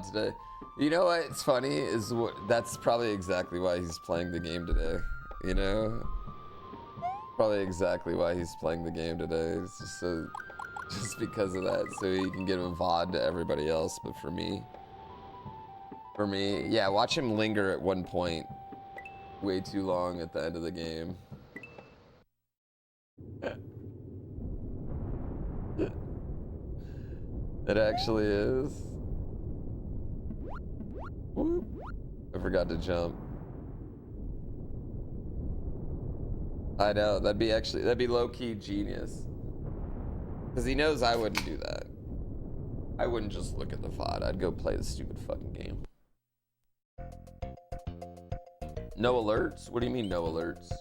today. You know what's funny is that's probably exactly why he's playing the game today. You know, probably exactly why he's playing the game today. It's just because of that, so he can give a VOD to everybody else. But for me, yeah, watch him linger at one point way too long at the end of the game. It actually is. Whoop. I forgot to jump. I know, that'd be low-key genius. Because he knows I wouldn't do that. I wouldn't just look at the VOD, I'd go play the stupid fucking game. No alerts? What do you mean no alerts?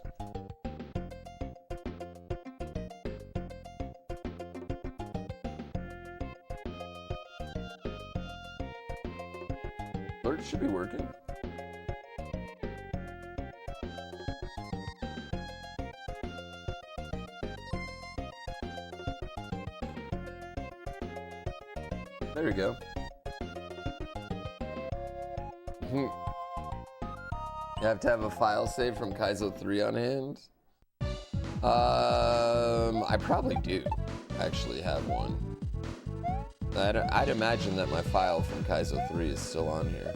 Alerts should be working. There you go. You have to have a file save from Kaiso 3 on hand. I probably do actually have one. I'd imagine that my file from Kaiso 3 is still on here.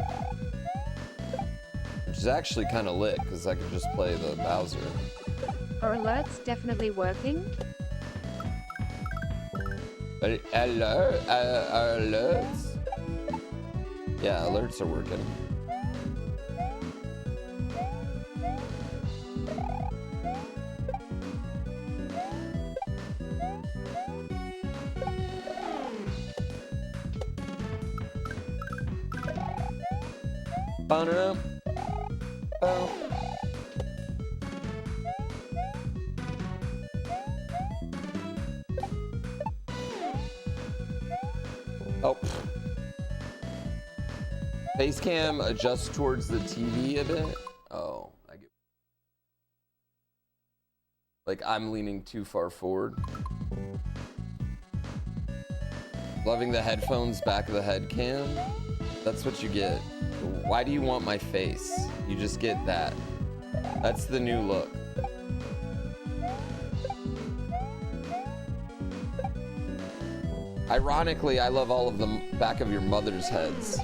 Which is actually kind of lit, because I could just play the Bowser. Are alerts definitely working? Alerts? Yeah, alerts are working. Oh. Oh. Face cam adjusts towards the TV a bit. Oh, I get. Like I'm leaning too far forward. Loving the headphones back of the head cam. That's what you get. Why do you want my face? You just get that. That's the new look. Ironically, I love all of the back of your mother's heads.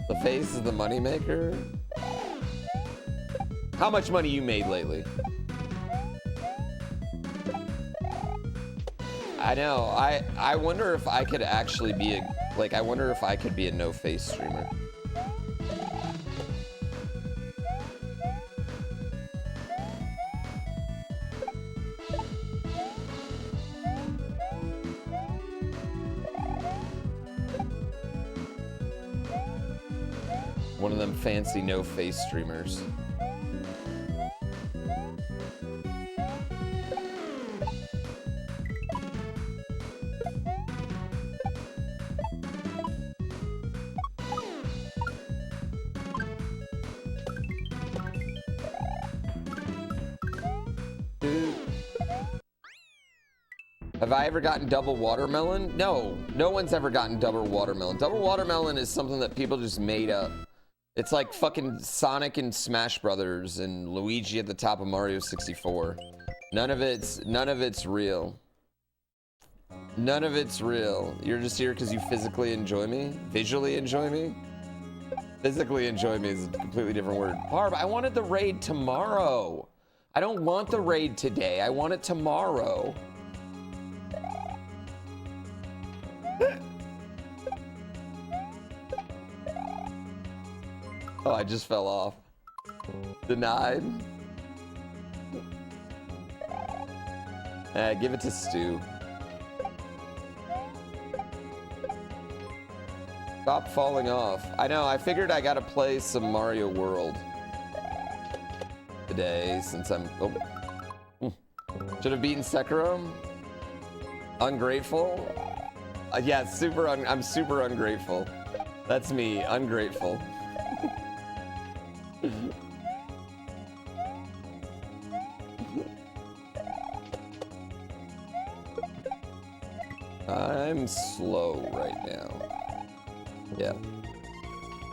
The face is the moneymaker. How much money you made lately? I know. I wonder if I could actually be a I wonder if I could be a no face streamer. One of them fancy no face streamers. Have I ever gotten double watermelon? No, no one's ever gotten double watermelon. Double watermelon is something that people just made up. It's like fucking Sonic and Smash Brothers and Luigi at the top of Mario 64. None of it's real. None of it's real. You're just here because you physically enjoy me? Visually enjoy me? Physically enjoy me is a completely different word. Barb, I wanted the raid tomorrow. I don't want the raid today. I want it tomorrow. Oh, I just fell off. Denied. Give it to Stu. Stop falling off. I know, I figured I gotta play some Mario World today since I'm... Oh. Should have beaten Sekiro. Ungrateful. Yeah, I'm super ungrateful. That's me, ungrateful. I'm slow right now. Yeah.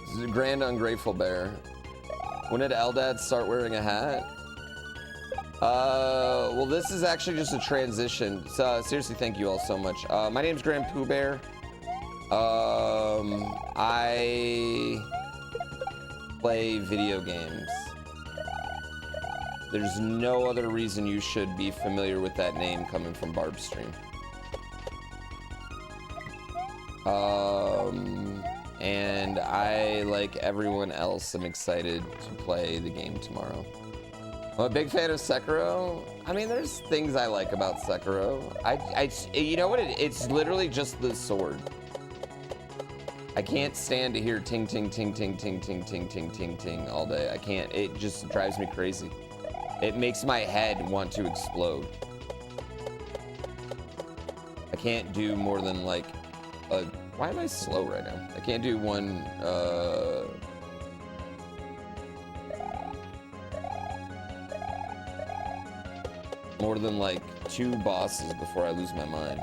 This is a grand ungrateful bear. When did Eldad start wearing a hat? Well, this is actually just a transition. So, seriously, thank you all so much. My name's GrandPooBear. I play video games. There's no other reason you should be familiar with that name coming from Barb's stream. And I, like everyone else, am excited to play the game tomorrow. I'm a big fan of Sekiro. I mean, there's things I like about Sekiro. You know what? It's literally just the sword. I can't stand to hear ting, ting, ting, ting, ting, ting, ting, ting, ting, ting all day. I can't. It just drives me crazy. It makes my head want to explode. I can't do more than like a... Why am I slow right now? I can't do one, more than like 2 bosses before I lose my mind.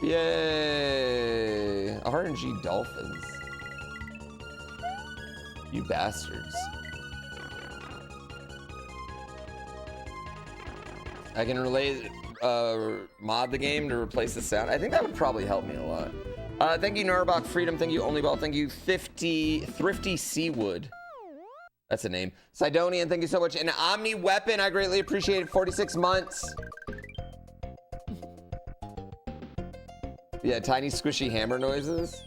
Yay! RNG dolphins. You bastards. I can mod the game to replace the sound. I think that would probably help me a lot. Thank you, Narbach Freedom. Thank you, Onlyball. Thank you, Thrifty Seawood. That's a name. Sidonian, thank you so much. And Omni Weapon, I greatly appreciate it. 46 months. Yeah, tiny squishy hammer noises.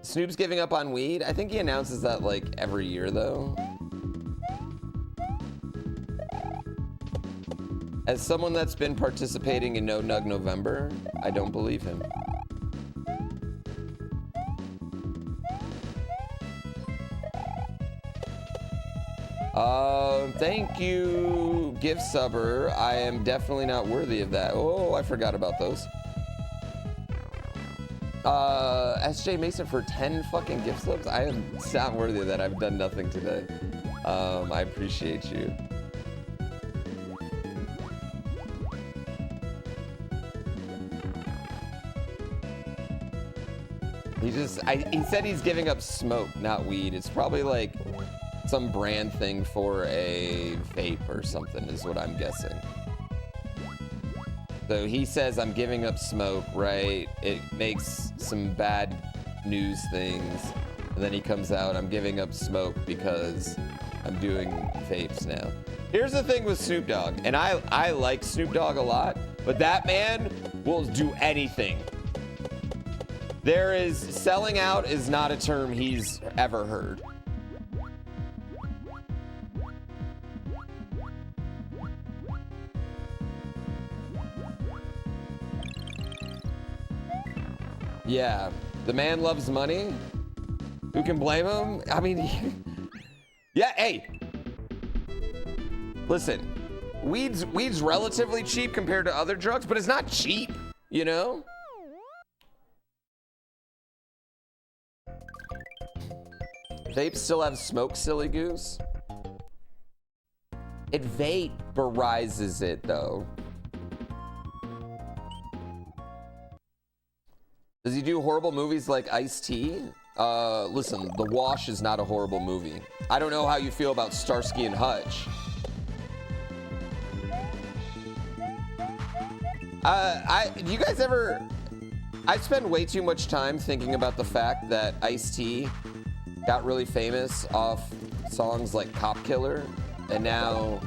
Snoop's giving up on weed. I think he announces that like every year though. As someone that's been participating in No Nug November, I don't believe him. Thank you, gift subber. I am definitely not worthy of that. Oh, I forgot about those. SJ Mason for 10 fucking gift subs. I am not worthy of that. I've done nothing today. I appreciate you. He said he's giving up smoke, not weed. It's probably like some brand thing for a vape or something is what I'm guessing. So he says, I'm giving up smoke, right? It makes some bad news things. And then he comes out, I'm giving up smoke because I'm doing vapes now. Here's the thing with Snoop Dogg, and I like Snoop Dogg a lot, but that man will do anything. Selling out is not a term he's ever heard. Yeah, the man loves money. Who can blame him? I mean, yeah, hey. Listen, weed's relatively cheap compared to other drugs, but it's not cheap, you know? Vapes still have smoke, silly goose. It vaporizes it, though. Does he do horrible movies like Ice-T? Listen, The Wash is not a horrible movie. I don't know how you feel about Starsky and Hutch. Do you guys ever... I spend way too much time thinking about the fact that Ice-T got really famous off songs like Cop Killer, and now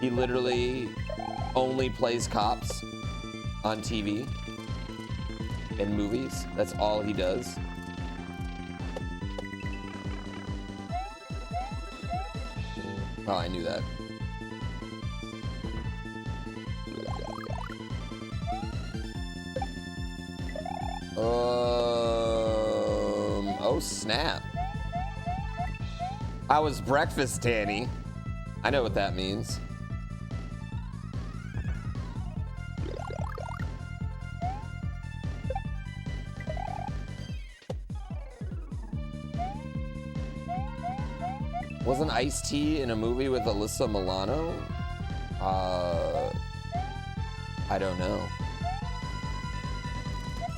he literally only plays cops on TV and movies. That's all he does. Oh, I knew that. Oh snap. How was breakfast, Danny? I know what that means. Wasn't Ice-T in a movie with Alyssa Milano? I don't know.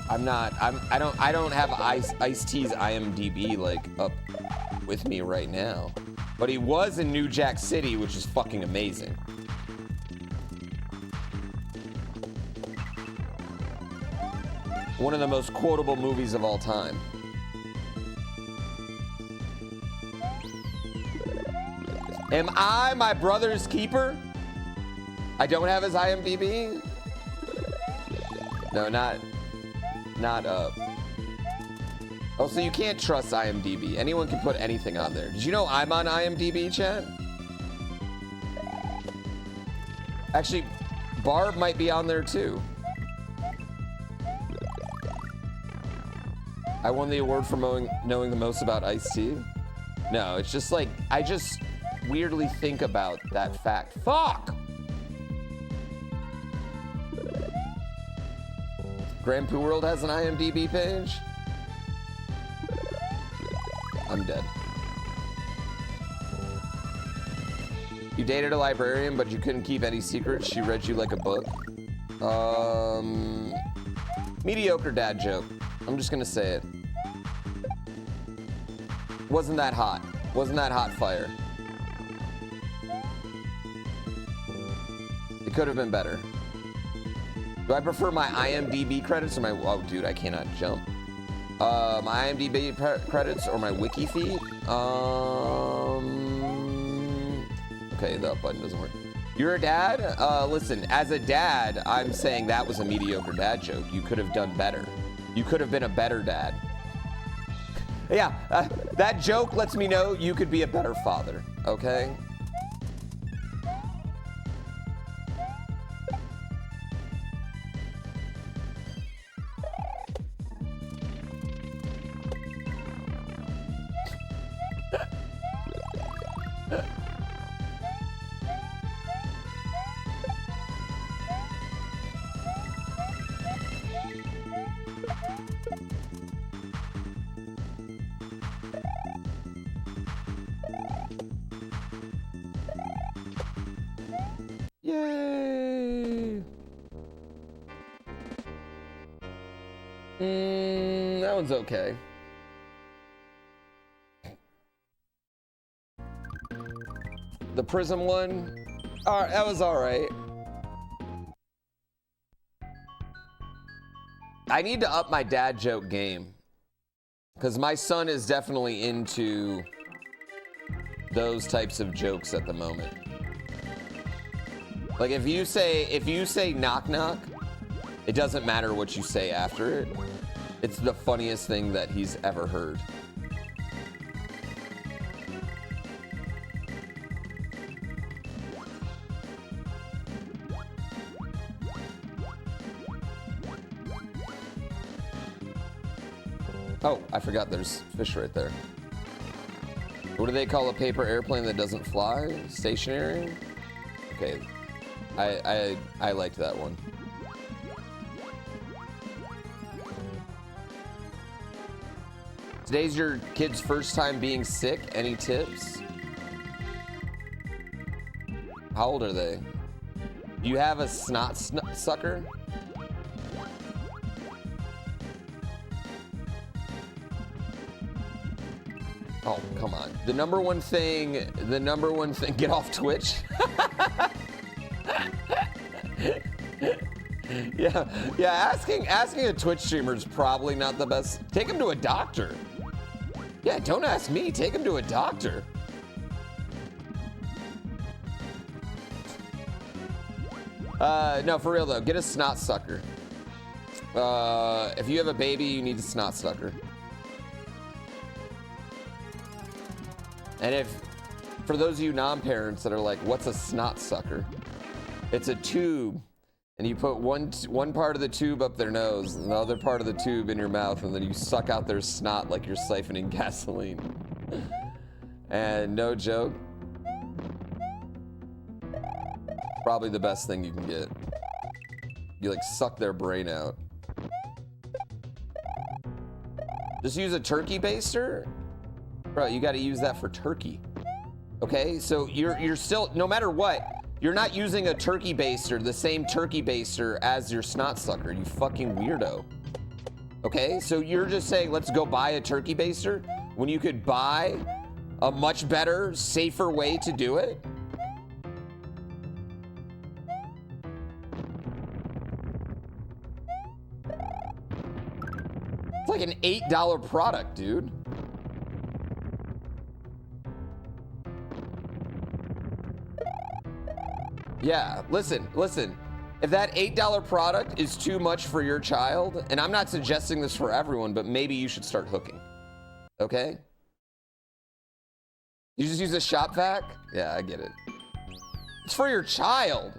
I don't have Ice-T's IMDb like up with me right now. But he was in New Jack City, which is fucking amazing. One of the most quotable movies of all time. Am I my brother's keeper? I don't have his IMDb? No, not Oh, so you can't trust IMDb. Anyone can put anything on there. Did you know I'm on IMDb, chat? Actually, Barb might be on there too. I won the award for knowing the most about Ice-T. No, it's just like, I just weirdly think about that fact. Fuck! GrandPooWorld has an IMDb page? I'm dead. You dated a librarian, but you couldn't keep any secrets. She read you like a book. Mediocre dad joke. I'm just gonna say it. Wasn't that hot. Wasn't that hot fire. It could have been better. Do I prefer my IMDb credits or my... Oh, dude, I cannot jump. My IMDb credits or my wiki feed? Okay, the up button doesn't work. You're a dad? Listen, as a dad, I'm saying that was a mediocre dad joke. You could have done better. You could have been a better dad. Yeah, that joke lets me know you could be a better father, okay? Yay! That one's okay. The Prism one, that was all right. I need to up my dad joke game because my son is definitely into those types of jokes at the moment. Like if you say knock knock, it doesn't matter what you say after it. It's the funniest thing that he's ever heard. Oh, I forgot there's fish right there. What do they call a paper airplane that doesn't fly? Stationary? Okay. I liked that one. Today's your kid's first time being sick. Any tips? How old are they? Do you have a snot sucker? Oh, come on. The number one thing, get off Twitch. Yeah, asking a Twitch streamer is probably not the best. Take him to a doctor. Yeah, don't ask me, take him to a doctor. No, for real though, get a snot sucker. If you have a baby, you need a snot sucker. And for those of you non-parents that are like, what's a snot sucker? It's a tube, and you put one part of the tube up their nose, and the other part of the tube in your mouth, and then you suck out their snot like you're siphoning gasoline. And no joke, probably the best thing you can get. You like suck their brain out. Just use a turkey baster? Bro, you gotta use that for turkey. Okay, so you're still, no matter what, you're not using a turkey baster, the same turkey baster as your snot sucker, you fucking weirdo. Okay, so you're just saying, let's go buy a turkey baster when you could buy a much better, safer way to do it? It's like an $8 product, dude. Yeah, listen. If that $8 product is too much for your child, and I'm not suggesting this for everyone, but maybe you should start hooking. Okay? You just use a shop vac? Yeah, I get it. It's for your child.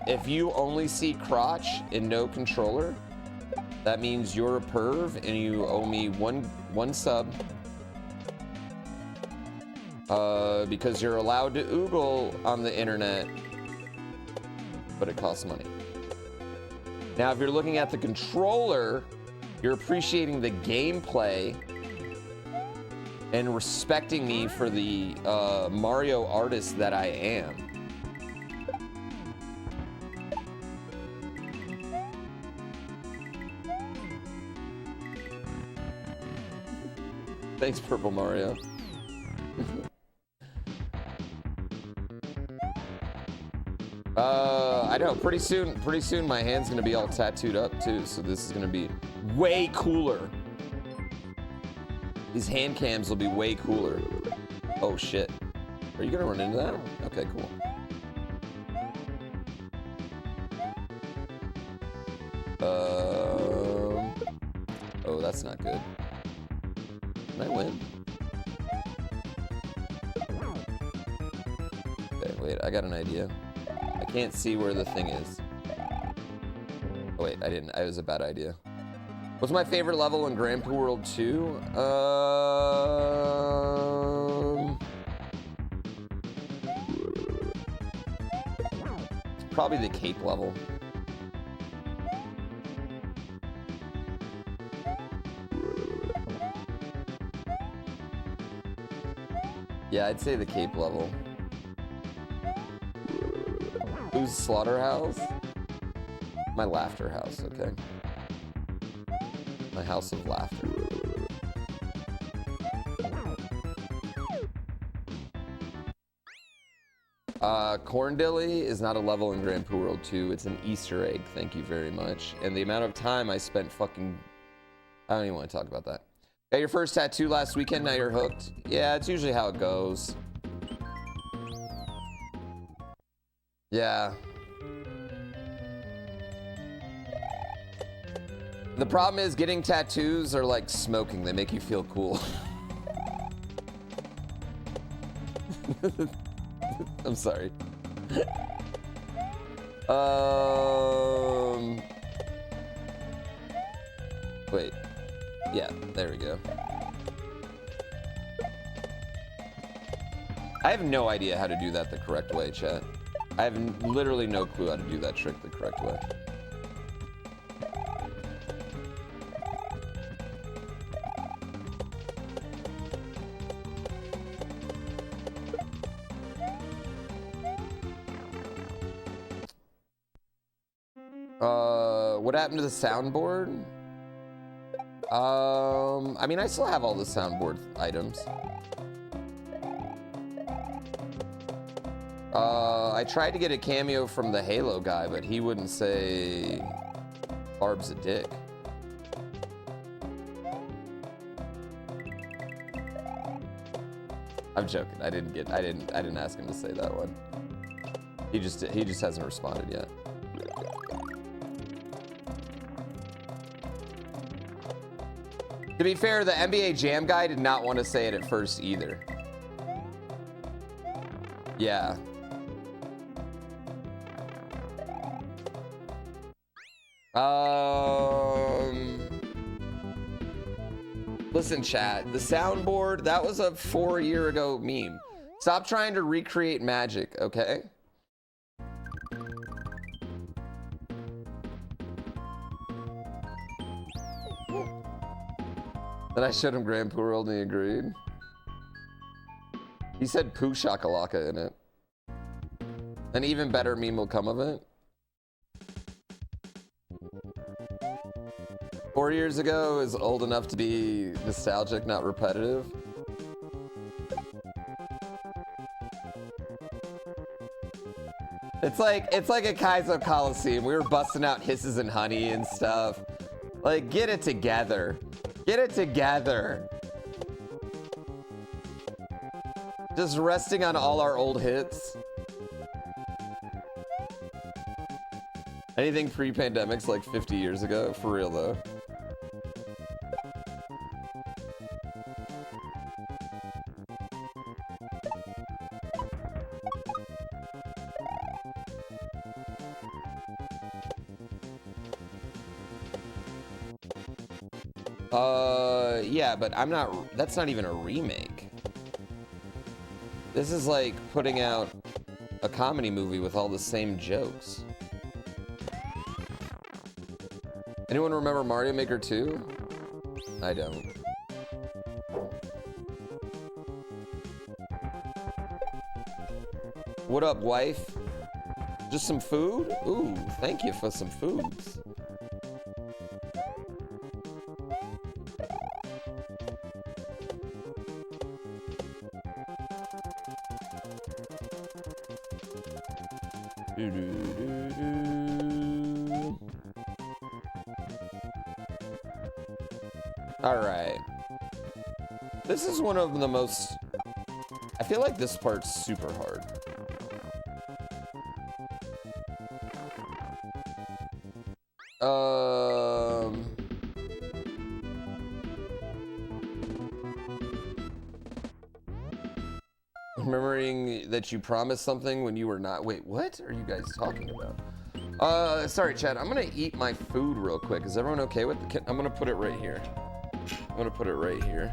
If you only see crotch and no controller, that means you're a perv and you owe me one sub. Because you're allowed to oogle on the internet, but it costs money. Now, if you're looking at the controller, you're appreciating the gameplay and respecting me for the Mario artist that I am. Thanks, Purple Mario. I know, pretty soon my hand's gonna be all tattooed up too, so this is gonna be way cooler. These hand cams will be way cooler. Oh shit. Are you gonna run into that? Okay, cool. Oh, that's not good. Can I win? Okay, wait, I got an idea. I can't see where the thing is. Oh wait, I didn't. It was a bad idea. What's my favorite level in GrandPooWorld II? Probably the cape level. Yeah, I'd say the cape level. Who's Slaughterhouse? My laughter house, okay. My house of laughter. Corndilly is not a level in GrandPooWorld 2. It's an Easter egg, thank you very much. And the amount of time I spent fucking... I don't even want to talk about that. Got your first tattoo last weekend, now you're hooked. Yeah, it's usually how it goes. Yeah. The problem is getting tattoos are like smoking. They make you feel cool. I'm sorry. Wait. Yeah, there we go. I have no idea how to do that the correct way, chat. I have literally no clue how to do that trick the correct way. What happened to the soundboard? I mean, I still have all the soundboard items. I tried to get a cameo from the Halo guy, but he wouldn't say Barb's a dick. I'm joking. I didn't ask him to say that one. He just hasn't responded yet. To be fair, the NBA Jam guy did not want to say it at first either. Yeah. Listen, chat, the soundboard, that was a 4-year ago meme. Stop trying to recreate magic, okay? Then I showed him GrandPooWorld and he agreed. He said Poo Shakalaka in it. An even better meme will come of it. 4 years ago is old enough to be nostalgic, not repetitive. It's like a Kaiso Coliseum. We were busting out hisses and honey and stuff. Like, get it together. Get it together. Just resting on all our old hits. Anything pre-pandemic's like 50 years ago, for real though. Yeah, but that's not even a remake. This is like putting out a comedy movie with all the same jokes. Anyone remember Mario Maker 2? I don't. What up, wife? Just some food? Ooh, thank you for some foods. All right. This is one of the most... I feel like this part's super hard. Remembering that you promised something when you were not. Wait, what are you guys talking about? Sorry, Chad. I'm gonna eat my food real quick. Is everyone okay with it? I'm gonna put it right here. I'm gonna put it right here.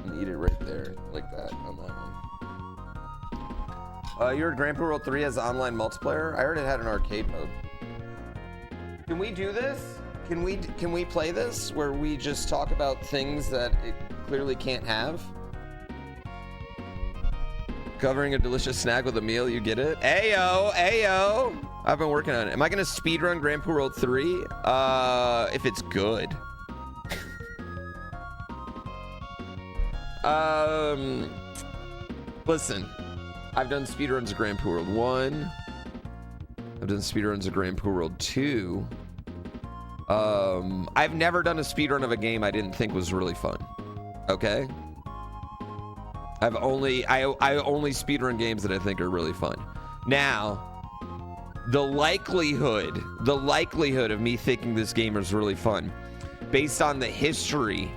And eat it right there, like that, on that one. You heard GrandPooWorld 3 has online multiplayer? I heard it had an arcade mode. Can we do this? Can we play this where we just talk about things that it clearly can't have? Covering a delicious snack with a meal, you get it? Ayo, ayo! I've been working on it. Am I gonna speedrun GrandPooWorld 3? If it's good. Listen. I've done speedruns of GrandPooWorld 1. I've done speedruns of GrandPooWorld 2. I've never done a speedrun of a game I didn't think was really fun. Okay? I only speedrun games that I think are really fun. Now, the likelihood of me thinking this game is really fun, based on the history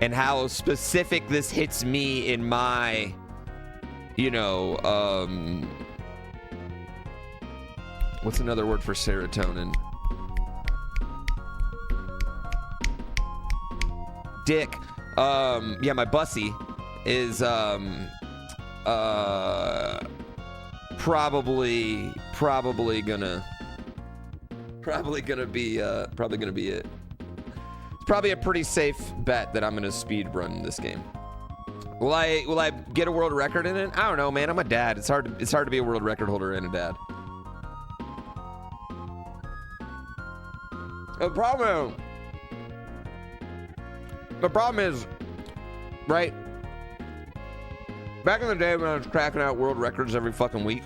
and how specific this hits me in my, you know, what's another word for serotonin? Dick. Yeah, my bussy is probably gonna be it. It's probably a pretty safe bet that I'm gonna speed run this game. Will I get a world record in it? I don't know, man. I'm a dad. It's hard to be a world record holder and a dad. The problem is, right? Back in the day when I was cracking out world records every fucking week,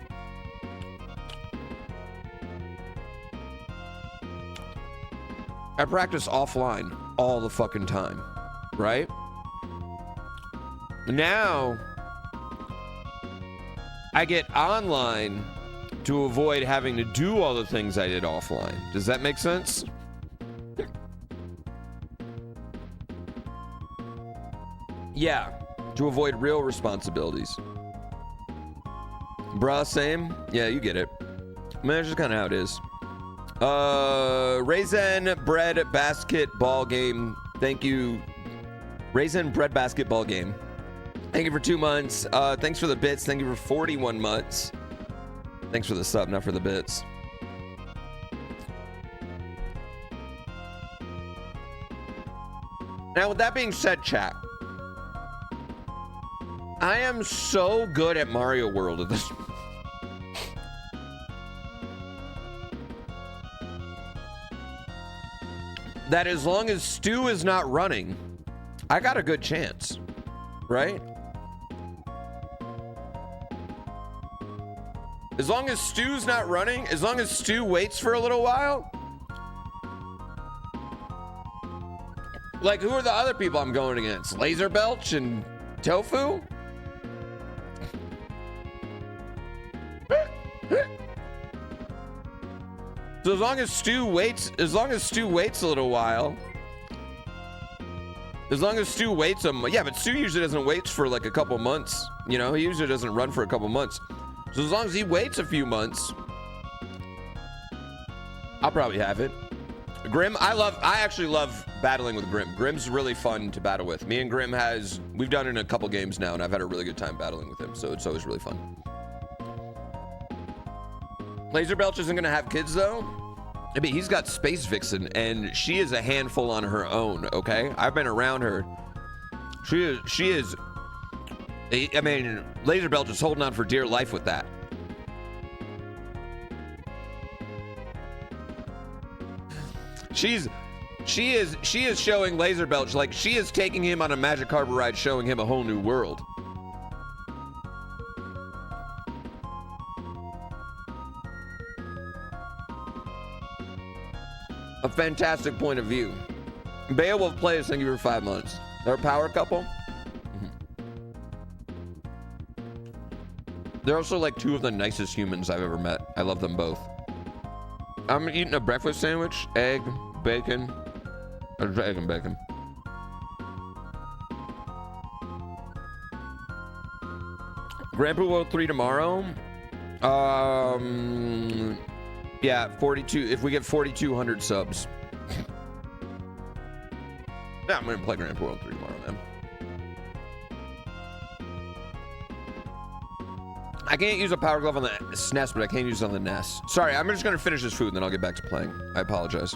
I practiced offline all the fucking time, right? Now, I get online to avoid having to do all the things I did offline. Does that make sense? Yeah. to avoid real responsibilities. Bruh, same. Yeah, you get it. I mean, that's just kind of how it is. Raisin bread basketball game. Thank you. Raisin bread basketball game. Thank you for 2 months. Thanks for the bits. Thank you for 41 months. Thanks for the sub, not for the bits. Now, with that being said, chat, I am so good at Mario World at this. That as long as Stu is not running, I got a good chance, right? As long as Stu's not running, as long as Stu waits for a little while. Like, who are the other people I'm going against? Laser Belch and Tofu? So as long as Stu waits a little while, yeah, but Stu usually doesn't wait for like a couple months. You know, he usually doesn't run for a couple months. So as long as he waits a few months, I'll probably have it. Grim, I actually love battling with Grim. Grim's really fun to battle with. Me and Grim we've done it in a couple games now, and I've had a really good time battling with him, so it's always really fun. Laser Belch isn't gonna have kids though. I mean, he's got Space Vixen, and she is a handful on her own, okay? I've been around her. She is, I mean, Laser Belch is holding on for dear life with that. She is showing Laser Belch, like, she is taking him on a Magic Carpet ride, showing him a whole new world. A fantastic point of view. Beowulf plays, thank you for 5 months. They're a power couple. They're also like two of the nicest humans I've ever met. I love them both. I'm eating a breakfast sandwich, egg, bacon. Egg and bacon. GrandPooWorld 3 tomorrow. Yeah, 42. If we get 4,200 subs. Yeah, I'm gonna play GrandPooWorld 3 tomorrow, man. I can't use a power glove on the SNES, but I can use it on the NES. Sorry, I'm just gonna finish this food and then I'll get back to playing. I apologize.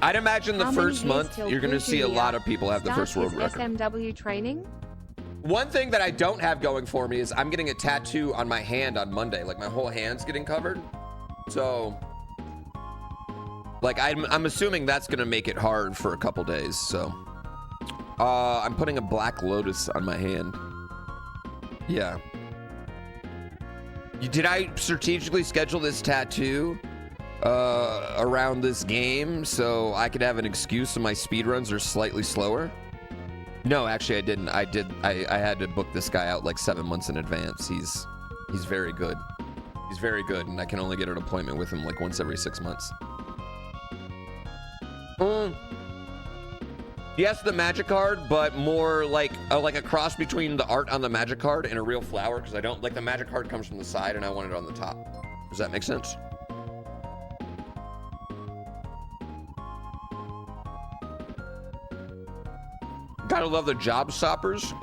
I'd imagine the first month you're gonna see a lot of people have the first world record. SMW training. One thing that I don't have going for me is I'm getting a tattoo on my hand on Monday. Like, my whole hand's getting covered. So, like, I'm assuming that's gonna make it hard for a couple days. So, I'm putting a black lotus on my hand. Yeah. Did I strategically schedule this tattoo around this game so I could have an excuse so my speedruns are slightly slower? No, actually I didn't. I had to book this guy out like 7 months in advance. He's very good. He's very good, and I can only get an appointment with him like once every 6 months. Yes, the magic card, but more like a cross between the art on the magic card and a real flower, because I don't like the magic card comes from the side and I want it on the top. Does that make sense? Gotta love the job stoppers.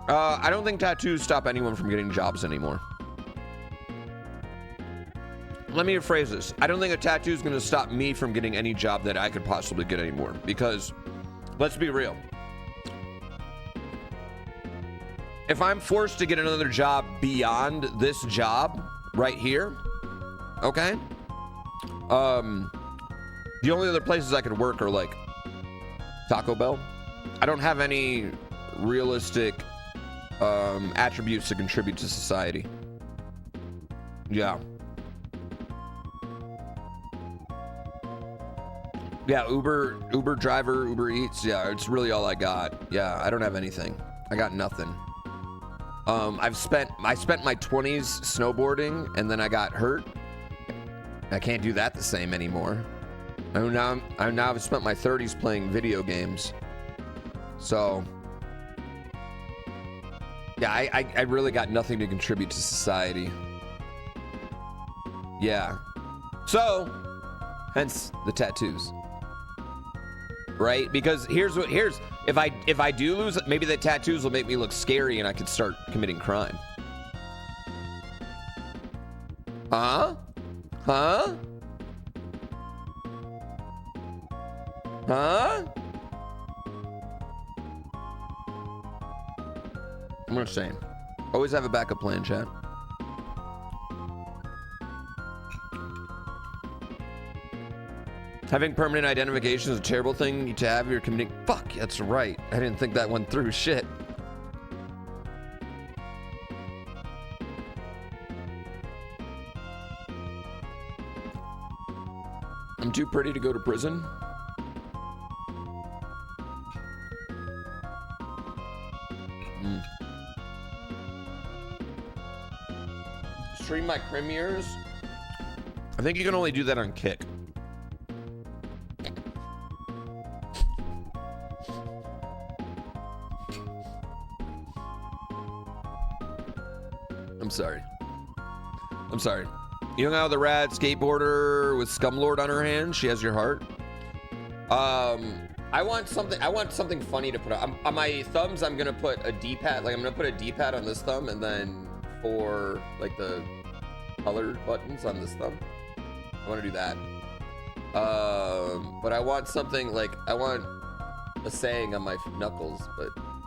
I don't think tattoos stop anyone from getting jobs anymore. Let me rephrase this. I don't think a tattoo is gonna stop me from getting any job that I could possibly get anymore, because let's be real. If I'm forced to get another job beyond this job right here, okay? The only other places I could work are like Taco Bell. I don't have any realistic attributes to contribute to society. Yeah. Yeah, Uber driver, Uber Eats. Yeah, it's really all I got. Yeah, I don't have anything. I got nothing. I spent my 20s snowboarding, and then I got hurt. I can't do that the same anymore. I've spent my 30s playing video games. So, yeah, I really got nothing to contribute to society. Yeah. So, hence the tattoos. Right? Because here's if I do lose it, maybe the tattoos will make me look scary and I could start committing crime. Huh? Huh? Huh? I'm just saying. Always have a backup plan, chat. Having permanent identification is a terrible thing to have. You're committing. Fuck, that's right. I didn't think that went through. Shit. I'm too pretty to go to prison. Stream my premieres. I think you can only do that on Kick. I'm sorry. I'm sorry. You hung out with a rad skateboarder with Scumlord on her hand. She has your heart. I want something funny to put on my thumbs. I'm gonna put a D-pad. Like I'm gonna put a D-pad on this thumb, and then for like the colored buttons on this thumb. I want to do that. But I want something like I want a saying on my knuckles,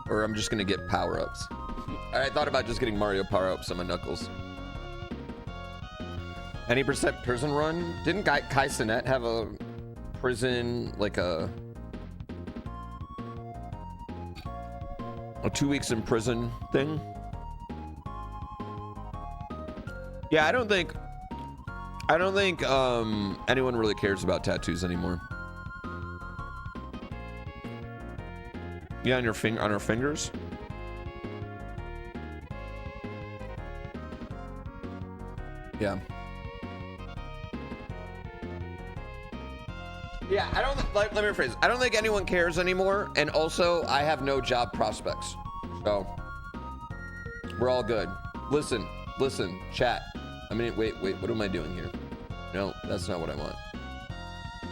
or I'm just gonna get power-ups. I thought about just getting Mario power-ups on my knuckles. Any percent prison run? Didn't Kaiso have a prison, like a 2 weeks in prison thing? Yeah, I don't think anyone really cares about tattoos anymore. Yeah, on our fingers. Yeah. Yeah, let me rephrase. I don't think anyone cares anymore, and also I have no job prospects. So we're all good. Listen, chat. I mean, wait, what am I doing here? No, that's not what I want.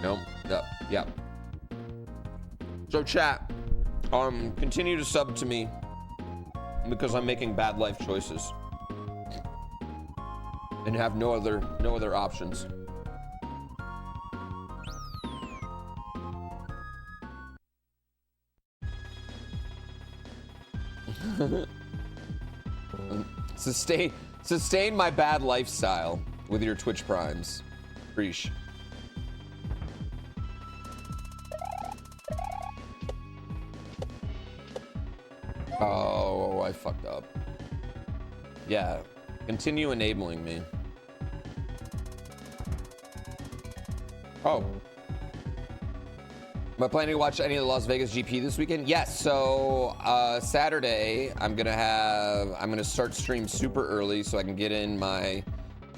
No, yeah. So chat, continue to sub to me because I'm making bad life choices and have no other options. Sustain my bad lifestyle with your Twitch primes. Preach. Oh, I fucked up. Yeah, continue enabling me. Oh. Am I planning to watch any of the Las Vegas GP this weekend? Yes. So Saturday, I'm gonna start stream super early so I can get in my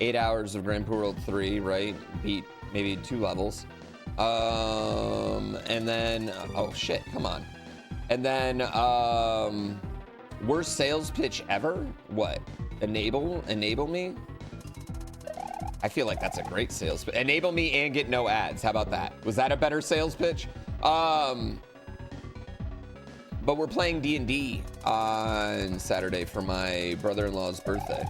8 hours of GrandPooWorld 3, right? Beat maybe 2 levels. And then oh shit, come on. And then worst sales pitch ever? What? Enable me? I feel like that's a great sales pitch. Enable me and get no ads. How about that? Was that a better sales pitch? But we're playing D&D on Saturday for my brother-in-law's birthday.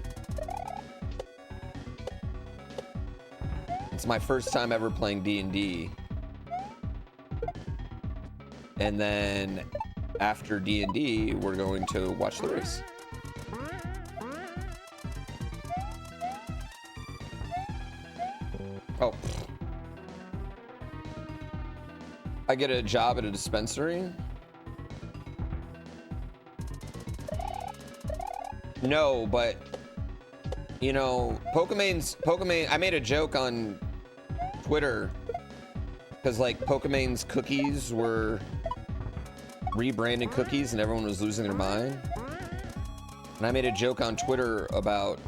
It's my first time ever playing D&D. And then after D&D, we're going to watch the race. Oh. I get a job at a dispensary? No, but you know, Pokemon, I made a joke on Twitter because like Pokemon's cookies were rebranded cookies and everyone was losing their mind. And I made a joke on Twitter about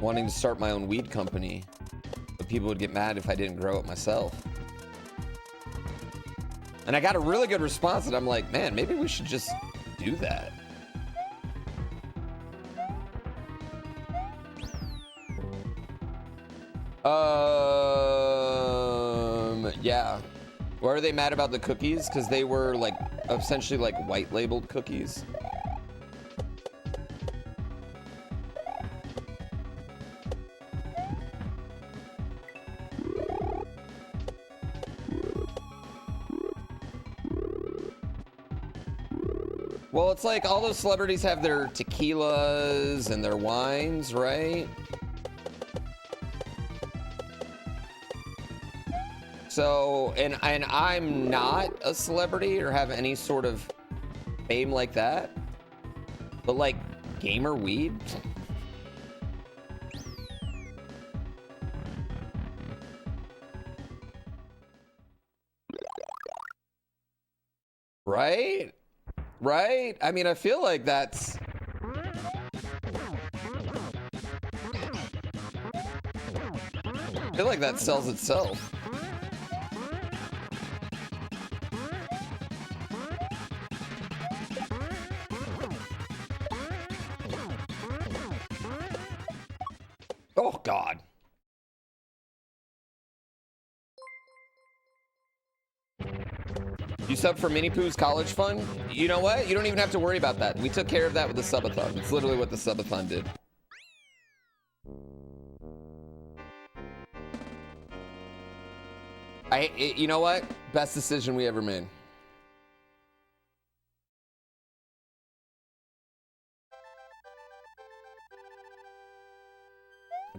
wanting to start my own weed company, but people would get mad if I didn't grow it myself. And I got a really good response, and I'm like, man, maybe we should just do that. Yeah. Why are they mad about the cookies? Because they were like essentially like white labeled cookies. Well, it's like all those celebrities have their tequilas and their wines, right? So, and I'm not a celebrity or have any sort of fame like that, but like gamer weed. Right? Right? I mean, I feel like that's... I feel like that sells itself. Oh, God. You sub for Mini Poo's college fund? You know what? You don't even have to worry about that. We took care of that with the subathon. It's literally what the subathon did. You know what? Best decision we ever made.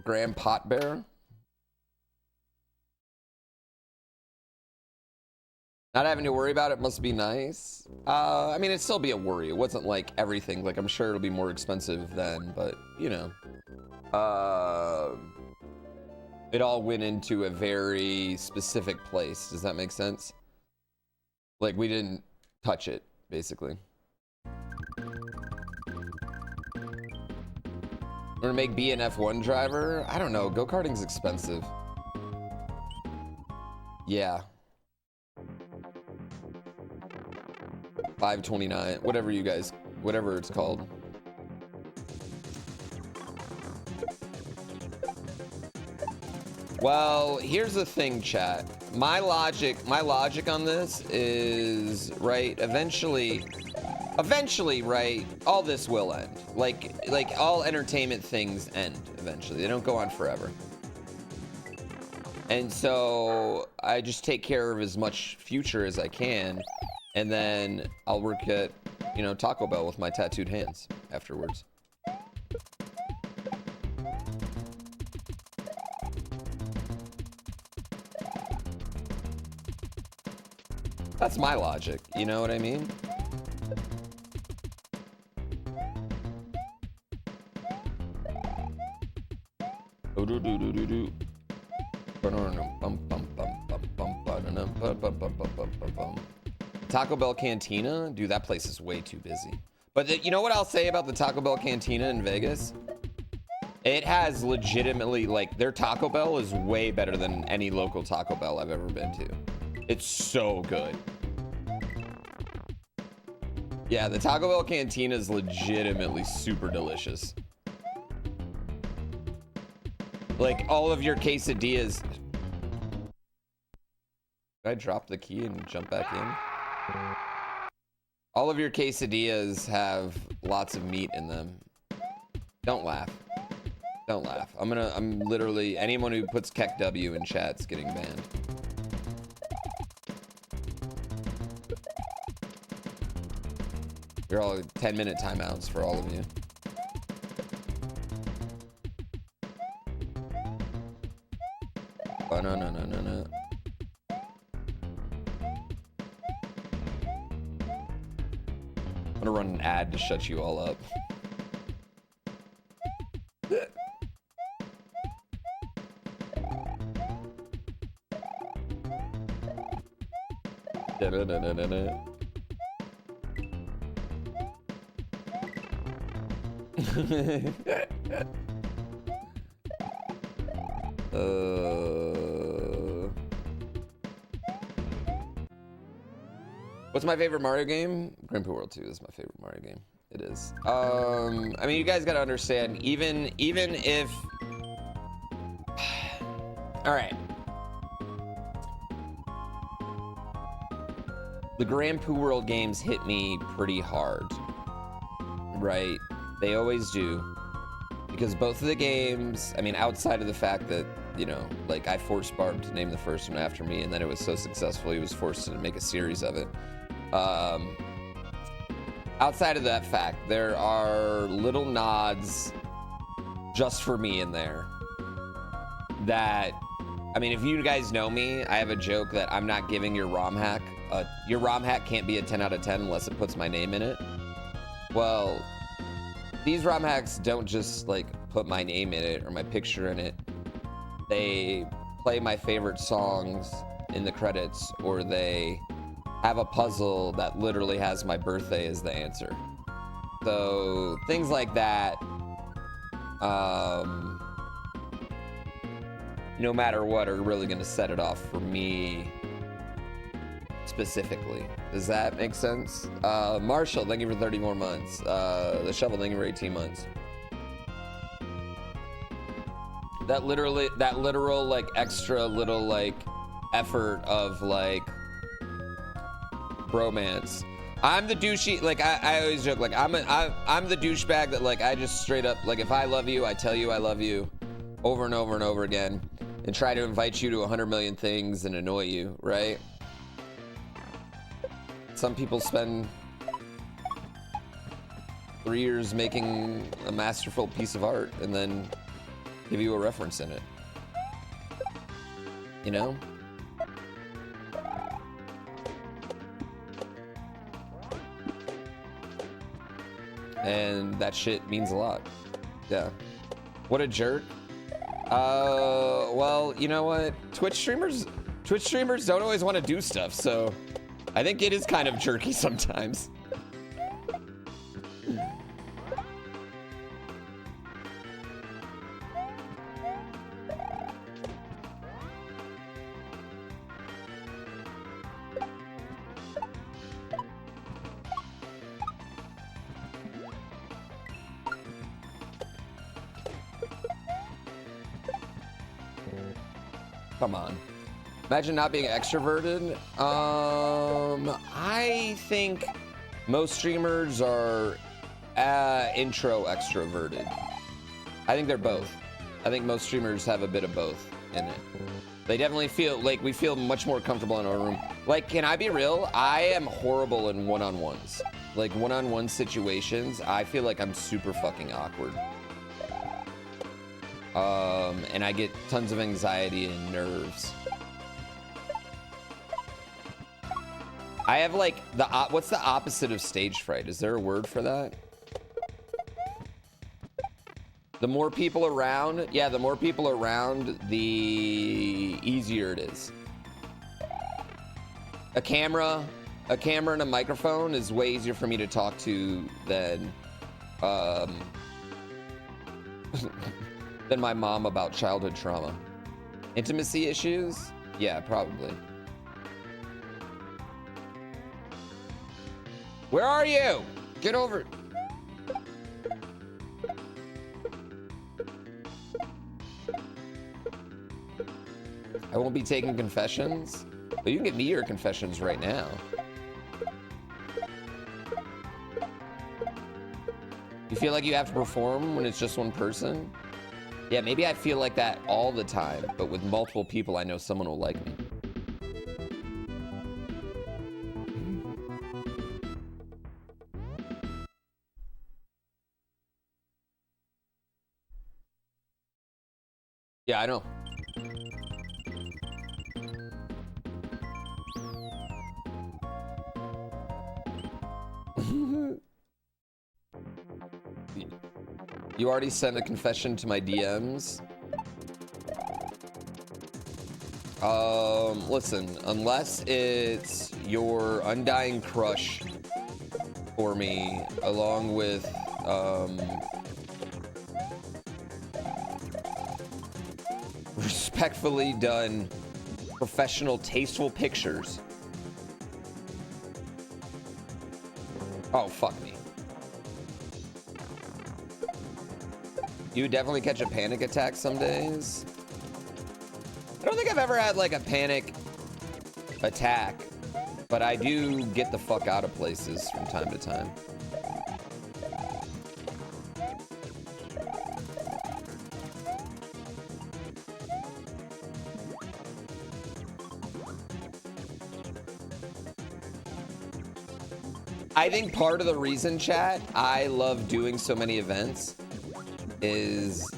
GrandPooBear. Not having to worry about it must be nice. I mean, it'd still be a worry. It wasn't like everything. Like, I'm sure it'll be more expensive then, but, you know. It all went into a very specific place. Does that make sense? Like, we didn't touch it, basically. We're gonna make B an F1 driver? I don't know. Go-karting's expensive. Yeah. 529, whatever you guys, whatever it's called. Well, here's the thing, chat. My logic on this is, right, eventually, right, all this will end. Like all entertainment things end eventually. They don't go on forever. And so I just take care of as much future as I can. And then I'll work at, you know, Taco Bell with my tattooed hands afterwards. That's my logic, you know what I mean? Taco Bell Cantina? Dude, that place is way too busy. But you know what I'll say about the Taco Bell Cantina in Vegas? It has legitimately, like, their Taco Bell is way better than any local Taco Bell I've ever been to. It's so good. Yeah, the Taco Bell Cantina is legitimately super delicious. Like, all of your quesadillas... Did I drop the key and jump back in? All of your quesadillas have lots of meat in them. Don't laugh. Don't laugh. I'm literally, anyone who puts Keck W in chat's getting banned. You're all 10-minute timeouts for all of you. Oh, no. I'm gonna run an ad to shut you all up. What's my favorite Mario game? GrandPooWorld World 2 is my favorite Mario game. It is. I mean, you guys gotta understand, even if... All right. The GrandPooWorld World games hit me pretty hard, right? They always do. Because both of the games, I mean, outside of the fact that, you know, like I forced Barb to name the first one after me, and then it was so successful he was forced to make a series of it. Outside of that fact, there are little nods just for me in there that, I mean, if you guys know me, I have a joke that I'm not giving your ROM hack. Your ROM hack can't be a 10 out of 10 unless it puts my name in it. Well, these ROM hacks don't just like put my name in it or my picture in it. They play my favorite songs in the credits, or they have a puzzle that literally has my birthday as the answer. So things like that, no matter what, are really gonna set it off for me specifically. Does that make sense? Marshall, thank you for 30 more months. The Shovel, thank you for 18 months. That literal like extra little like effort of like bromance. I'm the douchey, like I always joke, like I'm the douchebag that like I just straight up, like if I love you, I tell you I love you over and over and over again and try to invite you to 100 million things and annoy you, right? Some people spend 3 years making a masterful piece of art and then give you a reference in it. You know? And that shit means a lot. Yeah. What a jerk. Well, you know what? Twitch streamers don't always want to do stuff, so I think it is kind of jerky sometimes. Come on. Imagine not being extroverted. I think most streamers are intro extroverted. I think they're both. I think most streamers have a bit of both in it. They definitely feel like we feel much more comfortable in our room. Like, can I be real? I am horrible in one-on-ones. Like one-on-one situations, I feel like I'm super fucking awkward. And I get tons of anxiety and nerves. I have like what's the opposite of stage fright? Is there a word for that? The more people around, yeah, the more people around, the easier it is. A camera and a microphone is way easier for me to talk to than than my mom about childhood trauma. Intimacy issues? Yeah, probably. Where are you? Get over. I won't be taking confessions, but you can get me your confessions right now. You feel like you have to perform when it's just one person? Yeah, maybe I feel like that all the time, but with multiple people, I know someone will like me. Yeah, I know. You already sent a confession to my DMs. Listen, unless it's your undying crush for me, along with, respectfully done, professional, tasteful pictures, Oh, fuck me. You would definitely catch a panic attack some days. I don't think I've ever had like a panic attack, but I do get the fuck out of places from time to time. I think part of the reason, chat, I love doing so many events is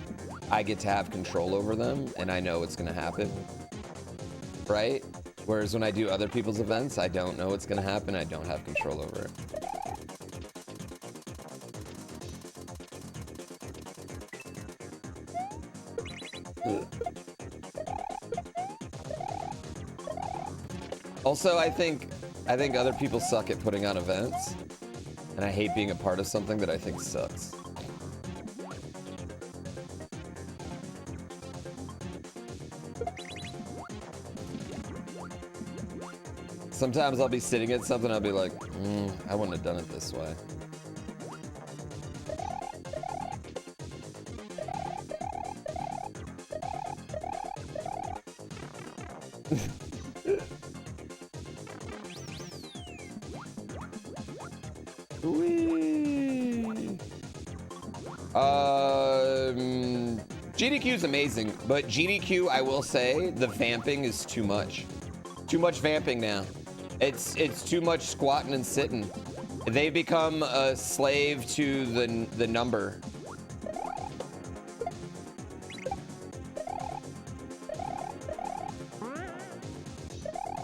I get to have control over them and I know what's gonna happen, right? Whereas when I do other people's events, I don't know what's gonna happen. I don't have control over it. Also, I think other people suck at putting on events, and I hate being a part of something that I think sucks. Sometimes I'll be sitting at something, I'll be like, I wouldn't have done it this way. GDQ is amazing, but GDQ, I will say, the vamping is too much. Too much vamping now. It's too much squatting and sitting. They've become a slave to the number.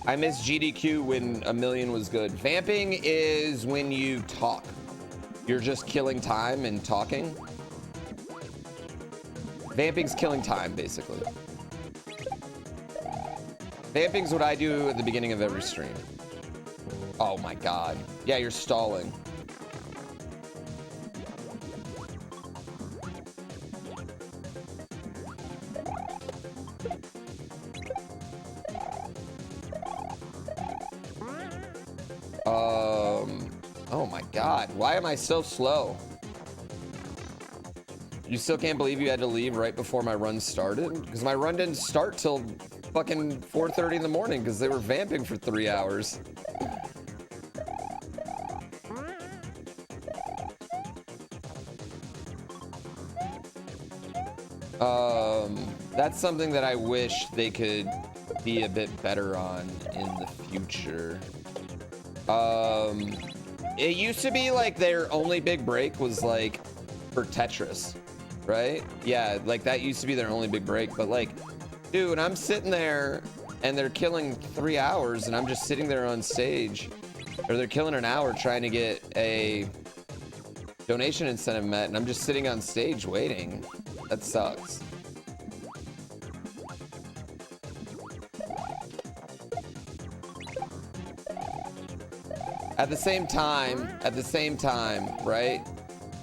I miss GDQ when a million was good. Vamping is when you talk. You're just killing time and talking. Vamping's killing time, basically. Vamping's what I do at the beginning of every stream. Oh my god. Yeah, you're stalling. Oh my god. Why am I so slow? You still can't believe you had to leave right before my run started? Because my run didn't start till fucking 4:30 in the morning because they were vamping for 3 hours. That's something that I wish they could be a bit better on in the future. It used to be like their only big break was like for Tetris, right? Yeah, like that used to be their only big break, but like, dude, I'm sitting there and they're killing 3 hours and I'm just sitting there on stage, or they're killing an hour trying to get a donation incentive met and I'm just sitting on stage waiting. That sucks. At the same time, right?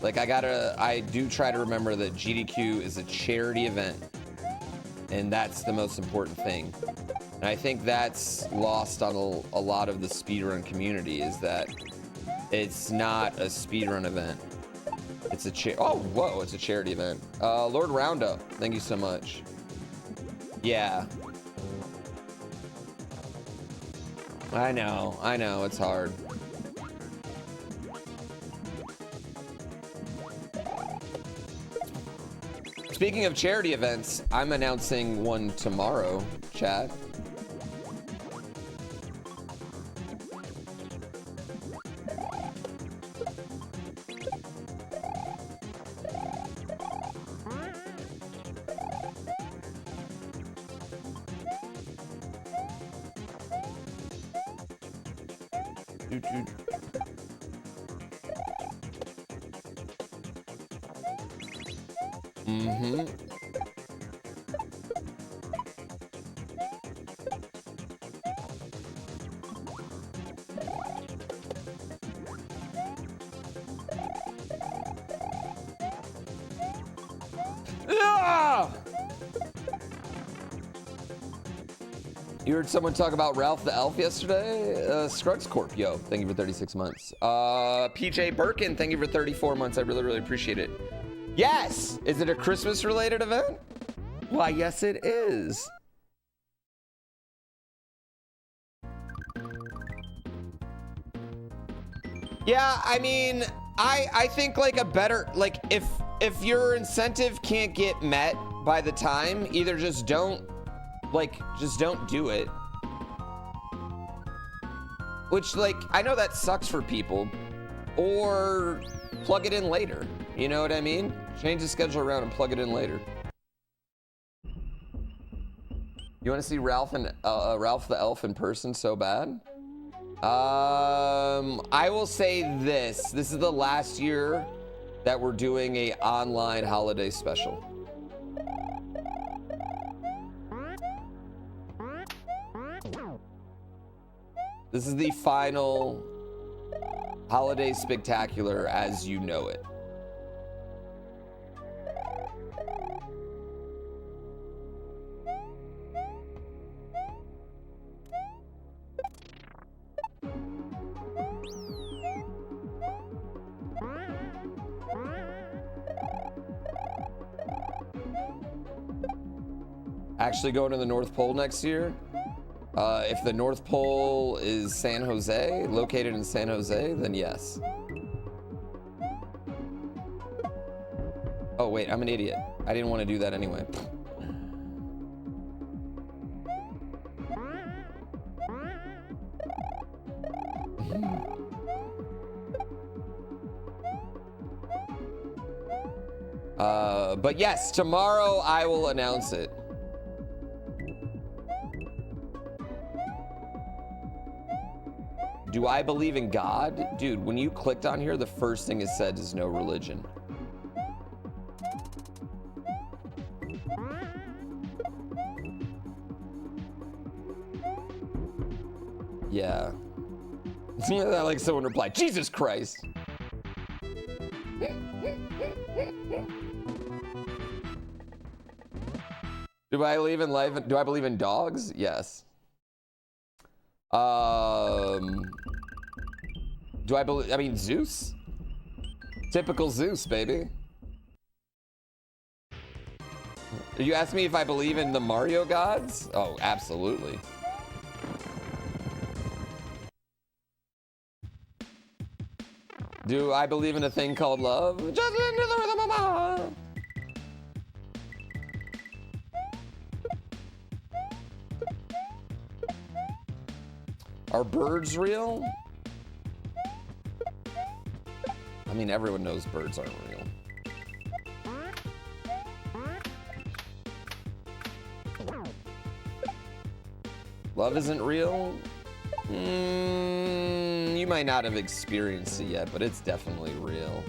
Like I do try to remember that GDQ is a charity event, and that's the most important thing. And I think that's lost on a lot of the speedrun community, is that it's not a speedrun event. It's a it's a charity event. Lord Roundup, thank you so much. Yeah. I know, it's hard. Speaking of charity events, I'm announcing one tomorrow, chat. You heard someone talk about Ralph the Elf yesterday? Scruggs Corp, yo, thank you for 36 months. PJ Birkin, thank you for 34 months. I really, really appreciate it. Yes! Is it a Christmas-related event? Why, yes, it is. Yeah, I mean, I think like a better, like if your incentive can't get met by the time, either just don't do it. Which, like, I know that sucks for people, or plug it in later. You know what I mean? Change the schedule around and plug it in later. You want to see Ralph the Elf in person so bad? I will say this. This is the last year that we're doing a online holiday special. This is the final holiday spectacular as you know it. Actually going to the North Pole next year? If the North Pole is San Jose, located in San Jose, then yes. Oh wait, I'm an idiot. I didn't want to do that anyway. But yes, tomorrow I will announce it. Do I believe in God? Dude, when you clicked on here, the first thing it said is no religion. Yeah. Like someone replied, Jesus Christ. Do I believe in life? Do I believe in dogs? Yes. Do I believe? I mean, Zeus. Typical Zeus, baby. You asked me if I believe in the Mario gods? Oh, absolutely. Do I believe in a thing called love? Just into the rhythm of my heart. Are birds real? I mean, everyone knows birds aren't real. Love isn't real? You might not have experienced it yet, but it's definitely real.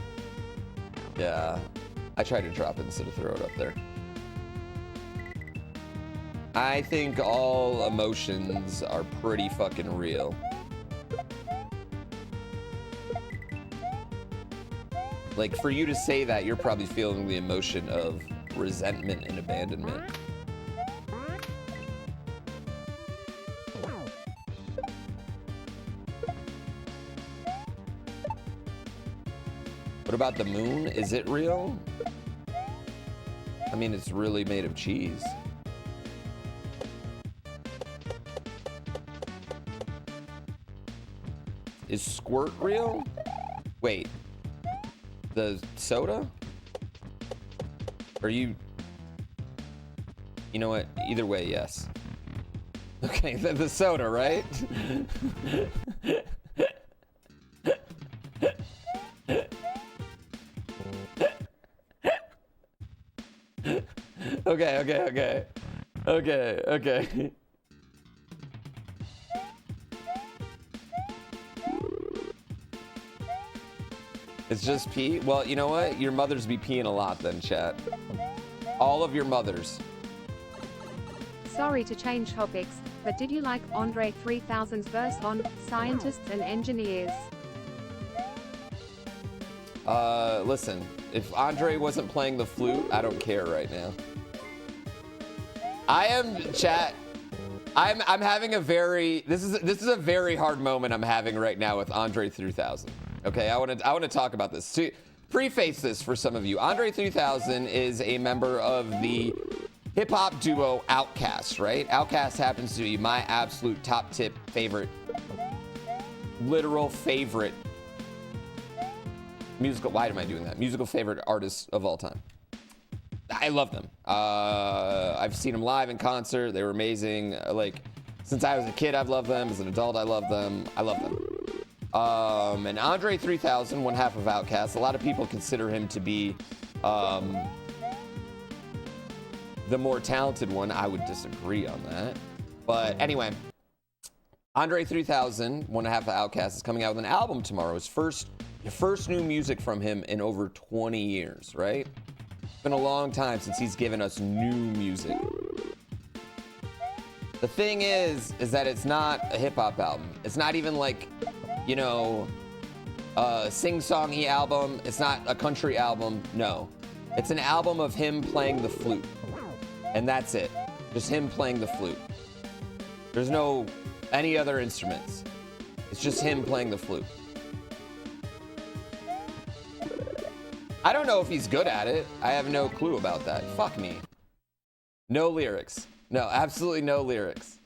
Yeah. I tried to drop it instead of throw it up there. I think all emotions are pretty fucking real. Like, for you to say that, you're probably feeling the emotion of resentment and abandonment. What about the moon? Is it real? I mean, it's really made of cheese. Is squirt real? Wait, the soda? Are you know what? Either way, yes. Okay, the soda, right? Okay. It's just pee? Well, you know what? Your mothers be peeing a lot then, chat. All of your mothers. Sorry to change topics, but did you like Andre 3000's verse on scientists and engineers? Listen, if Andre wasn't playing the flute, I don't care right now. I am, chat, I'm having a very this is a very hard moment I'm having right now with Andre 3000. Okay, I want to talk about this. To preface this for some of you, Andre 3000 is a member of the hip hop duo Outkast, right? Outkast happens to be my absolute top tip favorite, literal favorite musical. Why am I doing that? Musical favorite artists of all time. I love them. I've seen them live in concert. They were amazing. Like, since I was a kid, I've loved them. As an adult, I love them. I love them. And Andre 3000, one half of Outkast, a lot of people consider him to be the more talented one. I would disagree on that. But anyway, Andre 3000, one half of Outkast, is coming out with an album tomorrow. His first new music from him in over 20 years, right? It's been a long time since he's given us new music. The thing is that it's not a hip-hop album. It's not even like, you know, a sing-songy album. It's not a country album. No. It's an album of him playing the flute. And that's it. Just him playing the flute. There's no any other instruments. It's just him playing the flute. I don't know if he's good at it. I have no clue about that. Fuck me. No lyrics. No, absolutely no lyrics.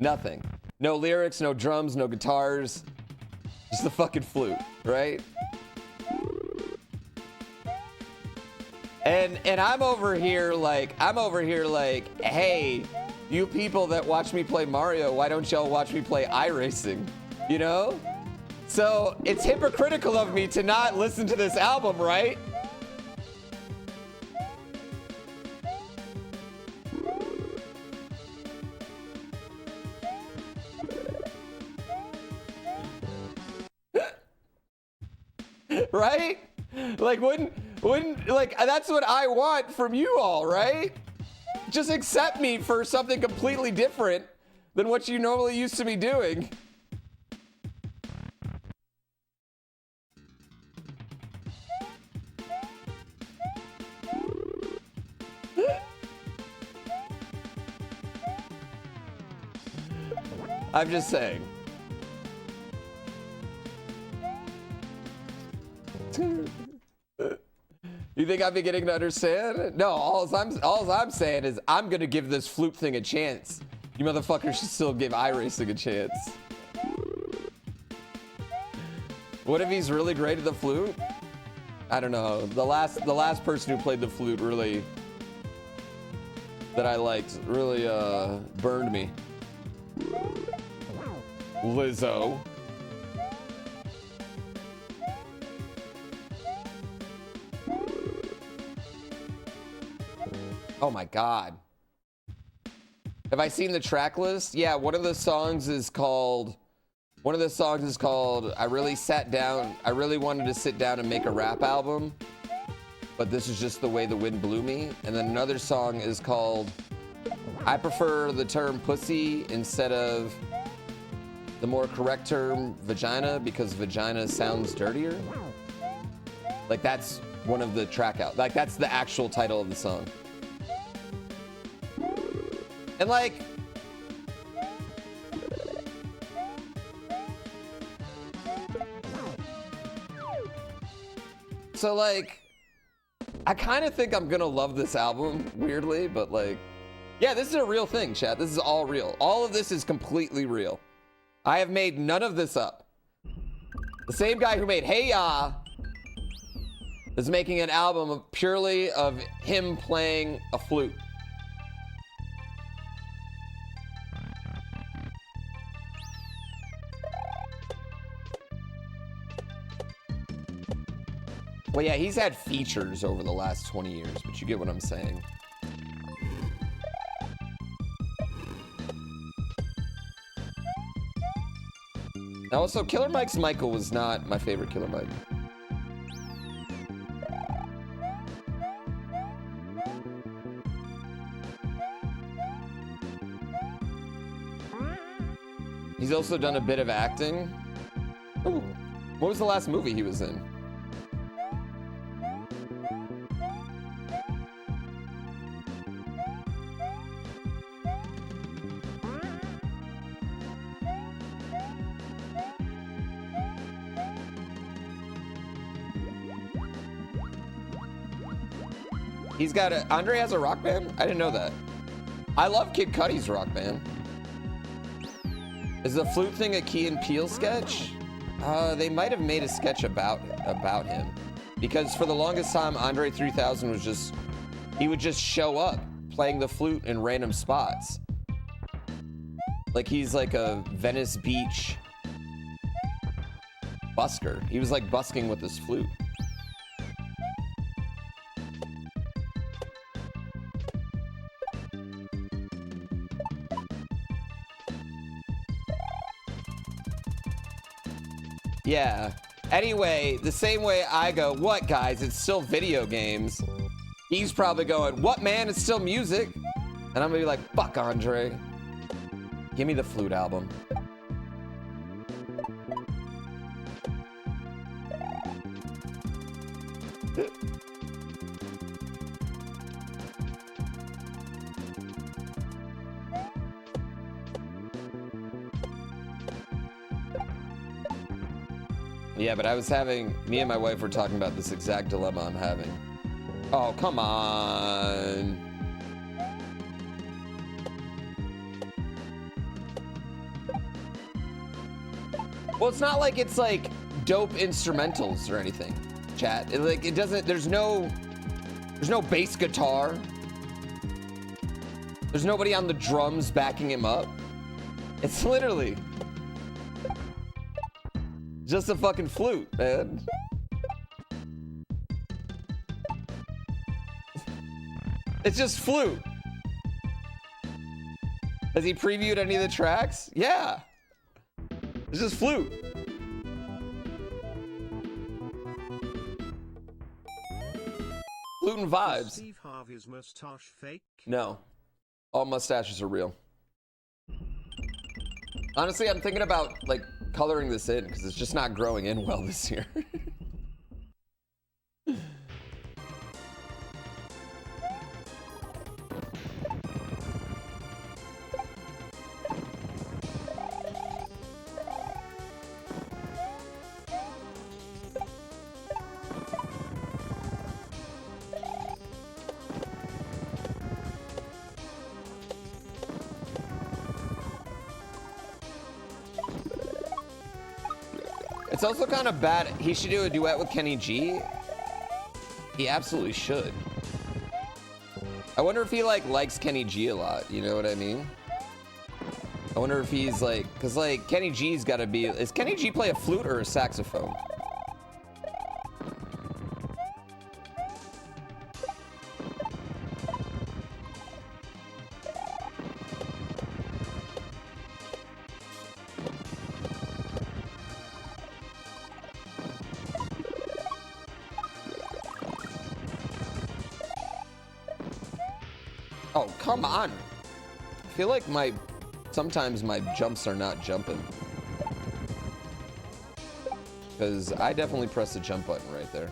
Nothing. No lyrics, no drums, no guitars. Just the fucking flute, right? And I'm over here like, hey, you people that watch me play Mario, why don't y'all watch me play iRacing? You know? So it's hypocritical of me to not listen to this album, right? Right? Like, wouldn't like, that's what I want from you all, right? Just accept me for something completely different than what you normally used to be doing. I'm just saying. You think I'm beginning to understand? No, all I'm saying is I'm gonna give this flute thing a chance. You motherfuckers should still give iRacing a chance. What if he's really great at the flute? I don't know. The last person who played the flute really that I liked really burned me. Lizzo. Oh my God. Have I seen the track list? Yeah, one of the songs is called I really wanted to sit down and make a rap album, but this is just the way the wind blew me. And then another song is called I prefer the term pussy instead of the more correct term vagina because vagina sounds dirtier. Like, that's one of the track out. Like, that's the actual title of the song. And like, so like, I kind of think I'm gonna love this album, weirdly, but like, yeah, this is a real thing, chat. This is all real. All of this is completely real. I have made none of this up. The same guy who made Hey Ya is making an album purely of him playing a flute. Well, yeah, he's had features over the last 20 years, but you get what I'm saying. Now, also, Killer Mike's Michael was not my favorite Killer Mike. He's also done a bit of acting. Ooh, what was the last movie he was in? He's got a... Andre has a rock band? I didn't know that. I love Kid Cudi's rock band. Is the flute thing a Key and Peele sketch? They might have made a sketch about him. Because for the longest time, Andre 3000 was just... He would just show up playing the flute in random spots. Like he's like a Venice Beach busker. He was like busking with his flute. Yeah. Anyway, the same way I go, what guys, it's still video games. He's probably going, what man, it's still music. And I'm gonna be like, fuck Andre. Give me the Flute album. Yeah, but I was having, me and my wife were talking about this exact dilemma I'm having. Oh, come on. Well, it's not like it's like dope instrumentals or anything, chat. It doesn't, there's no bass guitar. There's nobody on the drums backing him up. It's literally just a fucking flute, man. It's just Flute. Has he previewed any of the tracks? Yeah. It's just Flute. Flute and vibes. Steve Harvey's mustache fake? No. All mustaches are real. Honestly, I'm thinking about like coloring this in because it's just not growing in well this year. It's also kind of bad. He should do a duet with Kenny G. He absolutely should. I wonder if he likes Kenny G a lot. You know what I mean? I wonder if he's like, cause like Kenny G's got to be. Is Kenny G play a flute or a saxophone? Oh, come on. I feel like sometimes my jumps are not jumping. Because I definitely pressed the jump button right there.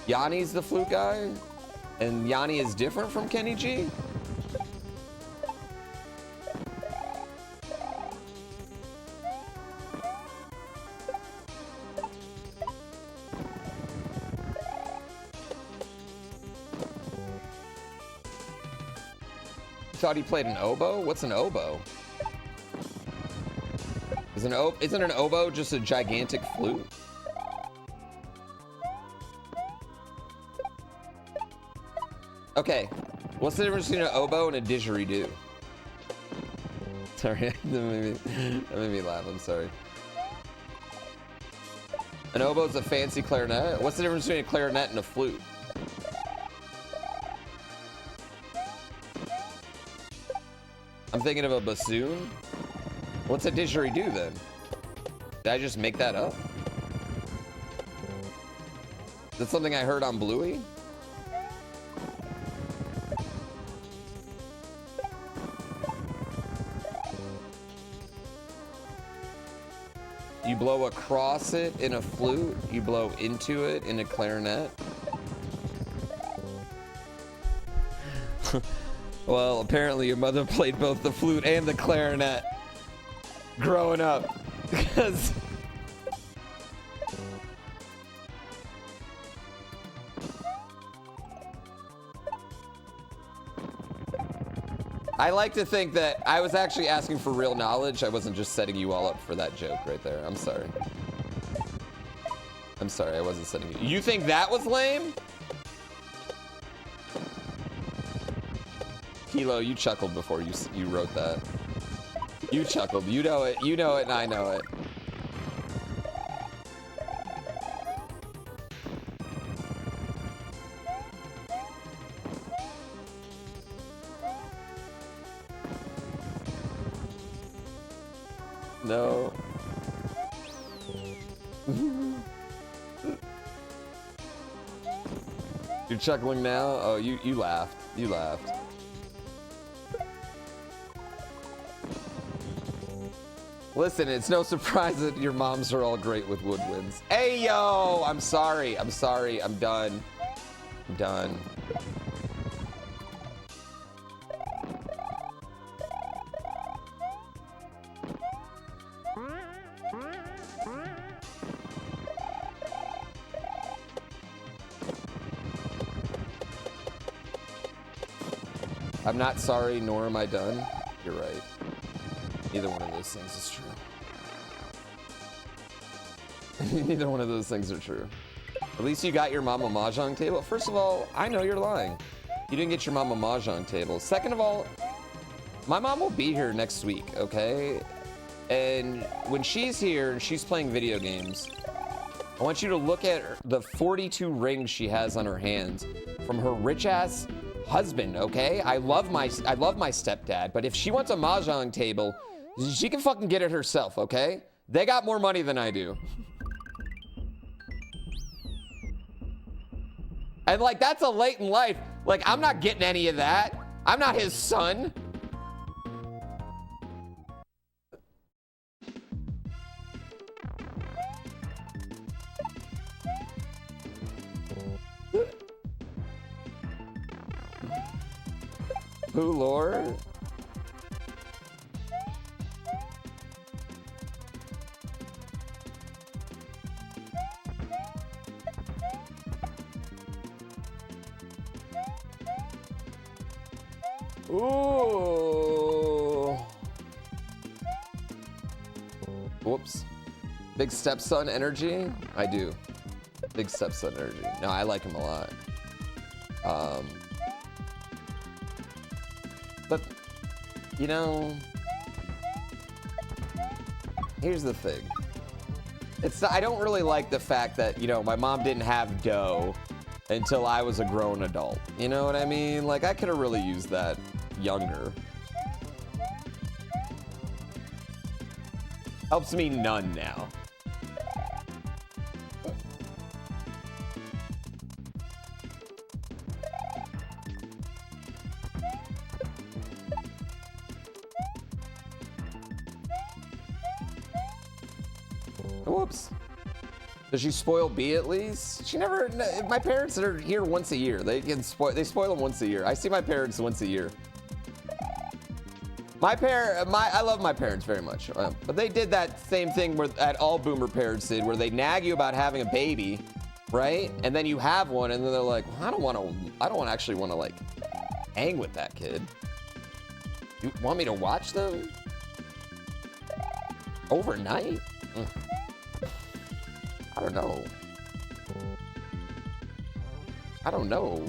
Yanni's the flute guy? And Yanni is different from Kenny G? Thought he played an oboe? What's an oboe? Isn't an oboe just a gigantic flute? Okay, what's the difference between an oboe and a didgeridoo? Sorry, that made me laugh, I'm sorry. An oboe is a fancy clarinet? What's the difference between a clarinet and a flute? I'm thinking of a bassoon. What's a didgeridoo then? Did I just make that up? Is that something I heard on Bluey? You blow across it in a flute, you blow into it in a clarinet. Well, apparently your mother played both the flute and the clarinet growing up, because I like to think that I was actually asking for real knowledge. I wasn't just setting you all up for that joke right there. I'm sorry. I'm sorry, I wasn't setting you. You think that was lame? Kilo, you chuckled before you wrote that. You chuckled. You know it, and I know it. No. You're chuckling now? Oh, you laughed. You laughed. Listen, it's no surprise that your moms are all great with woodwinds. Hey, yo! I'm sorry. I'm sorry. I'm done. I'm done. I'm not sorry, nor am I done. You're right. Neither one of those things is true. Neither one of those things are true. At least you got your mom a mahjong table. First of all, I know you're lying. You didn't get your mom a mahjong table. Second of all, my mom will be here next week, okay? And when she's here and she's playing video games, I want you to look at the 42 rings she has on her hands from her rich-ass husband, okay? I love my stepdad, but if she wants a mahjong table, she can fucking get it herself, okay? They got more money than I do. And like, that's a late in life. Like, I'm not getting any of that. I'm not his son. Poo Lord? Ooh. Whoops. Big stepson energy? I do. Big stepson energy. No, I like him a lot. But, you know, here's the thing. I don't really like the fact that, you know, my mom didn't have dough until I was a grown adult. You know what I mean? Like, I could have really used that younger. Helps me none now. Whoops. Does she spoil B at least? She never. My parents are here once a year. They spoil them once a year. I see my parents once a year. I love my parents very much, but they did that same thing that all boomer parents did, where they nag you about having a baby, right? And then you have one, and then they're like, well, I don't actually want to like hang with that kid. You want me to watch them overnight? I don't know. I don't know.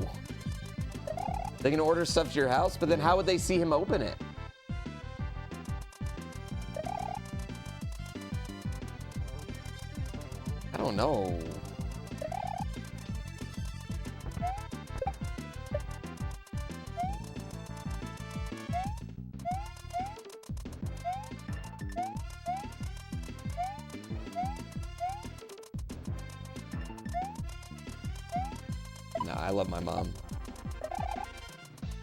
They can order stuff to your house, but then how would they see him open it? I don't know. No, I love my mom.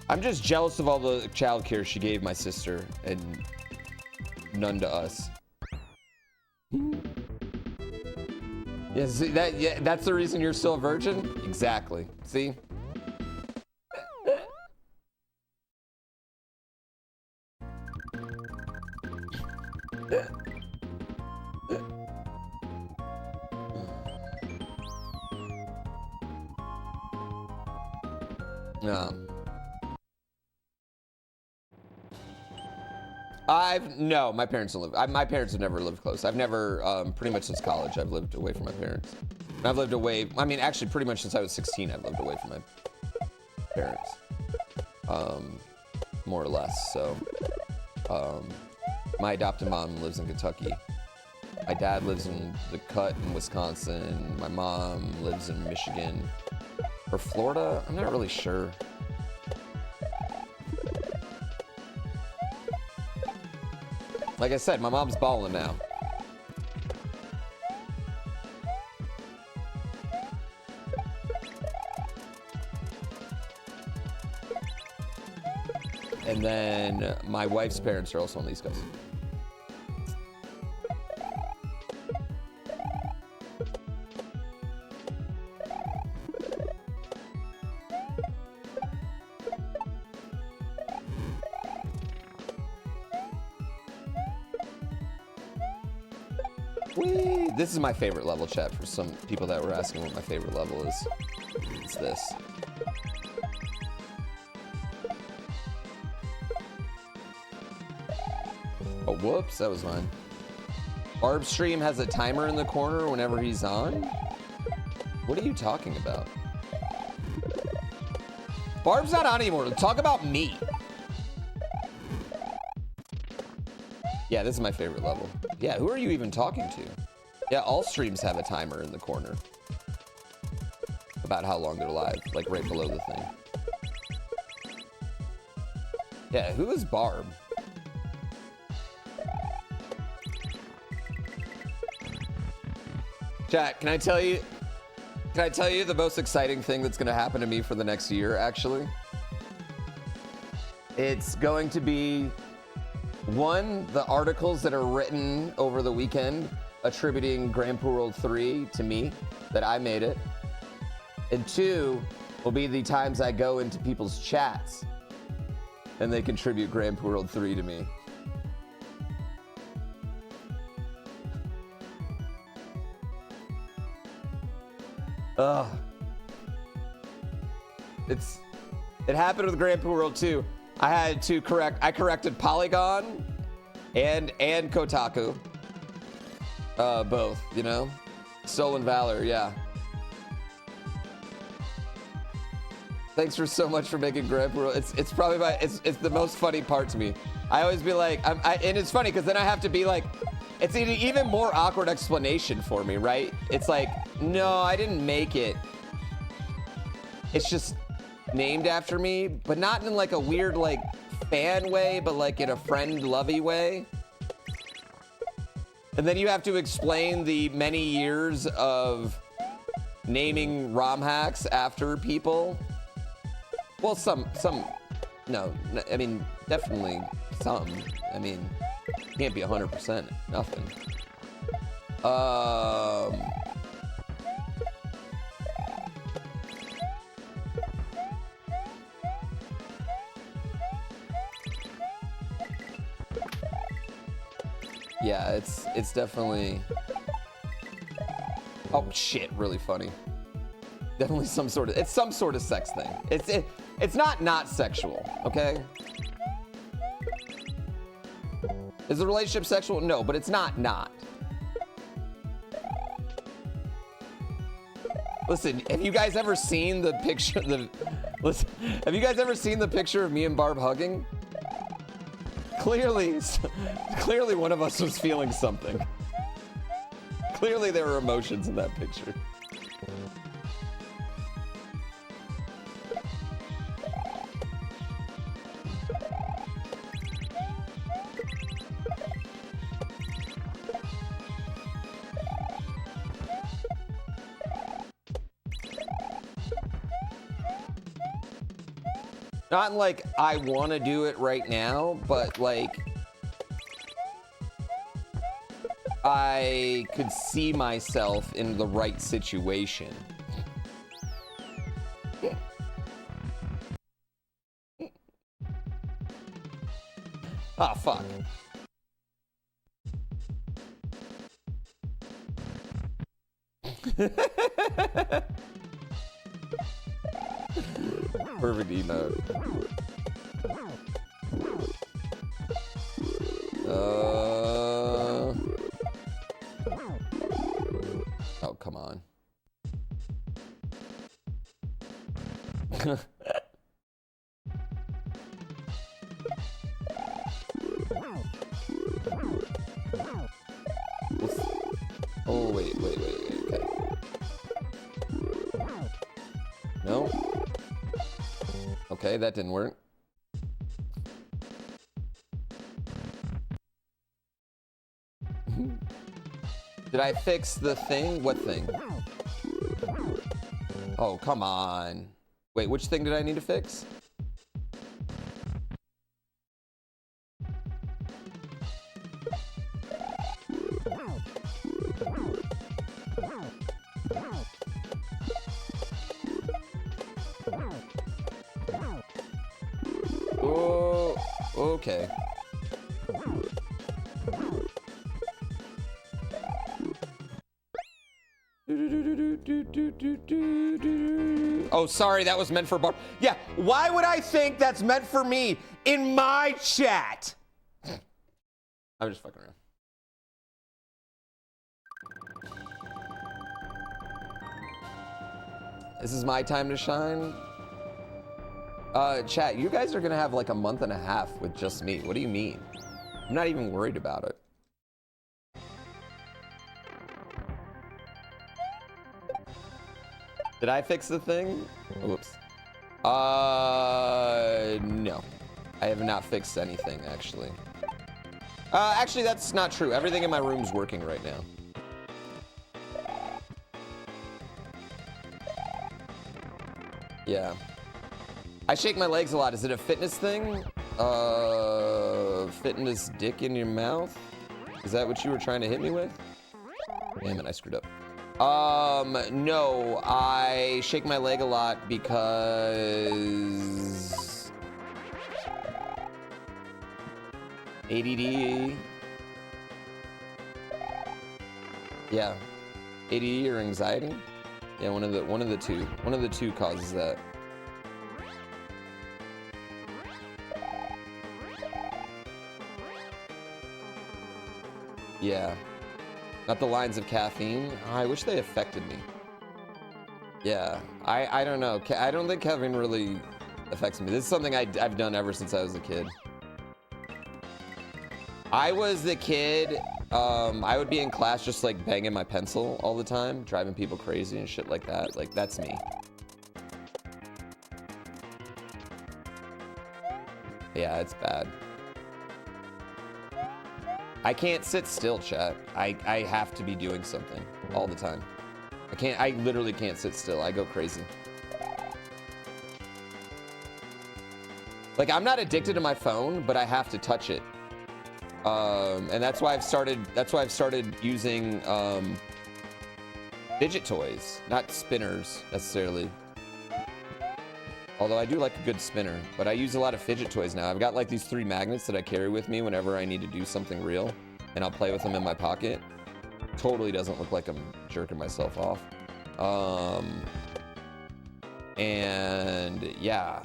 I'm just jealous of all the childcare she gave my sister and none to us. Yeah, see, that's the reason you're still a virgin? Exactly. See? No, my parents don't live. My parents have never lived close. I've never, pretty much since college, I've lived away from my parents. And I've lived away, I mean, actually pretty much since I was 16, I've lived away from my parents. More or less, so. My adopted mom lives in Kentucky. My dad lives in the Cut in Wisconsin. My mom lives in Michigan. Or Florida? I'm not really sure. Like I said, my mom's balling now. And then my wife's parents are also on the East Coast. Whee! This is my favorite level, chat, for some people that were asking what my favorite level is. It's this. Oh, whoops, that was mine. Barb's stream has a timer in the corner whenever he's on? What are you talking about? Barb's not on anymore. Talk about me. Yeah, this is my favorite level. Yeah, who are you even talking to? Yeah, all streams have a timer in the corner about how long they're live, like right below the thing. Yeah, who is Barb? Chat, can I tell you the most exciting thing that's gonna happen to me for the next year, actually? It's going to be, one, the articles that are written over the weekend attributing GrandPooWorld 3 to me, that I made it. And two, will be the times I go into people's chats and they contribute GrandPooWorld 3 to me. Ugh. It happened with GrandPooWorld 2. I corrected Polygon and Kotaku. Both, you know? Stolen Valor, yeah. Thanks for so much for making GrandPooWorld. It's probably it's the most funny part to me. I always be like, and it's funny because then I have to be like, it's an even more awkward explanation for me, right? It's like, no, I didn't make it. It's just named after me, but not in like a weird like fan way, but like in a friend lovey way. And then you have to explain the many years of naming ROM hacks after people. Well, no, I mean, definitely some. I mean, can't be 100% nothing. Yeah, it's definitely, oh shit, really funny. Definitely some sort of sex thing. It's not sexual, okay? Is the relationship sexual? No, but it's not. Listen, have you guys ever seen the picture have you guys ever seen the picture of me and Barb hugging? Clearly one of us was feeling something. Clearly there were emotions in that picture. Not like I want to do it right now, but like I could see myself in the right situation. Ah, fuck. Perfect emote. Oh, wait, okay. No? Okay, that didn't work. Did I fix the thing? What thing? Oh, come on. Wait, which thing did I need to fix? Oh, okay. Oh, sorry, that was meant for Barb. Yeah, why would I think that's meant for me in my chat? I'm just fucking around. This is my time to shine. Chat, you guys are gonna have like a month and a half with just me. What do you mean? I'm not even worried about it. Did I fix the thing? Whoops. No. I have not fixed anything, actually. Actually, that's not true. Everything in my room's working right now. Yeah. I shake my legs a lot. Is it a fitness thing? Fitness dick in your mouth? Is that what you were trying to hit me with? Damn it, I screwed up. No, I shake my leg a lot because ADD. Yeah, ADD or anxiety. Yeah, one of the two. One of the two causes that. Yeah. Not the lines of caffeine. Oh, I wish they affected me. Yeah, I don't know. I don't think caffeine really affects me. This is something I've done ever since I was a kid. I was the kid, I would be in class just like banging my pencil all the time, driving people crazy and shit like that. Like, that's me. Yeah, it's bad. I can't sit still, chat. I have to be doing something all the time. I literally can't sit still. I go crazy. Like, I'm not addicted to my phone, but I have to touch it. And that's why I've started using fidget toys, not spinners necessarily. Although I do like a good spinner, but I use a lot of fidget toys now. I've got like these 3 magnets that I carry with me whenever I need to do something real, and I'll play with them in my pocket. Totally doesn't look like I'm jerking myself off. And yeah,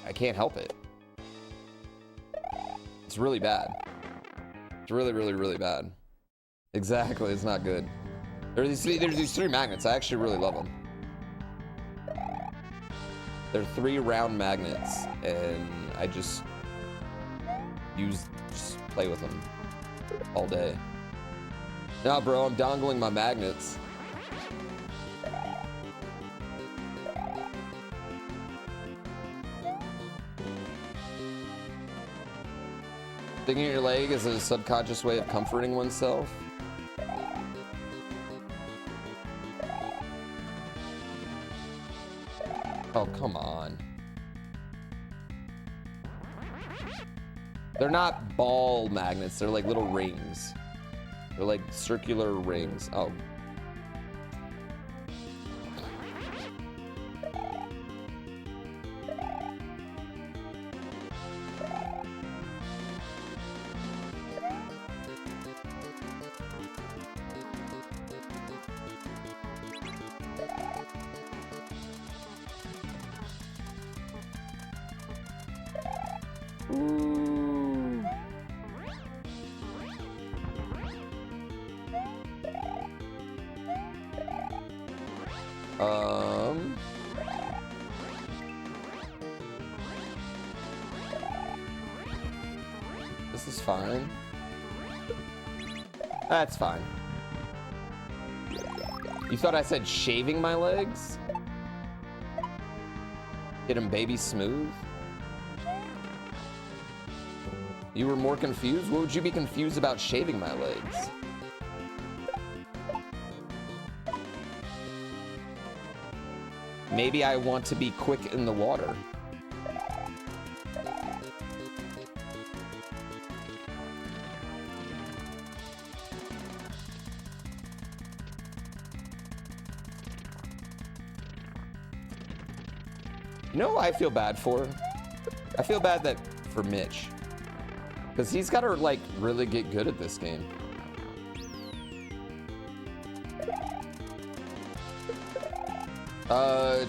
I can't help it. It's really bad. It's really, really, really bad. Exactly, it's not good. There's these 3 magnets. I actually really love them. They're 3 round magnets, and I just play with them all day. Nah, bro, I'm dongling my magnets. Sticking your leg is a subconscious way of comforting oneself. Oh, come on. They're not ball magnets, they're like little rings. They're like circular rings. Oh. This is fine. That's fine. You thought I said shaving my legs? Get them baby smooth? You were more confused? What would you be confused about shaving my legs? Maybe I want to be quick in the water. You know who I feel bad for? I feel bad that for Mitch. Because he's got to, like, really get good at this game.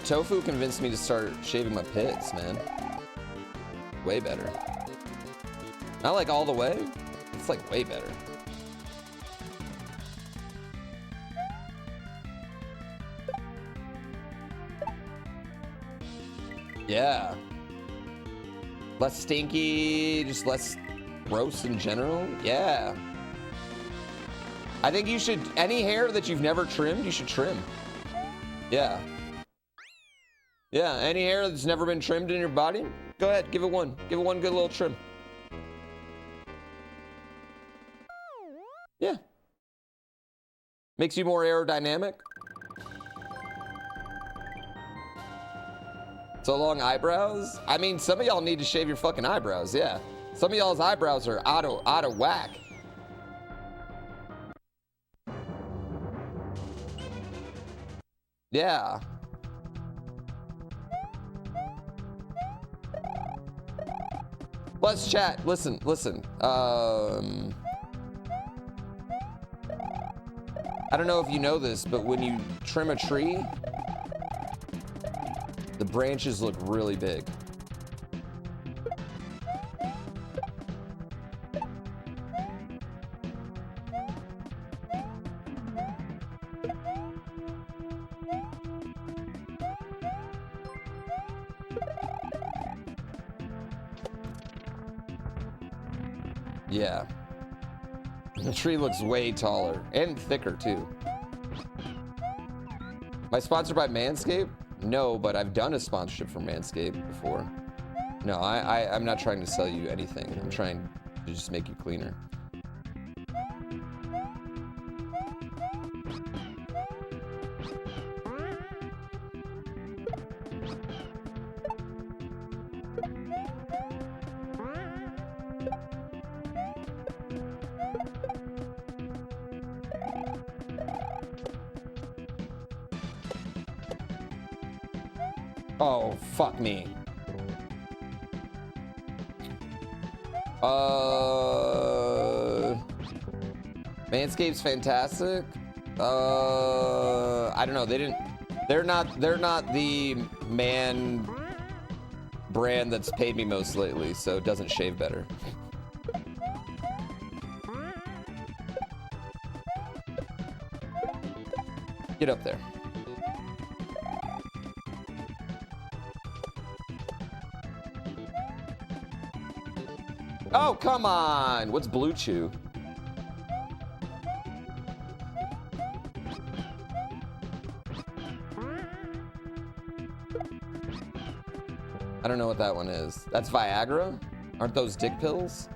Tofu convinced me to start shaving my pits, man. Way better. Not like all the way. It's like way better. Yeah. Less stinky, just less gross in general. Yeah. I think you should, any hair that you've never trimmed, you should trim. Yeah. Yeah, any hair that's never been trimmed in your body, go ahead, give it one. Give it one good little trim. Yeah. Makes you more aerodynamic. So long eyebrows? I mean, some of y'all need to shave your fucking eyebrows, yeah. Some of y'all's eyebrows are out of whack. Yeah. Let's chat. Listen. I don't know if you know this, but when you trim a tree, the branches look really big. Yeah. The tree looks way taller and thicker too. Am I sponsored by Manscaped? No, but I've done a sponsorship for Manscaped before. No, I'm not trying to sell you anything. I'm trying to just make you cleaner. Oh, fuck me. Manscaped's fantastic. I don't know. They're not the man brand that's paid me most lately, so it doesn't shave better. Get up there. Oh, come on. What's Blue Chew? I don't know what that one is. That's Viagra? Aren't those dick pills?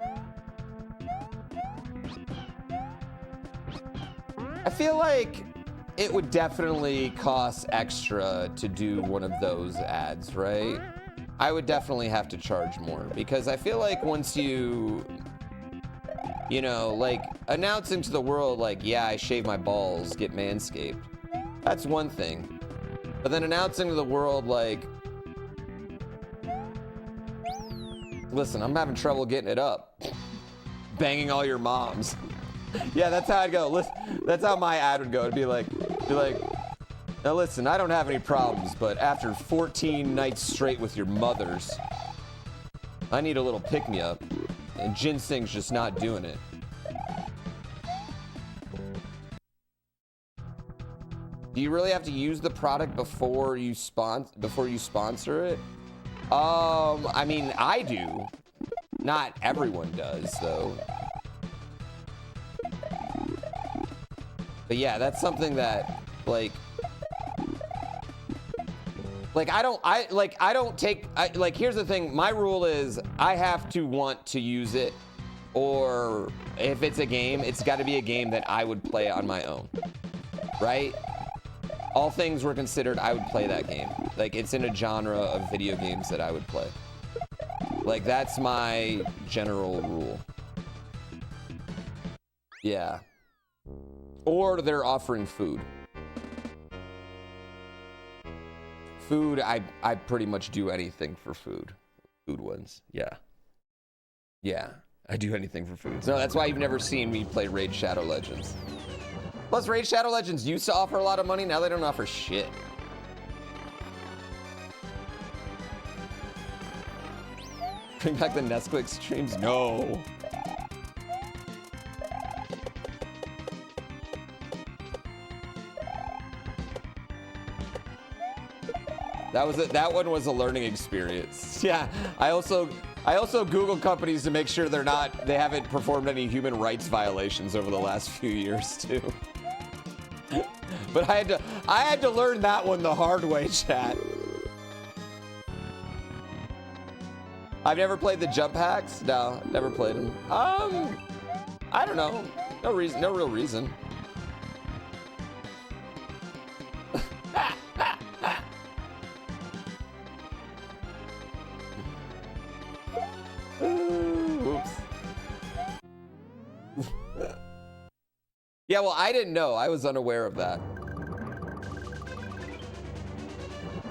I feel like it would definitely cost extra to do one of those ads, right? I would definitely have to charge more because I feel like once you know, like announcing to the world, like, yeah, I shave my balls, get Manscaped. That's one thing. But then announcing to the world, like, listen, I'm having trouble getting it up. Banging all your moms. Yeah, that's how I'd go. Listen, that's how my ad would go. It'd be like, now listen, I don't have any problems, but after 14 nights straight with your mothers, I need a little pick-me-up, and ginseng's just not doing it. Do you really have to use the product before you sponsor it? I mean, I do. Not everyone does, though. But yeah, that's something that, like I don't take, here's the thing. My rule is I have to want to use it, or if it's a game, it's got to be a game that I would play on my own, right? All things were considered, I would play that game. Like, it's in a genre of video games that I would play. Like, that's my general rule. Yeah. Or they're offering food. Food, I pretty much do anything for food. Food ones, yeah. Yeah, I do anything for food. So that's why you've never seen me play Raid Shadow Legends. Plus, Raid Shadow Legends used to offer a lot of money. Now they don't offer shit. Bring back the Nestle streams? No. That one was a learning experience. Yeah, I also Googled companies to make sure they haven't performed any human rights violations over the last few years too. But I had to learn that one the hard way, chat. I've never played the jump hacks. No, never played them. I don't know. No real reason. Oops. Yeah, well, I didn't know. I was unaware of that.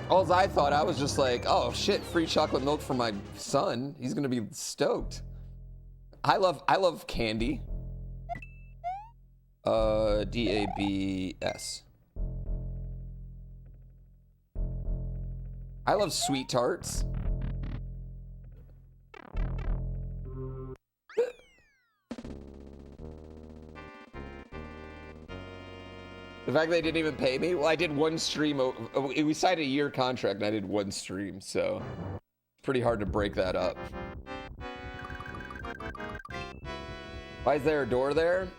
All I thought, I was just like, oh shit, free chocolate milk for my son. He's gonna be stoked. I love candy. DABS. I love sweet tarts. The fact they didn't even pay me? Well, I did one stream. We signed a year contract and I did one stream, so it's pretty hard to break that up. Why is there a door there?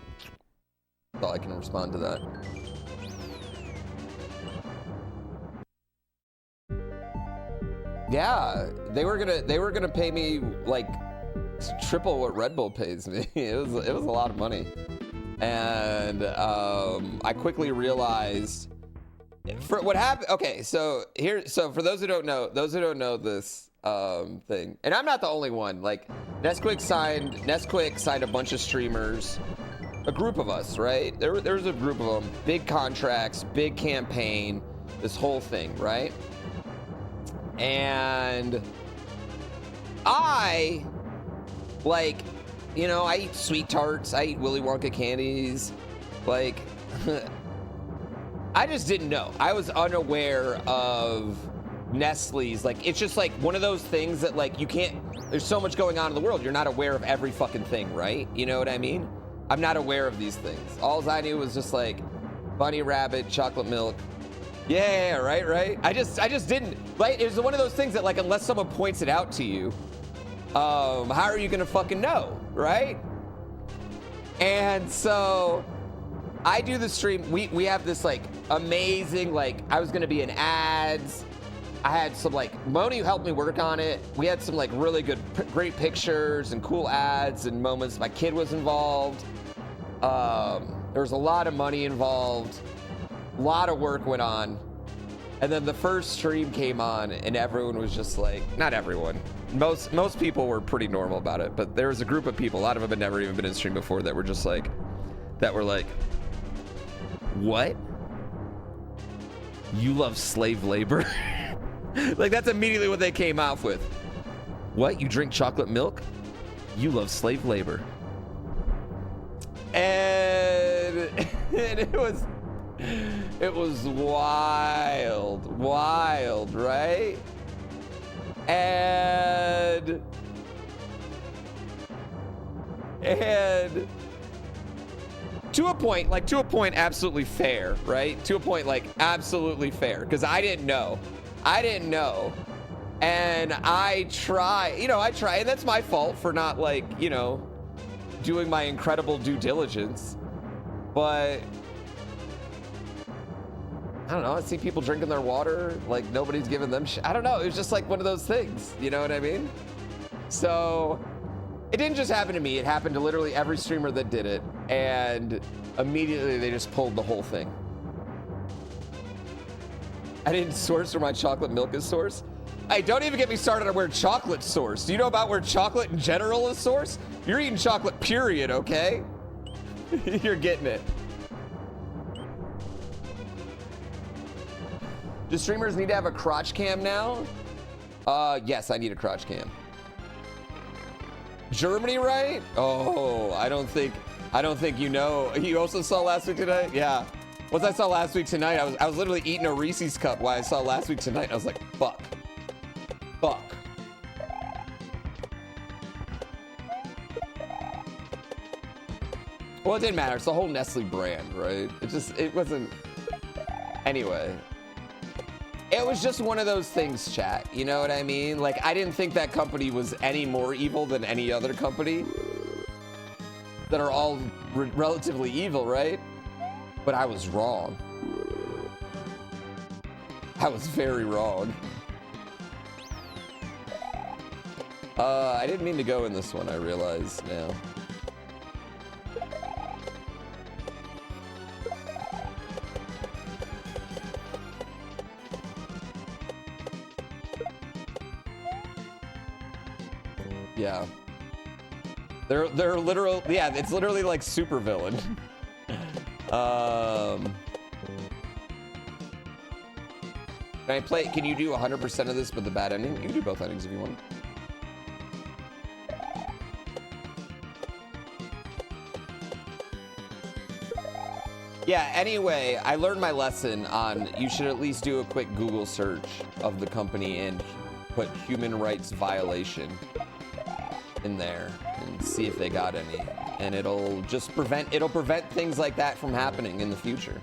Well, I can respond to that. Yeah, they were gonna pay me like triple what Red Bull pays me. It was a lot of money. And I quickly realized for what happened. Okay, so for those who don't know this thing, and I'm not the only one. Like Nesquik signed a bunch of streamers, a group of us, right? There was a group of them, big contracts, big campaign, this whole thing, right? And I I eat sweet tarts, I eat Willy Wonka candies, like, I just didn't know. I was unaware of Nestle's, like, it's just like one of those things that like, you can't, there's so much going on in the world, you're not aware of every fucking thing, right? You know what I mean? I'm not aware of these things. All I knew was just like, bunny rabbit, chocolate milk. Yeah, right? I just didn't, like, it was one of those things that like, unless someone points it out to you, how are you gonna fucking know, right? And so I do the stream. We have this like amazing, like, I was gonna be in ads. I had some like, Moni helped me work on it. We had some like really good, great pictures and cool ads and moments. My kid was involved. There was a lot of money involved. A lot of work went on. And then the first stream came on and everyone was just like, not everyone. Most people were pretty normal about it, but there was a group of people, a lot of them had never even been in stream before, that were just like, what? You love slave labor? Like, that's immediately what they came off with. What? You drink chocolate milk? You love slave labor. And it was wild, right? And to a point, absolutely fair, right? To a point, like, absolutely fair, because I didn't know. And I try, and that's my fault for not, like, doing my incredible due diligence. But I don't know, I see people drinking their water, like nobody's giving them shit. I don't know, it was just like one of those things, you know what I mean? So it didn't just happen to me, it happened to literally every streamer that did it, and immediately they just pulled the whole thing. I didn't source where my chocolate milk is sourced. Hey, don't even get me started on where chocolate's sourced. Do you know about where chocolate in general is sourced? You're eating chocolate, period, okay? You're getting it. Do streamers need to have a crotch cam now? Yes, I need a crotch cam. Germany, right? Oh, I don't think you know. You also saw last week tonight? Yeah. Once I saw last week tonight, I was literally eating a Reese's cup while I saw last week tonight. I was like, fuck. Fuck. Well, it didn't matter. It's the whole Nestle brand, right? It wasn't. Anyway. It was just one of those things, chat. You know what I mean? Like, I didn't think that company was any more evil than any other company that are all relatively evil, right? But I was wrong. I was very wrong. I didn't mean to go in this one, I realize now. Yeah. They're literal, yeah, it's literally like super villain. Can you do 100% of this but the bad ending? You can do both endings if you want. Yeah, anyway, I learned my lesson on you should at least do a quick Google search of the company and put human rights violation in there and see if they got any. And it'll prevent things like that from happening in the future.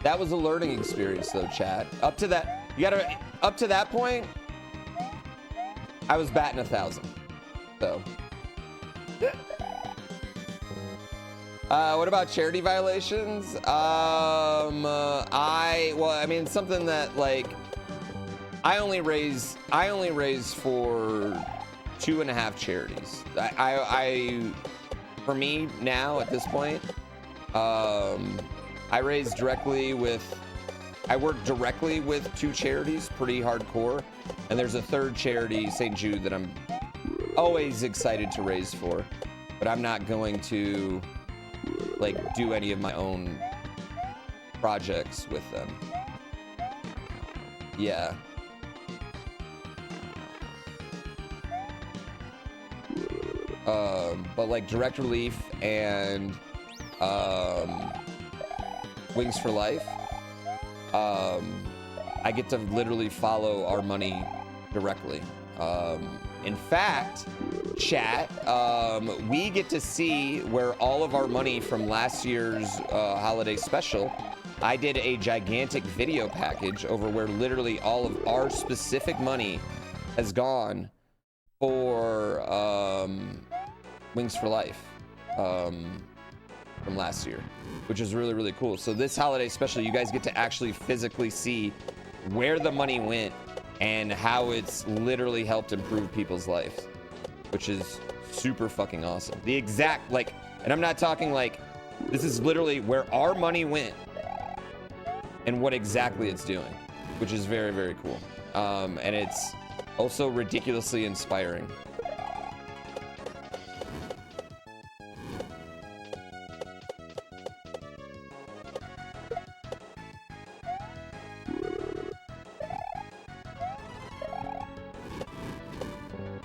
That was a learning experience though, chat. Up to that point, I was batting 1,000. So. What about charity violations? I mean, something that like, I only raise for 2.5 charities. For me now at this point, I work directly with 2 charities, pretty hardcore. And there's a 3rd charity, St. Jude, that I'm always excited to raise for. But I'm not going to like do any of my own projects with them. Yeah. But like Direct Relief and Wings for Life, I get to literally follow our money directly. In fact, chat, we get to see where all of our money from last year's holiday special, I did a gigantic video package over where literally all of our specific money has gone for Wings for Life from last year, which is really, really cool. So this holiday special, you guys get to actually physically see where the money went and how it's literally helped improve people's lives, which is super fucking awesome. The exact, like, and I'm not talking like, this is literally where our money went and what exactly it's doing, which is very, very cool. And it's also ridiculously inspiring.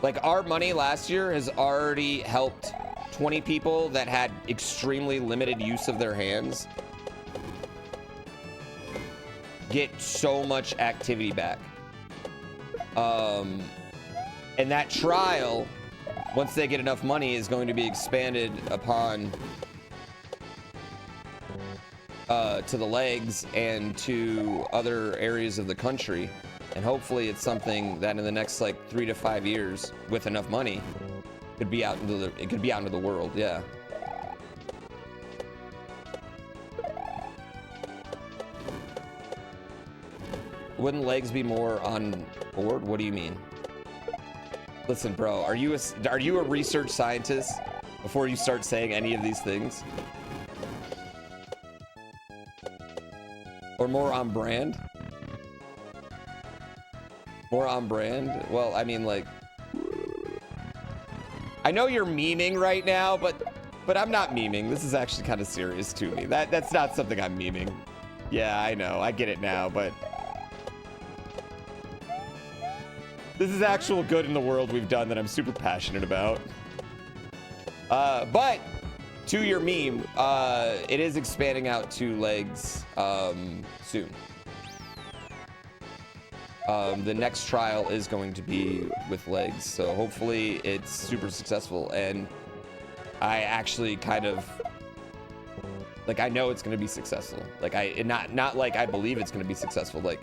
Like, our money last year has already helped 20 people that had extremely limited use of their hands get so much activity back. And that trial, once they get enough money, is going to be expanded upon to the legs and to other areas of the country. And hopefully it's something that in the next like 3 to 5 years, with enough money, could be out into the world. Yeah. Wouldn't legs be more on board? What do you mean? Listen, bro, are you a research scientist before you start saying any of these things? Or more on brand? More on brand? Well, I mean, like, I know you're memeing right now, but I'm not memeing. This is actually kind of serious to me. That's not something I'm memeing. Yeah, I know. I get it now, but this is actual good in the world we've done that I'm super passionate about. But to your meme, it is expanding out to legs soon. The next trial is going to be with legs, so hopefully it's super successful. And I actually kind of like, I know it's going to be successful. Like not like I believe it's going to be successful. Like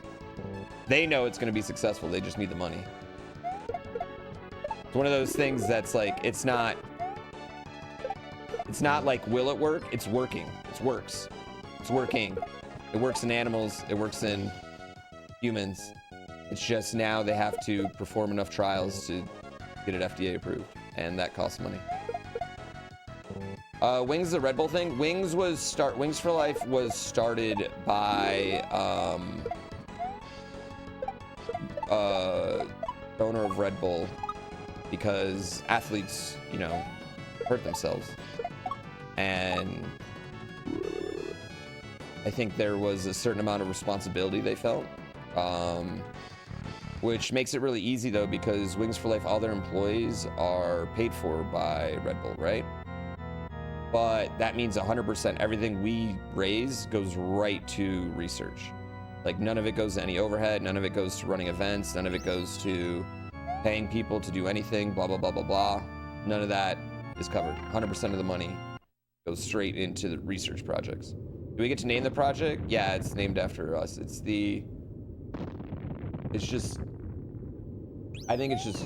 they know it's going to be successful. They just need the money. It's one of those things that's like, it's not like, will it work? It's working. It works. It's working. It works in animals. It works in humans. It's just now they have to perform enough trials to get it FDA approved, and that costs money. Wings is a Red Bull thing. Wings for Life was started by owner of Red Bull, because athletes, you know, hurt themselves. And I think there was a certain amount of responsibility they felt, which makes it really easy though, because Wings for Life, all their employees are paid for by Red Bull, right? But that means 100% everything we raise goes right to research. Like none of it goes to any overhead, none of it goes to running events, none of it goes to paying people to do anything, blah, blah, blah, blah, blah. None of that is covered. 100% of the money goes straight into the research projects. Do we get to name the project? Yeah, it's named after us. I think it's just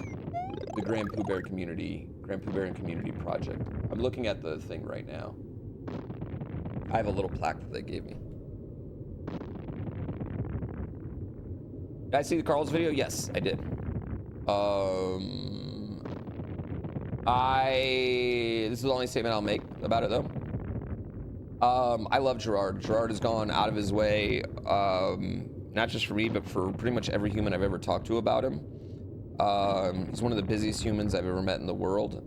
the GrandPooBear community, GrandPooBear and community project. I'm looking at the thing right now. I have a little plaque that they gave me. Did I see the Carl's video? Yes, I did. This is the only statement I'll make about it though. I love Gerard. Gerard has gone out of his way, not just for me, but for pretty much every human I've ever talked to about him. He's one of the busiest humans I've ever met in the world.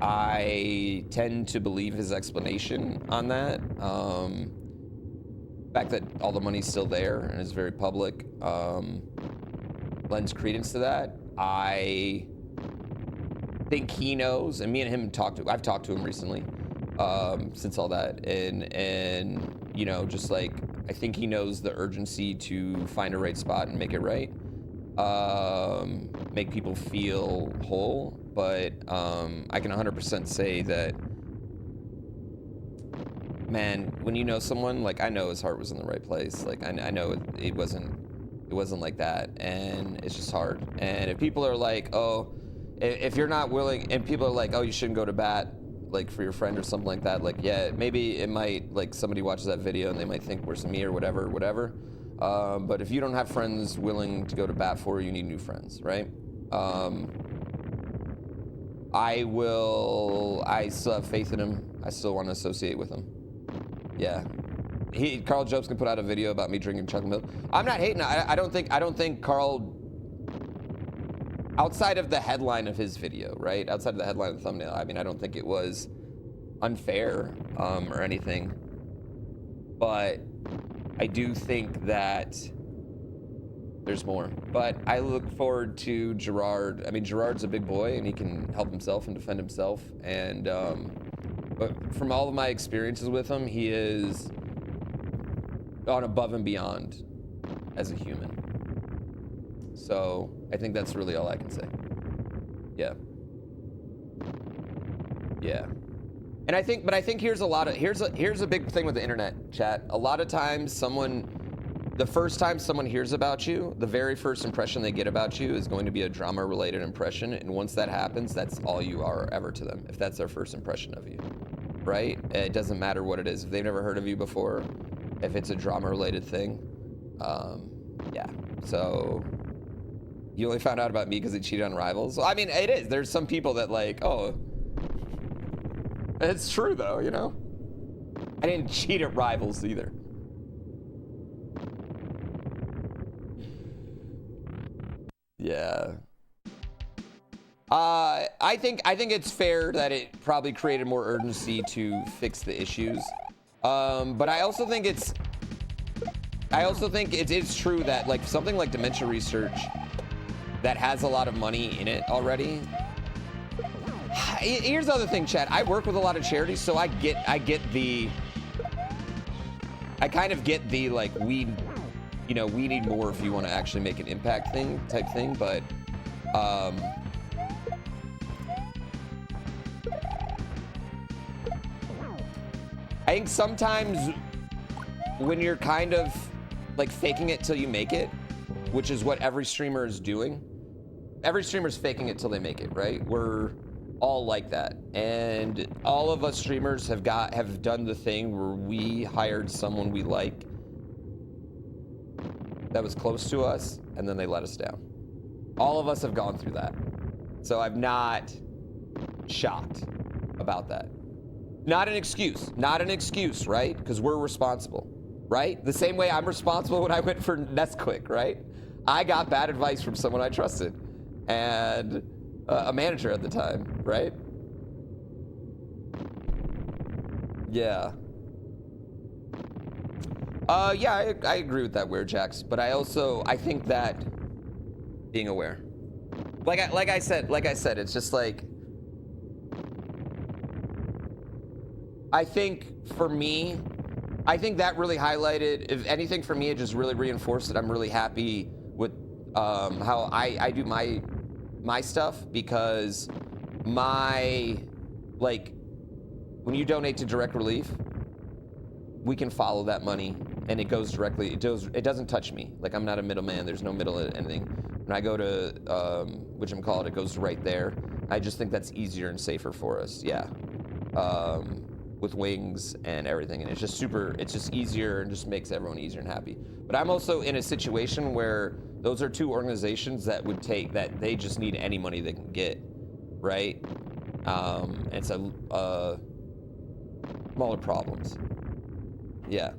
I tend to believe his explanation on that. The fact that all the money's still there and is very public lends credence to that. I think he knows, and me and him I've talked to him recently since all that, and you know, just like, I think he knows the urgency to find a right spot and make it right, make people feel whole. But I can 100% say that, man, when you know someone, like, I know his heart was in the right place. Like, I know it wasn't like that, and it's just hard. And if people are like, oh, if you're not willing, and people are like, oh, you shouldn't go to bat, like, for your friend or something like that, like, yeah, maybe it might, like, somebody watches that video and they might think we're me or whatever. But if you don't have friends willing to go to bat for you, need new friends, right? I still have faith in him. I still want to associate with him. Yeah. Carl Jobs can put out a video about me drinking chocolate milk. I'm not hating. I don't think Carl, outside of the headline of his video, right? Outside of the headline of the thumbnail, I mean, I don't think it was unfair or anything. But I do think that there's more. But I look forward to Gerard. I mean, Gerard's a big boy and he can help himself and defend himself. And but from all of my experiences with him, he is gone above and beyond as a human. So I think that's really all I can say. Yeah. Yeah. And I think here's a big thing with the internet, chat. A lot of times the first time someone hears about you, the very first impression they get about you is going to be a drama related impression. And once that happens, that's all you are ever to them. If that's their first impression of you, right? It doesn't matter what it is. If they've never heard of you before, if it's a drama related thing, yeah. So you only found out about me because he cheated on Rivals. Well, I mean, it is. There's some people that like, oh, it's true though, you know? I didn't cheat at Rivals either. Yeah. I think it's fair that it probably created more urgency to fix the issues. But I also think it's true that like something like dementia research that has a lot of money in it already. Here's the other thing, chat. I work with a lot of charities, so I kind of get the like we need more if you want to actually make an impact type thing, but I think sometimes when you're kind of like faking it till you make it, which is what every streamer is doing. Every streamer's faking it till they make it, right? We're all like that. And all of us streamers have done the thing where we hired someone we like that was close to us, and then they let us down. All of us have gone through that. So I'm not shocked about that. Not an excuse, right? Because we're responsible, right? The same way I'm responsible when I went for Nesquik, right? I got bad advice from someone I trusted and a manager at the time, right? Yeah. Yeah, I agree with that, Weird Jacks, but I think that being aware, like I said, it's just like, I think for me, that really highlighted, if anything for me, it just really reinforced that I'm really happy with how I do my stuff, because like, when you donate to Direct Relief, we can follow that money and it goes directly, it doesn't touch me. Like, I'm not a middleman, there's no middle anything. When I go to, whatchamacallit, it goes right there. I just think that's easier and safer for us, yeah. With wings and everything, and it's just easier and just makes everyone easier and happy. But I'm also in a situation where those are two organizations that they just need any money they can get, right? It's a smaller problems. Yeah.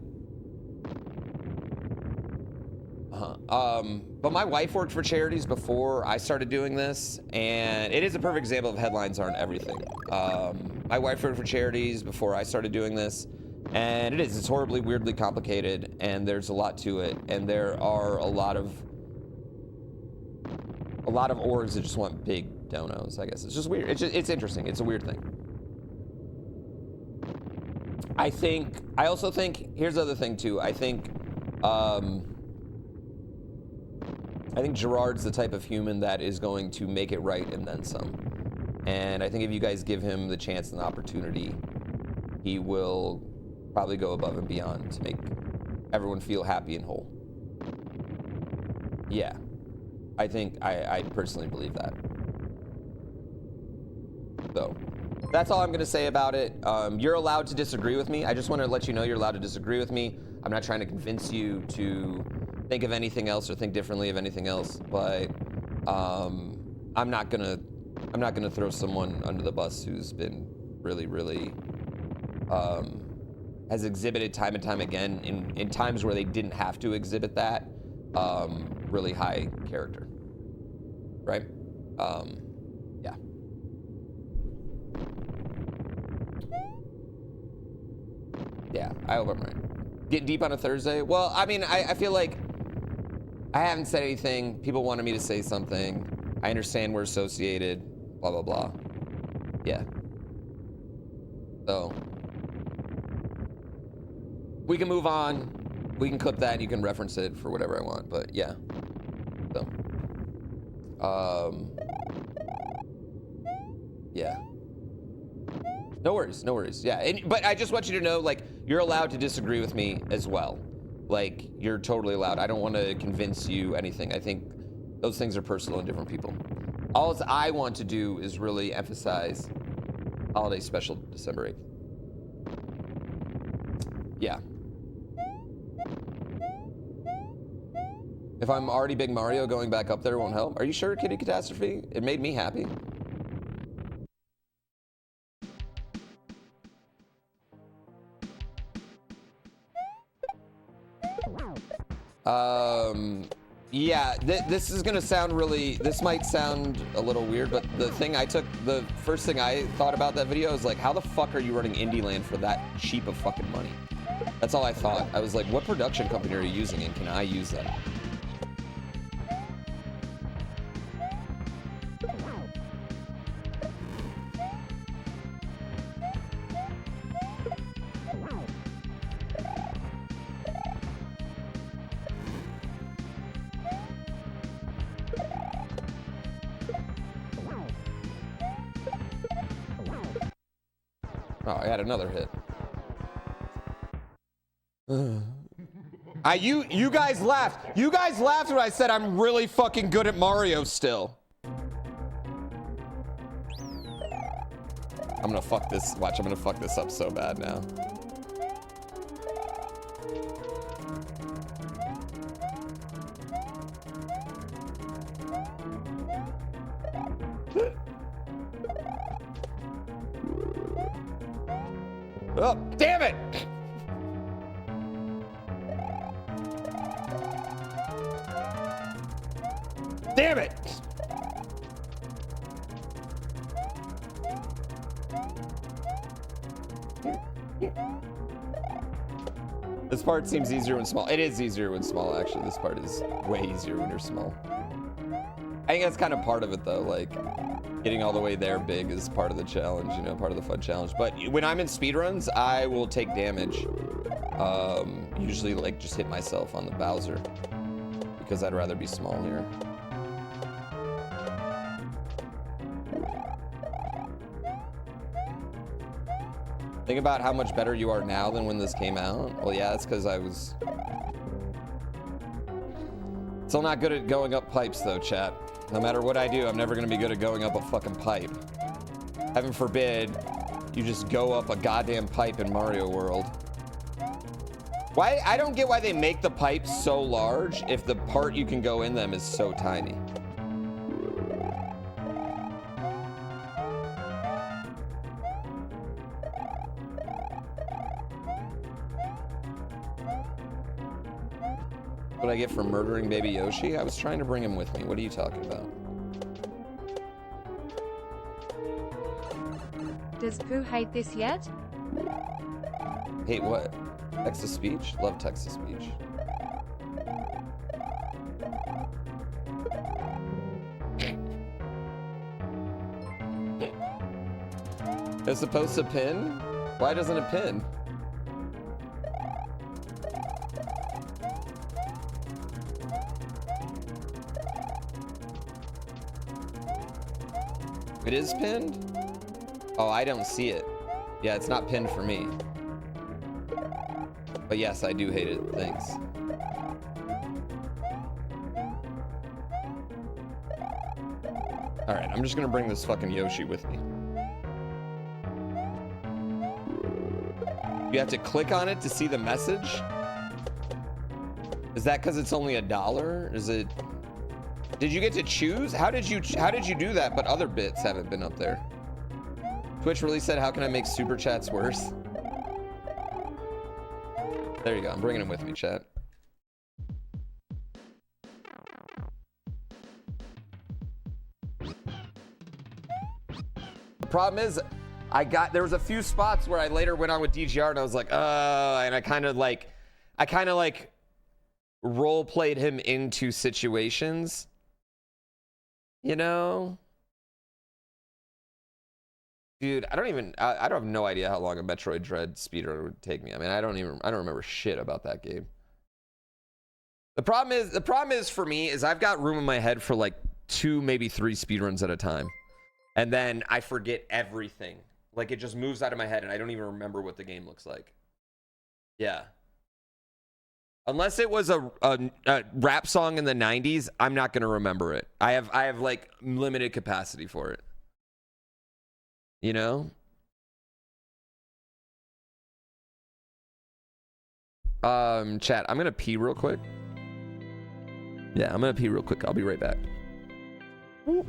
But my wife worked for charities before I started doing this, and it is a perfect example of headlines aren't everything. My wife worked for charities before I started doing this, and it's horribly, weirdly complicated, and there's a lot to it, and there are a lot of orgs that just want big donos, I guess. It's just weird. It's interesting. It's a weird thing. I also think, here's the other thing too. I think Gerard's the type of human that is going to make it right and then some. And I think if you guys give him the chance and the opportunity, he will probably go above and beyond to make everyone feel happy and whole. Yeah. I personally believe that. So, that's all I'm gonna say about it. You're allowed to disagree with me. I just want to let you know you're allowed to disagree with me. I'm not trying to convince you to think of anything else or think differently of anything else, but I'm not gonna throw someone under the bus who's been really has exhibited time and time again in times where they didn't have to exhibit that really high character, right? Yeah. Yeah, I hope I'm right. Get deep on a Thursday? Well, I mean, I feel like I haven't said anything. People wanted me to say something. I understand we're associated, blah, blah, blah. Yeah. So, we can move on. We can clip that and you can reference it for whatever I want, but yeah. So. Yeah. No worries, no worries. Yeah, but I just want you to know, like, you're allowed to disagree with me as well. Like, you're totally allowed. I don't want to convince you anything. I think those things are personal and different people. All I want to do is really emphasize holiday special December 8th. Yeah. If I'm already big Mario, going back up there won't help. Are you sure, Kitty Catastrophe? It made me happy. Yeah, this is gonna sound really, this might sound a little weird, but the first thing I thought about that video is like, how the fuck are you running Indie Land for that cheap of fucking money? That's all I thought. I was like, what production company are you using and can I use that? Oh, I had another hit. You guys laughed. You guys laughed when I said I'm really fucking good at Mario still. I'm gonna fuck this. Watch, I'm gonna fuck this up so bad now. Oh, damn it! Damn it! This part seems easier when small. It is easier when small, actually. This part is way easier when you're small. I think that's kind of part of it, though. Like, getting all the way there big is part of the challenge, you know, part of the fun challenge. But when I'm in speedruns, I will take damage. Usually, like, just hit myself on the Bowser. Because I'd rather be small here. Think about how much better you are now than when this came out. Well, yeah, that's because I was... Still not good at going up pipes, though, chat. No matter what I do, I'm never going to be good at going up a fucking pipe. Heaven forbid, you just go up a goddamn pipe in Mario World. Why? I don't get why they make the pipes so large if the part you can go in them is so tiny. What I get for murdering baby Yoshi? I was trying to bring him with me. What are you talking about? Does Pooh hate this yet? Hate what? Text-to-speech? Love text-to-speech. It's supposed to pin? Why doesn't it pin? It is pinned? Oh, I don't see it. Yeah, it's not pinned for me. But yes, I do hate it. Thanks. Alright, I'm just gonna bring this fucking Yoshi with me. You have to click on it to see the message? Is that because it's only $1? Is it... Did you get to choose? How did you do that, but other bits haven't been up there? Twitch really said, how can I make super chats worse? There you go. I'm bringing him with me, chat. The problem is, there was a few spots where I later went on with DGR and I was like, and I kind of like role played him into situations. You know? Dude, I don't have no idea how long a Metroid Dread speedrun would take me. I mean, I don't remember shit about that game. The problem is for me is I've got room in my head for like 2, maybe 3 speedruns at a time. And then I forget everything. Like it just moves out of my head and I don't even remember what the game looks like. Yeah. Unless it was a rap song in the 90s, I'm not going to remember it. I have like limited capacity for it. You know? Chat, I'm going to pee real quick. Yeah, I'm going to pee real quick. I'll be right back. Woo.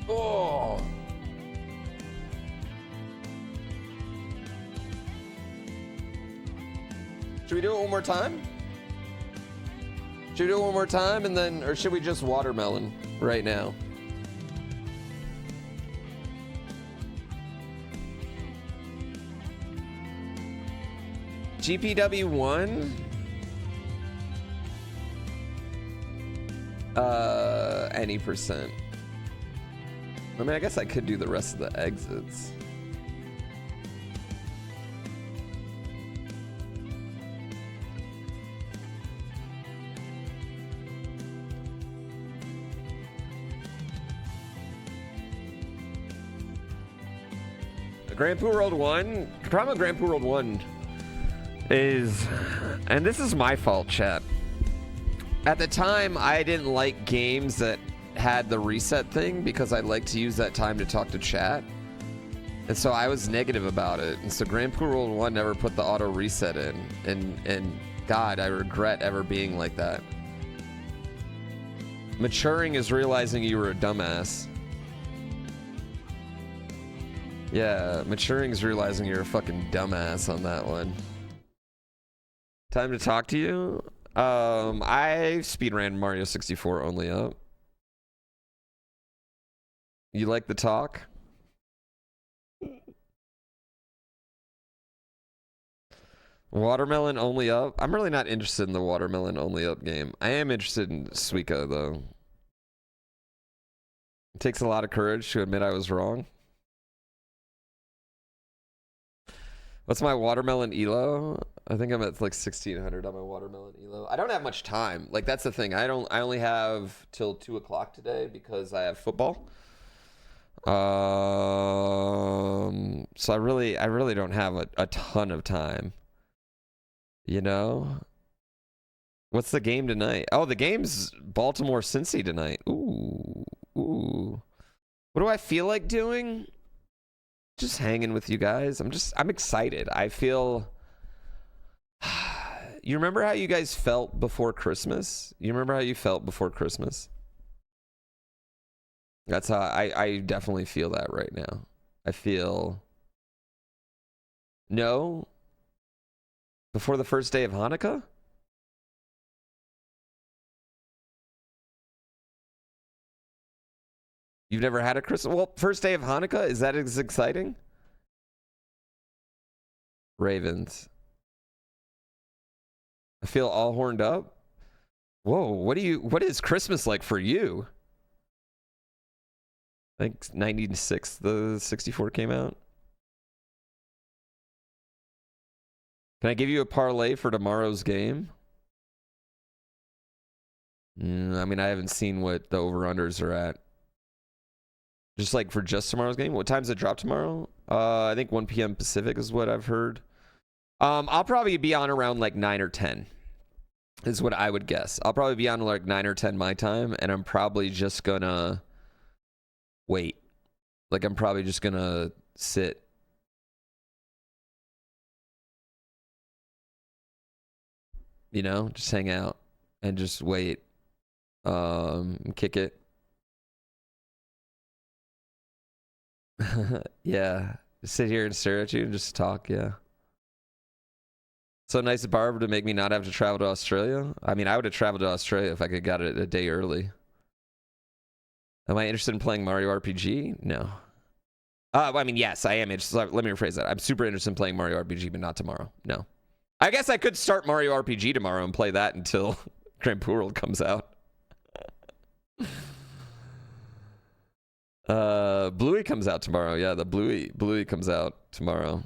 Oh. Should we do it one more time? Should we do it one more time and then, or should we just watermelon right now? GPW 1? Any percent. I mean, I guess I could do the rest of the exits. GrandPooWorld 1? The problem with GrandPooWorld 1 is, and this is my fault, chat. At the time, I didn't like games that had the reset thing because I like to use that time to talk to chat. And so I was negative about it. And so GrandPooWorld 1 never put the auto reset in. And God, I regret ever being like that. Maturing is realizing you were a dumbass. Yeah, maturing is realizing you're a fucking dumbass on that one. Time to talk to you? I speedran Mario 64 only up. You like the talk? Watermelon only up? I'm really not interested in the watermelon only up game. I am interested in Suika, though. It takes a lot of courage to admit I was wrong. What's my watermelon elo? I think I'm at like 1600 on my watermelon elo. I don't have much time. Like, that's the thing. I only have till 2 o'clock today because I have football. So I really don't have a ton of time. You know? What's the game tonight? Oh, the game's Baltimore-Cincy tonight. Ooh. What do I feel like doing? Just hanging with you guys. I'm excited. I feel... You remember how you guys felt before Christmas? You remember how you felt before Christmas? That's how I definitely feel that right now. I feel... No? Before the first day of Hanukkah? You've never had a Christmas? Well, first day of Hanukkah? Is that as exciting? Ravens. I feel all horned up. Whoa, what is Christmas like for you? I think 96, the 64 came out. Can I give you a parlay for tomorrow's game? I mean, I haven't seen what the over-unders are at. Just like for just tomorrow's game? What time's it drop tomorrow? I think 1 p.m. Pacific is what I've heard. I'll probably be on around like 9 or 10 is what I would guess. I'll probably be on like 9 or 10 my time, and I'm probably just gonna wait. Like, I'm probably just gonna sit. You know, just hang out and just wait. Kick it. Yeah. Just sit here and stare at you and just talk, yeah. So nice of Barbara to make me not have to travel to Australia. I mean, I would have traveled to Australia if I could got it a day early. Am I interested in playing Mario RPG? No. I mean, yes, I am interested. Let me rephrase that. I'm super interested in playing Mario RPG, but not tomorrow. No. I guess I could start Mario RPG tomorrow and play that until GrandPooWorld comes out. Bluey comes out tomorrow. Yeah, the Bluey comes out tomorrow.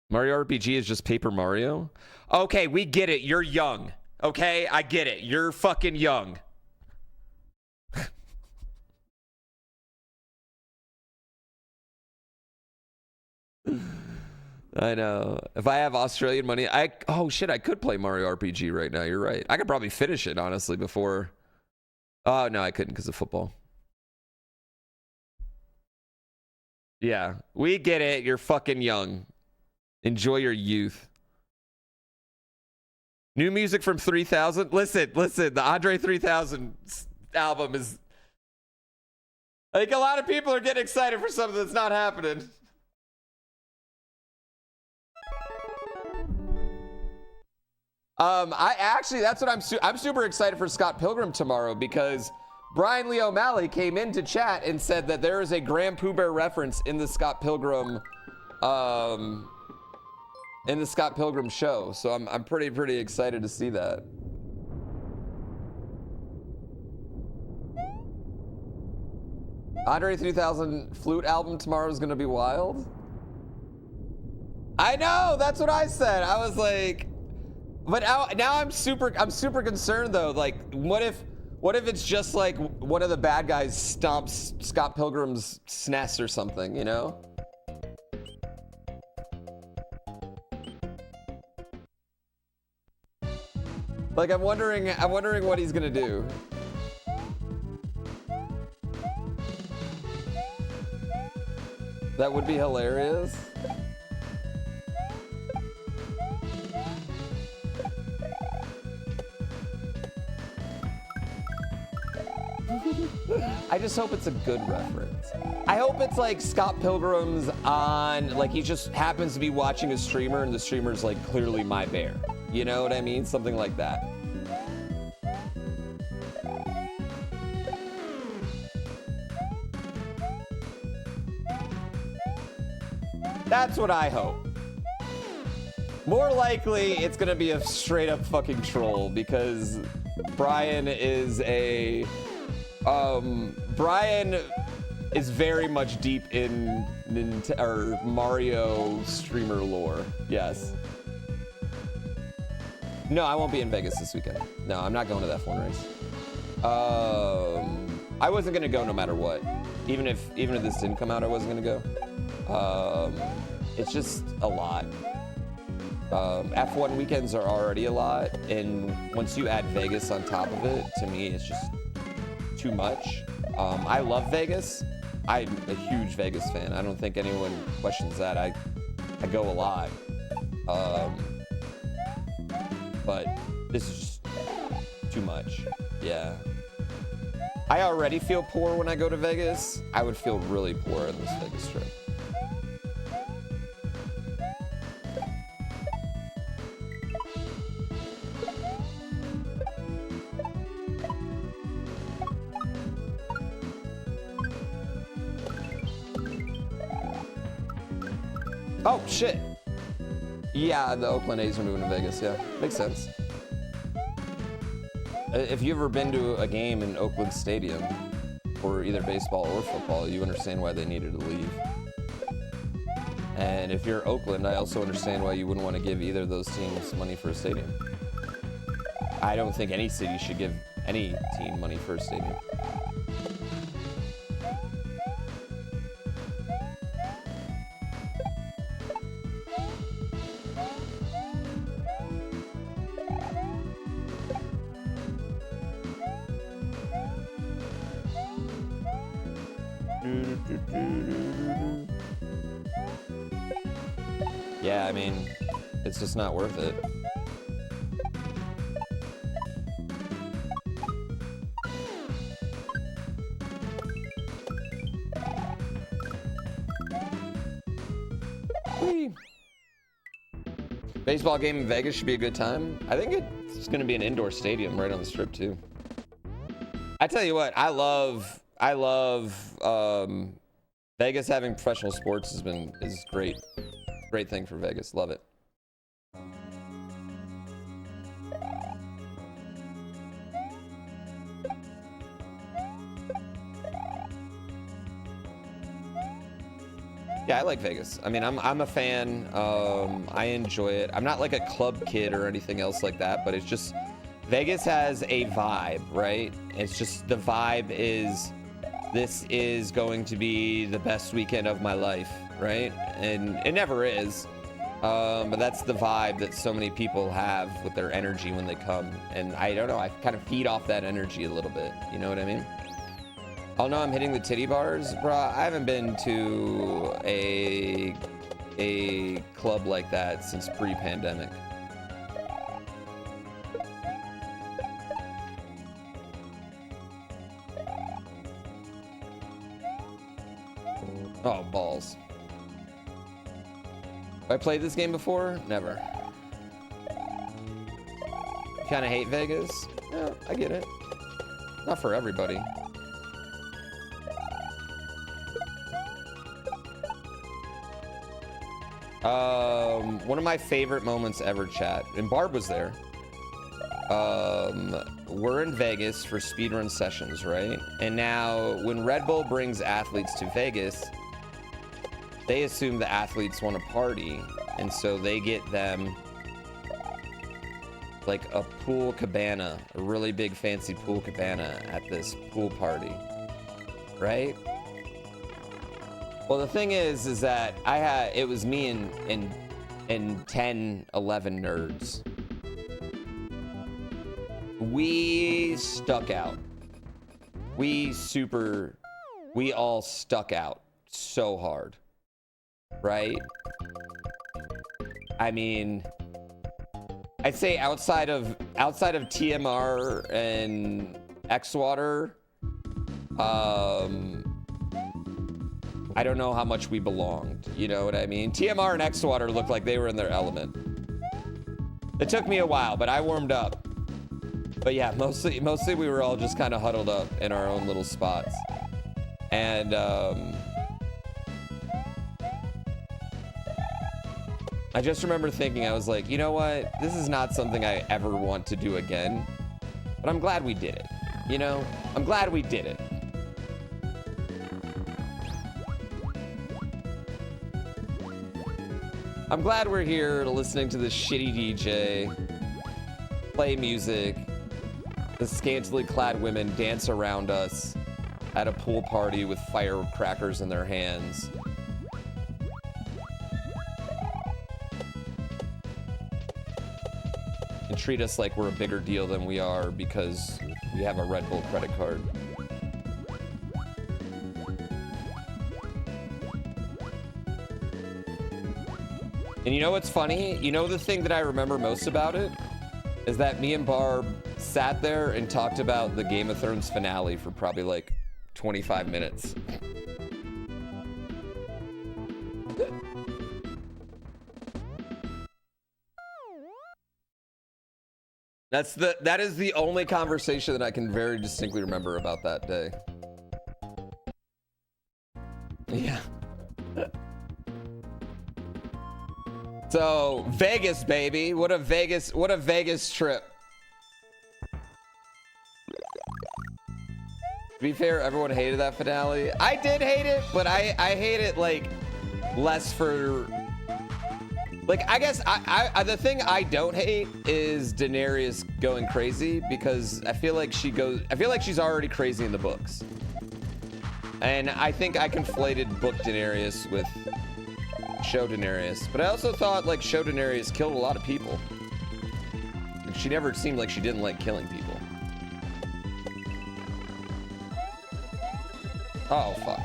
Mario RPG is just Paper Mario. Okay, we get it. You're young. Okay, I get it. You're fucking young. I know. If I have Australian money, oh shit, I could play Mario RPG right now. You're right. I could probably finish it, honestly, before. Oh, no, I couldn't because of football. Yeah, we get it. You're fucking young. Enjoy your youth. New music from 3000. Listen, the Andre 3000 album is... I think a lot of people are getting excited for something that's not happening. I actually, that's what I'm super excited for Scott Pilgrim tomorrow, because Brian Lee O'Malley came into chat and said that there is a GrandPooBear reference in the Scott Pilgrim, show. So I'm pretty excited to see that. Andre 3000 Flute album tomorrow is gonna be wild. I know, that's what I said. I was like, but now I'm super concerned though. Like, what if it's just like one of the bad guys stomps Scott Pilgrim's SNES or something, you know? Like, I'm wondering what he's gonna do. That would be hilarious. I just hope it's a good reference. I hope it's like Scott Pilgrim's on, like he just happens to be watching a streamer and the streamer's like clearly my bear. You know what I mean? Something like that. That's what I hope. More likely, it's gonna be a straight up fucking troll because Brian is a Brian is very much deep in Mario streamer lore. Yes. No, I won't be in Vegas this weekend. No, I'm not going to that F1 race. I wasn't gonna go no matter what. Even if this didn't come out, I wasn't gonna go. It's just a lot. F1 weekends are already a lot, and once you add Vegas on top of it, to me, it's just too much. I love Vegas. I'm a huge Vegas fan. I don't think anyone questions that. I go a lot. But this is just too much. Yeah. I already feel poor when I go to Vegas. I would feel really poor on this Vegas trip. Oh, shit. Yeah, the Oakland A's are moving to Vegas. Yeah, makes sense. If you've ever been to a game in Oakland Stadium for either baseball or football, you understand why they needed to leave. And if you're Oakland, I also understand why you wouldn't want to give either of those teams money for a stadium. I don't think any city should give any team money for a stadium. Yeah, I mean, it's just not worth it. Whee. Baseball game in Vegas should be a good time. I think it's going to be an indoor stadium right on the strip too. I tell you what, I love Vegas having professional sports is great. Great thing for Vegas. Love it. Yeah, I like Vegas. I mean, I'm a fan. I enjoy it. I'm not like a club kid or anything else like that, but it's just Vegas has a vibe, right? It's just the vibe is this is going to be the best weekend of my life, right? And it never is, but that's the vibe that so many people have with their energy when they come. And I don't know, I kind of feed off that energy a little bit, you know what I mean? Oh no, I'm hitting the titty bars, bro. I haven't been to a club like that since pre-pandemic. Oh, balls. Have I played this game before? Never. Kind of hate Vegas? Yeah, I get it. Not for everybody. One of my favorite moments ever, chat, and Barb was there. We're in Vegas for speedrun sessions, right? And now when Red Bull brings athletes to Vegas, they assume the athletes want to party, and so they get them like a pool cabana, a really big fancy pool cabana at this pool party, right? Well, the thing is that it was me and 10, 11 nerds. We stuck out. We all stuck out so hard. Right? I mean, I'd say outside of TMR and Xwater, I don't know how much we belonged. You know what I mean? TMR and Xwater looked like they were in their element. It took me a while, but I warmed up. But yeah, mostly we were all just kind of huddled up in our own little spots. And I just remember thinking, I was like, you know what? This is not something I ever want to do again. But I'm glad we did it. You know? I'm glad we did it. I'm glad we're here listening to this shitty DJ play music. The scantily clad women dance around us at a pool party with firecrackers in their hands. And treat us like we're a bigger deal than we are because we have a Red Bull credit card. And you know what's funny? You know the thing that I remember most about it? Is that me and Barb sat there and talked about the Game of Thrones finale for probably like 25 minutes. That is the only conversation that I can very distinctly remember about that day. Yeah. So Vegas, baby. What a Vegas trip. To be fair, everyone hated that finale. I did hate it, but I hate it like less for like, I guess I the thing I don't hate is Daenerys going crazy because I feel like she's already crazy in the books. And I think I conflated book Daenerys with show Daenerys, but I also thought like show Daenerys killed a lot of people. Like, she never seemed like she didn't like killing people. Oh fuck.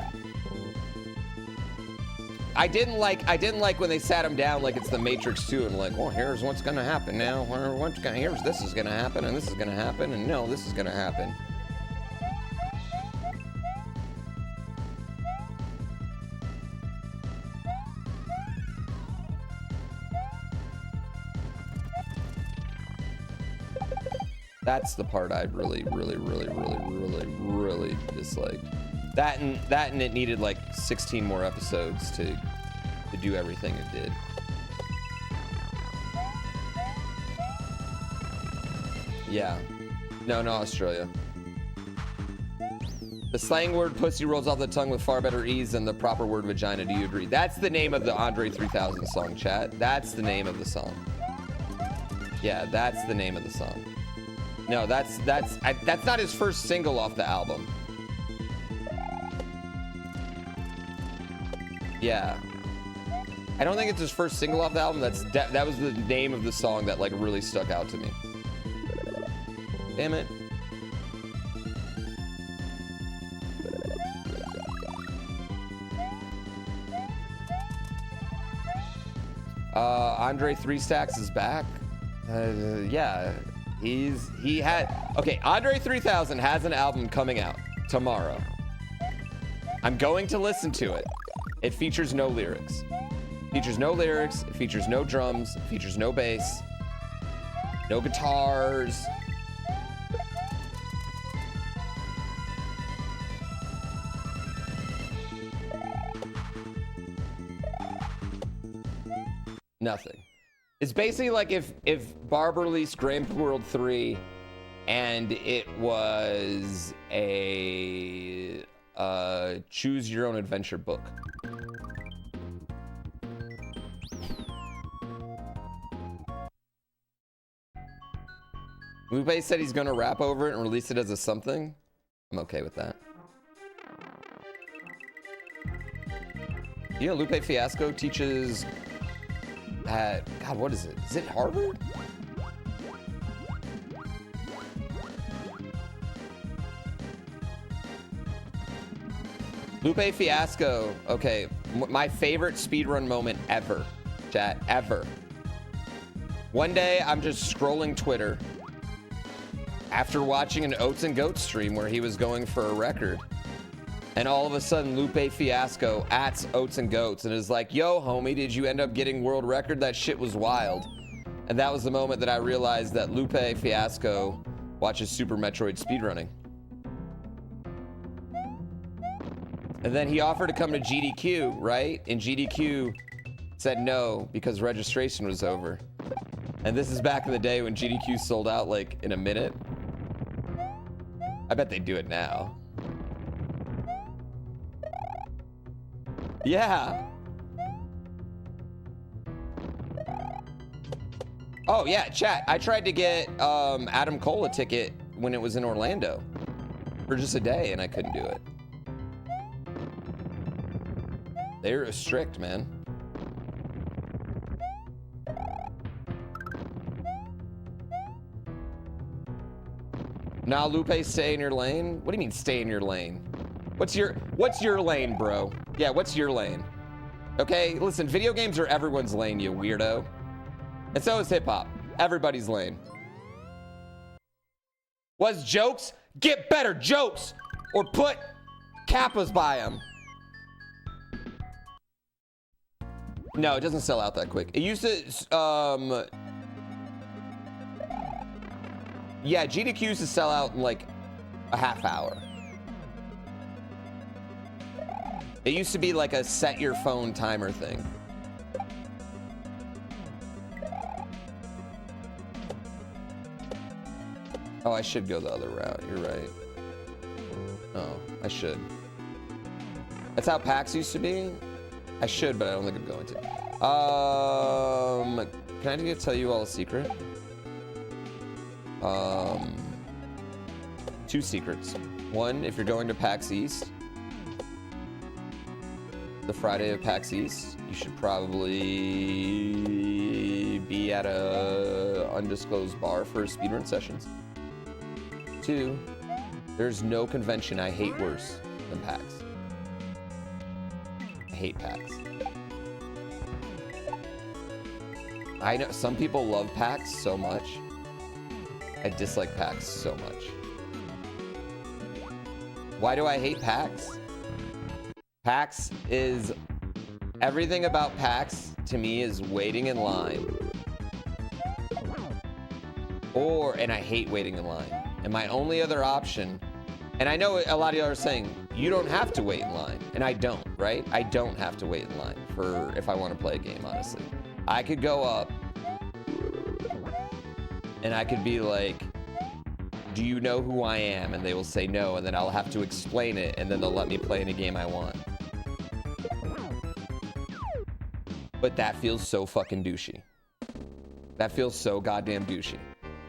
I didn't like when they sat him down like it's the Matrix 2 and like, well, here's what's gonna happen now. Here's this is gonna happen and this is gonna happen and no, this is gonna happen. That's the part I really disliked. That and it needed like 16 more episodes to do everything it did. Yeah. No, Australia. The slang word pussy rolls off the tongue with far better ease than the proper word vagina. Do you agree? That's the name of the Andre 3000 song, chat. That's the name of the song. Yeah, that's the name of the song. No, that's not his first single off the album. Yeah. I don't think it's his first single off the album. That was the name of the song that like really stuck out to me. Damn it. Andre 3 Stacks is back. Yeah. Andre 3000 has an album coming out tomorrow. I'm going to listen to it. It features no lyrics. It features no drums, it features no bass, no guitars. Nothing. It's basically like if Barb released GrandPooWorld 3 and it was a choose your own adventure book. Lupe said he's gonna rap over it and release it as a something. I'm okay with that. You know, Lupe Fiasco teaches at, God, what is it? Is it Harvard? Lupe Fiasco, okay, my favorite speedrun moment ever, chat, ever. One day, I'm just scrolling Twitter after watching an Oats and Goats stream where he was going for a record. And all of a sudden, Lupe Fiasco @ Oats and Goats and is like, yo, homie, did you end up getting world record? That shit was wild. And that was the moment that I realized that Lupe Fiasco watches Super Metroid speedrunning. And then he offered to come to GDQ, right? And GDQ said no because registration was over. And this is back in the day when GDQ sold out like in a minute. I bet they do it now. Yeah. Oh yeah, chat. I tried to get Adam Cole a ticket when it was in Orlando for just a day, and I couldn't do it. They're strict, man. Nah, Lupe, stay in your lane. What do you mean, stay in your lane? What's your lane, bro? Yeah, what's your lane? Okay, listen, video games are everyone's lane, you weirdo. And so is hip hop. Everybody's lane. Was jokes? Get better jokes, or put kappas by them. No, it doesn't sell out that quick. It used to, yeah, GDQ used to sell out in like a half hour. It used to be like a set your phone timer thing. Oh, I should go the other route. You're right. Oh, I should. That's how PAX used to be? I should, but I don't think I'm going to. Can I just tell you all a secret? Two secrets. One, if you're going to PAX East, the Friday of PAX East, you should probably be at a undisclosed bar for speedrun sessions. Two, there's no convention I hate worse than PAX. I hate PAX. I know some people love PAX so much. I dislike PAX so much. Why do I hate PAX? PAX is... Everything about PAX, to me, is waiting in line. And I hate waiting in line. And my only other option... And I know a lot of y'all are saying, you don't have to wait in line. And I don't, right? I don't have to wait in line for if I want to play a game, honestly. I could go up... And I could be like, do you know who I am? And they will say no, and then I'll have to explain it, and then they'll let me play in a game I want. But that feels so fucking douchey. That feels so goddamn douchey.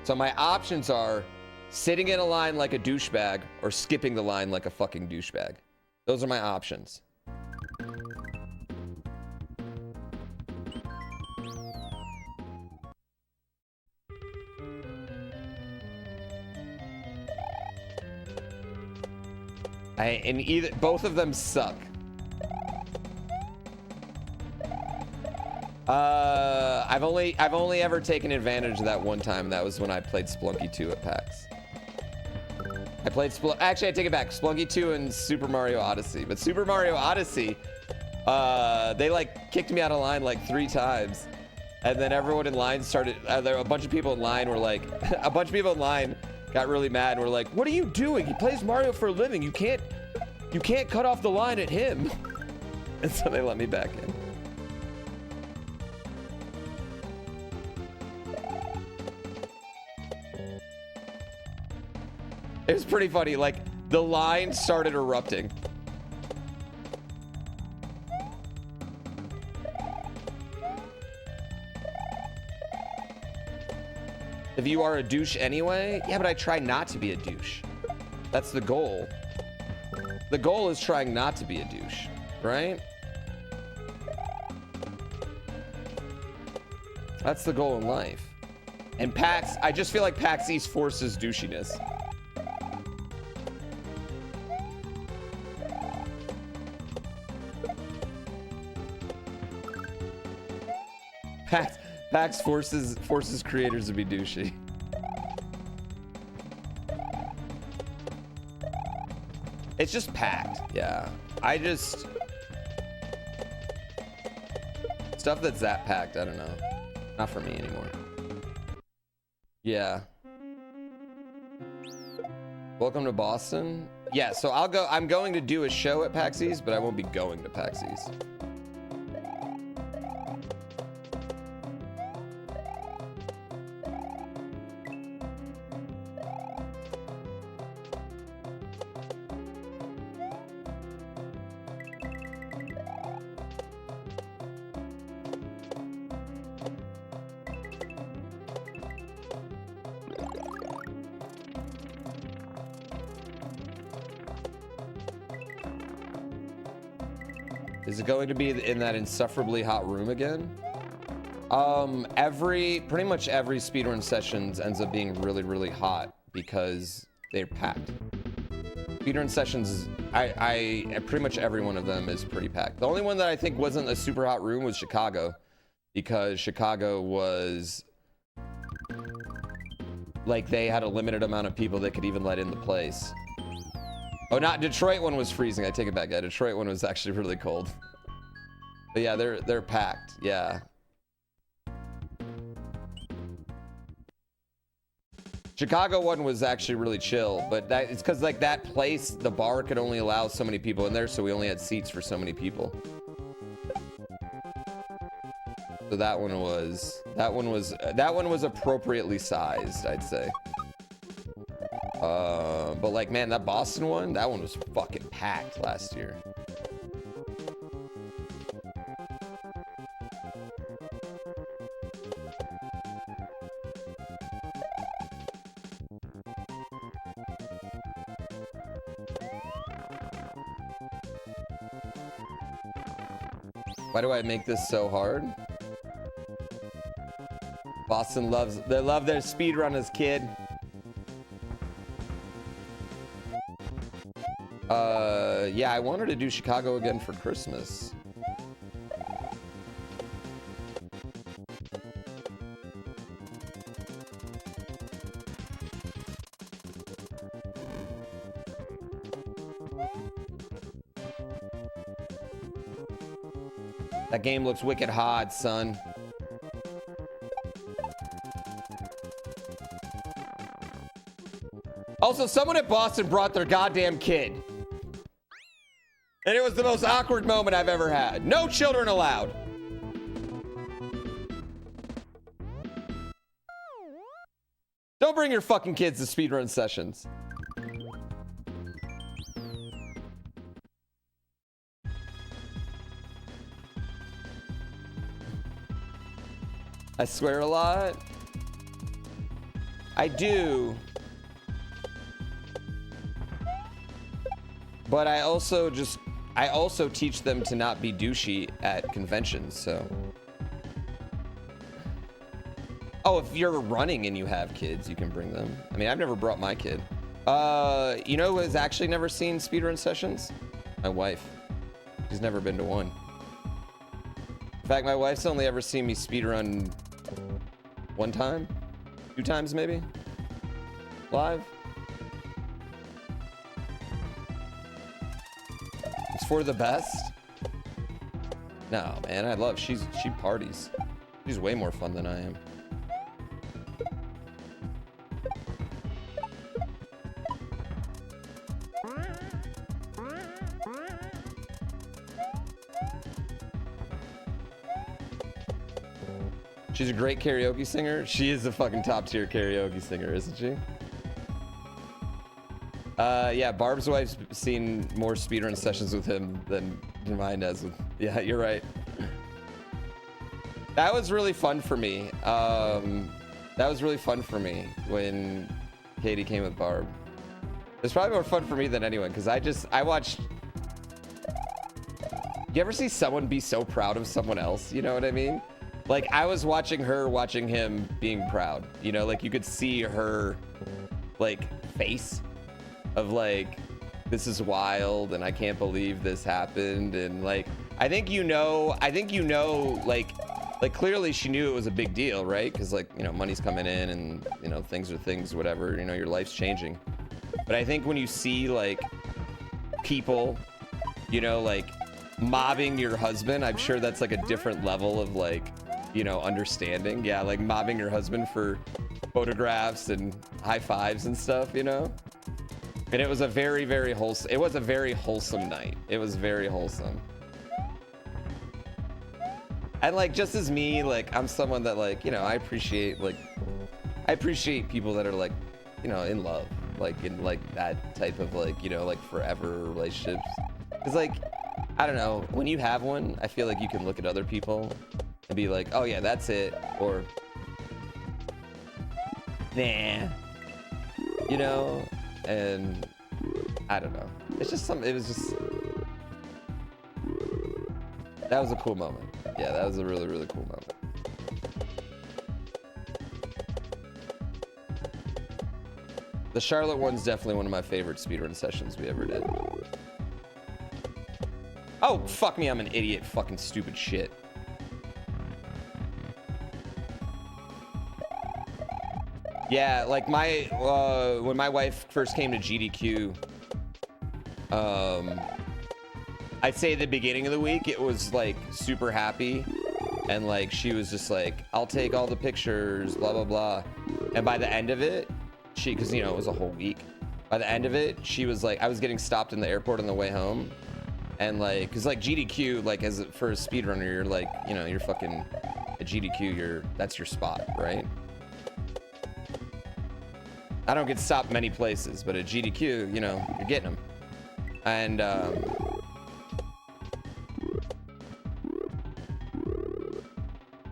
So my options are sitting in a line like a douchebag or skipping the line like a fucking douchebag. Those are my options. And both of them suck. I've only ever taken advantage of that one time, and that was when I played Splunky 2 at PAX. Actually, I take it back. Splunky 2 and Super Mario Odyssey. But Super Mario Odyssey, they like kicked me out of line like 3 times. And then everyone in line started, there were a bunch of people in line were like, a bunch of people in line got really mad and were like, what are you doing? He plays Mario for a living. You can't cut off the line at him. And so they let me back in. It was pretty funny. Like, the line started erupting. If you are a douche anyway, yeah, but I try not to be a douche. That's the goal. The goal is trying not to be a douche, right? That's the goal in life. And PAX, I just feel like PAX East forces douchiness. PAX forces creators to be douchey. It's just packed, yeah. Stuff that's that packed, I don't know. Not for me anymore. Yeah. Welcome to Boston. Yeah, so I'm going to do a show at PAX East, but I won't be going to PAX East. Is it going to be in that insufferably hot room again? Pretty much every speedrun sessions ends up being really, really hot because they're packed. Speedrun sessions, I pretty much every one of them is pretty packed. The only one that I think wasn't a super hot room was Chicago, because Chicago was like they had a limited amount of people that could even let in the place. Oh, not Detroit one was freezing. I take it back. Yeah, Detroit one was actually really cold. But yeah, they're packed. Yeah. Chicago one was actually really chill, but it's because like that place, the bar could only allow so many people in there, so we only had seats for so many people. So that one was appropriately sized, I'd say. But like, man, that Boston one, that one was fucking packed last year. Why do I make this so hard? Boston they love their speedrunners, kid. Yeah, I wanted to do Chicago again for Christmas. That game looks wicked hard, son. Also, someone at Boston brought their goddamn kid. And it was the most awkward moment I've ever had. No children allowed. Don't bring your fucking kids to speedrun sessions. I swear a lot. I do. But I also teach them to not be douchey at conventions, so. Oh, if you're running and you have kids, you can bring them. I mean, I've never brought my kid. You know who has actually never seen speedrun sessions? My wife. She's never been to one. In fact, my wife's only ever seen me speedrun one time? 2 times maybe? Live? It's for the best? No, man, she parties. She's way more fun than I am. She's a great karaoke singer. She is a fucking top tier karaoke singer, isn't she? Yeah, Barb's wife's seen more speedrun sessions with him than mine has with. Yeah, you're right. That was really fun for me. That was really fun for me when Katie came with Barb. It was probably more fun for me than anyone because I watched. You ever see someone be so proud of someone else? You know what I mean? Like, I was watching her, watching him being proud. You know, like, you could see her, like, face of, like, this is wild, and I can't believe this happened. And, like, I think you know, like, clearly she knew it was a big deal, right? Because, like, you know, money's coming in and, you know, things are things, whatever. You know, your life's changing. But I think when you see, like, people, you know, like, mobbing your husband, I'm sure that's, like, a different level of, like, you know, understanding. Yeah, like mobbing your husband for photographs and high fives and stuff, you know. And it was a very, very wholesome. It was a very wholesome night. It was very wholesome. And like, just as me, like, I'm someone that like, you know, I appreciate people that are like, you know, in love, like in like that type of like, you know, like forever relationships. Cause like, I don't know, when you have one, I feel like you can look at other people and be like, oh yeah, that's it. Or nah, you know, and I don't know. It's just it was just, that was a cool moment. Yeah, that was a really, really cool moment. The Charlotte one's definitely one of my favorite speedrun sessions we ever did. Oh, fuck me, I'm an idiot. Fucking stupid shit. Yeah, like when my wife first came to GDQ, I'd say the beginning of the week, it was like super happy. And like, she was just like, I'll take all the pictures, blah, blah, blah. And by the end of it, cause you know, it was a whole week. By the end of it, she was like, I was getting stopped in the airport on the way home. And like, cause like GDQ, like for a speedrunner, you're like, you know, you're fucking at GDQ, that's your spot, right? I don't get stopped many places, but at GDQ, you know, you're getting them. And,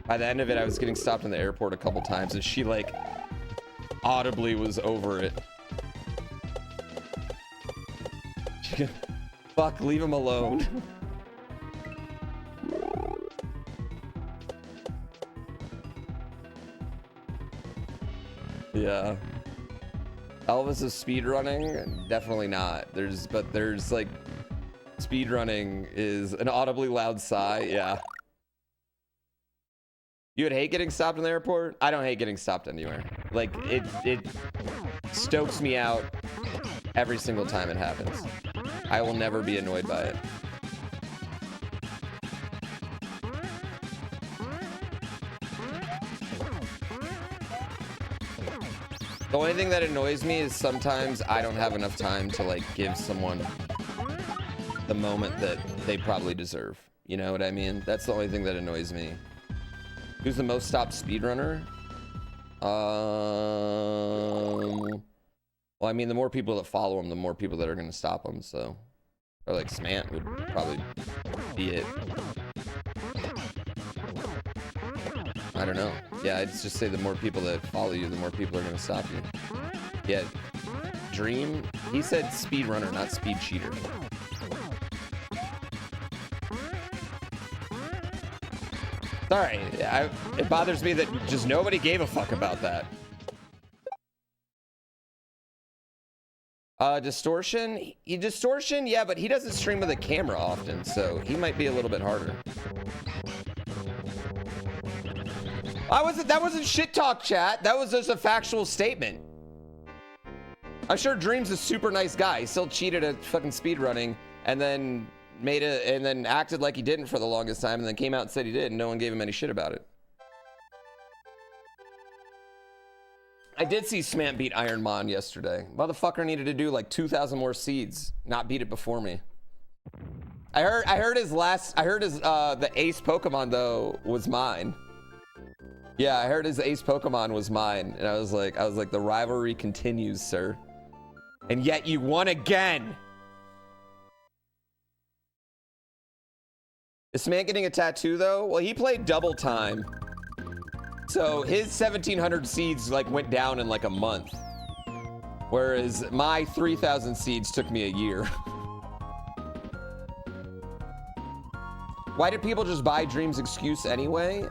by the end of it, I was getting stopped in the airport a couple times, and she like audibly was over it. Fuck, leave him alone. Yeah. Elvis is speedrunning? Definitely not. There's like, speedrunning is an audibly loud sigh, yeah. You would hate getting stopped in the airport? I don't hate getting stopped anywhere. Like, it stokes me out every single time it happens. I will never be annoyed by it. The only thing that annoys me is sometimes I don't have enough time to like give someone the moment that they probably deserve. You know what I mean? That's the only thing that annoys me. Who's the most stopped speedrunner? Well, I mean, the more people that follow him, the more people that are going to stop him. So, or like Smant would probably be it. I don't know. Yeah, I'd just say the more people that follow you, the more people are going to stop you. Yeah, Dream. He said speedrunner, not speed cheater. Sorry, it bothers me that just nobody gave a fuck about that. Distortion? Distortion, yeah, but he doesn't stream with a camera often, so he might be a little bit harder. That wasn't shit talk, chat. That was just a factual statement. I'm sure Dream's a super nice guy. He still cheated at fucking speedrunning and then acted like he didn't for the longest time, and then came out and said he did, and no one gave him any shit about it. I did see Smant beat Iron Mon yesterday. Motherfucker needed to do like 2,000 more seeds, not beat it before me. I heard his the ace Pokemon though was mine. Yeah, I heard his ace Pokemon was mine, and I was like, the rivalry continues, sir. And yet you won again. Is Smant getting a tattoo though? Well, he played double time. So his 1,700 seeds like went down in like a month. Whereas my 3,000 seeds took me a year. Why did people just buy Dream's excuse anyway?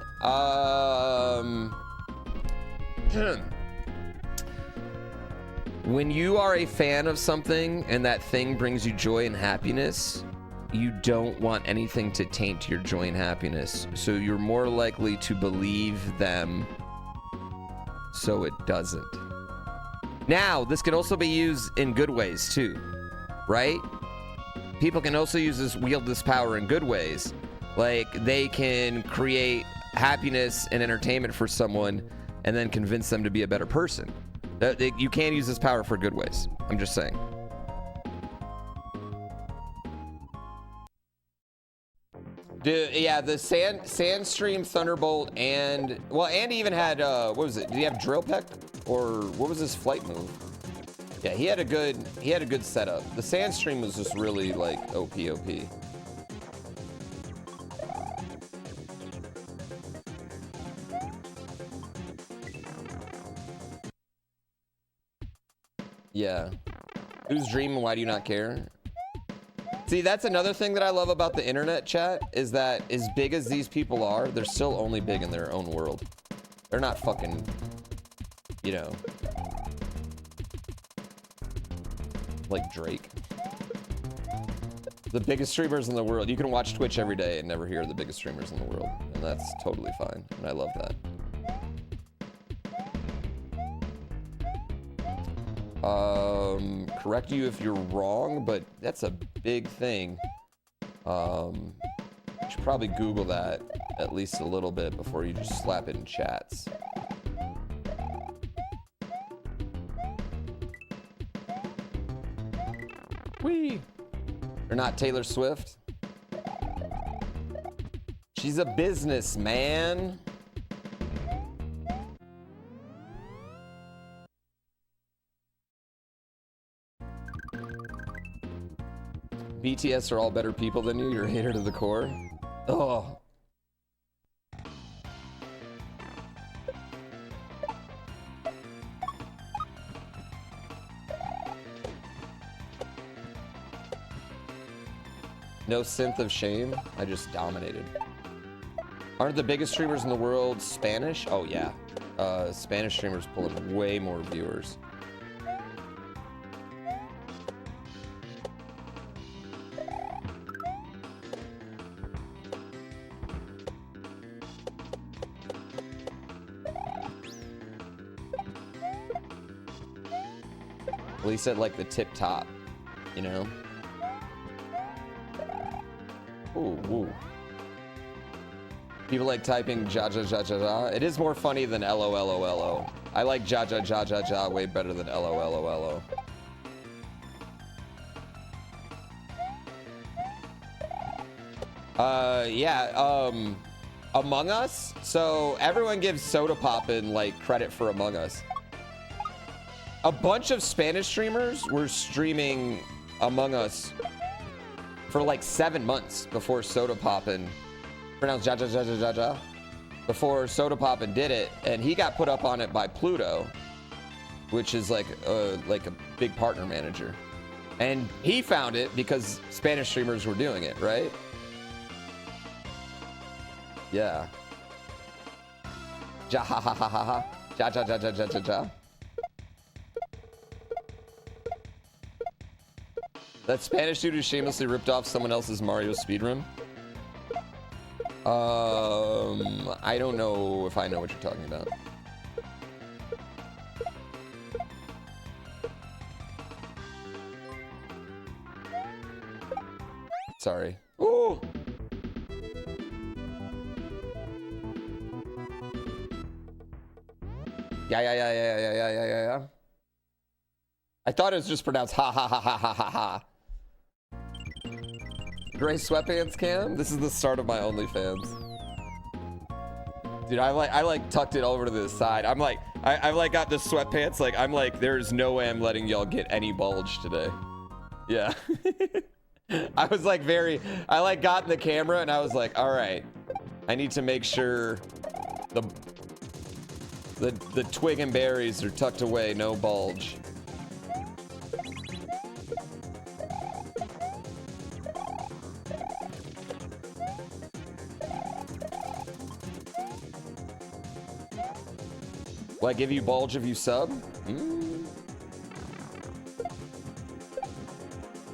When you are a fan of something and that thing brings you joy and happiness, you don't want anything to taint your joy and happiness. So you're more likely to believe them so it doesn't. Now, this can also be used in good ways too, right? People can also wield this power in good ways. Like, they can create happiness and entertainment for someone and then convince them to be a better person. You can use this power for good ways. I'm just saying. Dude, yeah, the Sandstream, Thunderbolt, and well, and he even had what was it? Did he have Drill Peck, or what was his flight move? Yeah, he had a good setup. The Sandstream was just really like OP. Yeah. Who's dreaming? Why do you not care? See, that's another thing that I love about the internet chat is that as big as these people are, they're still only big in their own world. They're not fucking, you know, like Drake. The biggest streamers in the world. You can watch Twitch every day and never hear the biggest streamers in the world. And that's totally fine. And I love that. Correct you if you're wrong, but that's a big thing. You should probably Google that at least a little bit before you just slap it in chats. Whee! You're not Taylor Swift? She's a businessman. BTS are all better people than you. You're a hater to the core. Oh. No synth of shame. I just dominated. Aren't the biggest streamers in the world Spanish? Oh yeah. Spanish streamers pull in way more viewers. At least at like the tip top, you know? Ooh, woo. People like typing ja ja ja ja ja. It is more funny than LOLOLO. I like ja ja ja ja ja way better than LOLOLO. Yeah, Among Us. So everyone gives Soda Poppin' like credit for Among Us. A bunch of Spanish streamers were streaming Among Us for like 7 months before Soda Poppin', pronounced ja ja ja ja ja ja, before Soda Poppin' did it, and he got put up on it by Pluto, which is like a big partner manager, and he found it because Spanish streamers were doing it, right? Yeah. Ja ha ha ha ha ha. Ja ja ja ja ja ja ja. That Spanish dude who shamelessly ripped off someone else's Mario speedrun? I don't know if I know what you're talking about. Sorry. Ooh! Yeah. I thought it was just pronounced ha ha ha ha ha ha ha. Gray sweatpants cam? This is the start of my OnlyFans. Dude, I like tucked it over to the side. I'm like, I like got the sweatpants. Like, I'm like, there's no way I'm letting y'all get any bulge today. Yeah. I was like I like got in the camera and I was like, all right, I need to make sure the twig and berries are tucked away, no bulge. Will I give you bulge if you sub?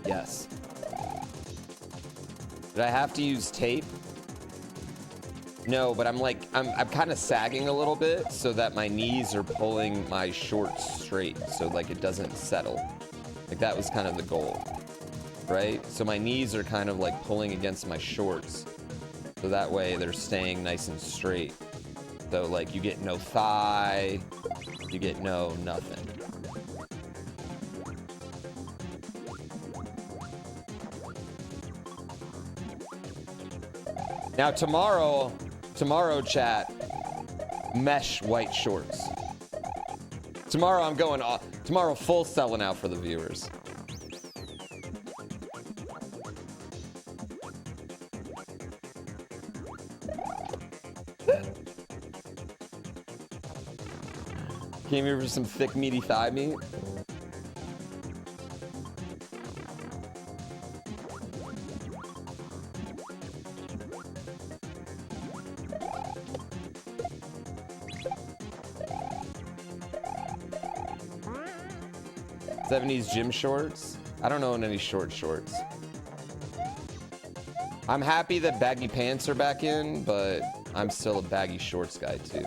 Yes. Did I have to use tape? No, but I'm kind of sagging a little bit so that my knees are pulling my shorts straight so like it doesn't settle. Like that was kind of the goal, right? So my knees are kind of like pulling against my shorts so that way they're staying nice and straight. So like you get no thigh, you get no nothing. Now tomorrow, chat, mesh white shorts. Tomorrow I'm going off. Tomorrow full selling out for the viewers. Came here for some thick meaty thigh meat. '70s gym shorts. I don't own any shorts. I'm happy that baggy pants are back in, but I'm still a baggy shorts guy too.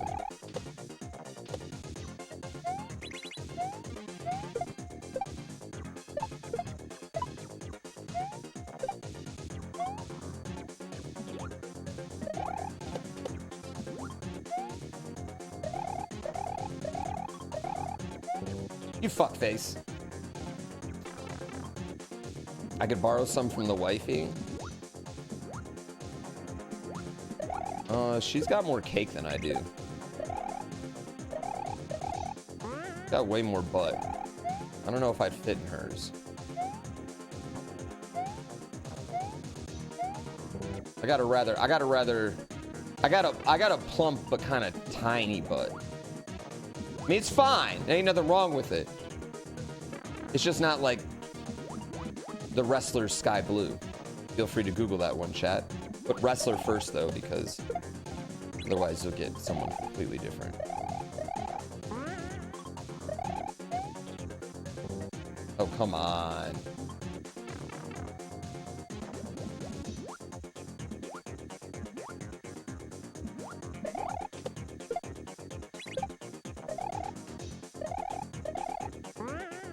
You fuckface. I could borrow some from the wifey. She's got more cake than I do. Got way more butt. I don't know if I'd fit in hers. I got a plump but kind of tiny butt. I mean, it's fine. There ain't nothing wrong with it. It's just not like the wrestler's sky blue. Feel free to Google that one, chat. Put wrestler first, though, because otherwise you'll get someone completely different. Oh, come on.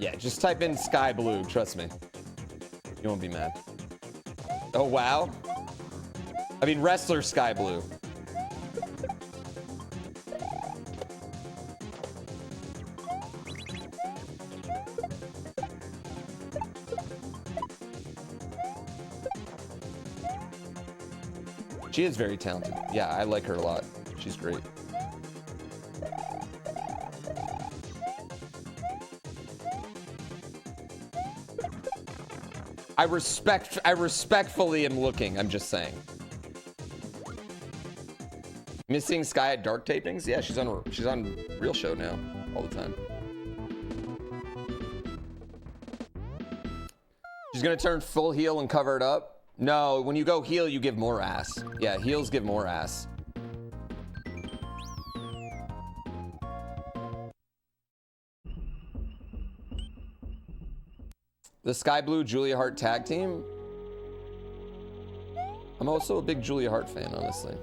Yeah, just type in sky blue, trust me. You won't be mad. Oh, wow. I mean, wrestler sky blue. She is very talented. Yeah, I like her a lot. She's great. I respectfully am looking, I'm just saying. Missing Sky at dark tapings? Yeah, she's on Real Show now all the time. She's gonna turn full heel and cover it up. No, when you go heel, you give more ass. Yeah, heels give more ass. The Sky Blue Julia Hart tag team? I'm also a big Julia Hart fan, honestly.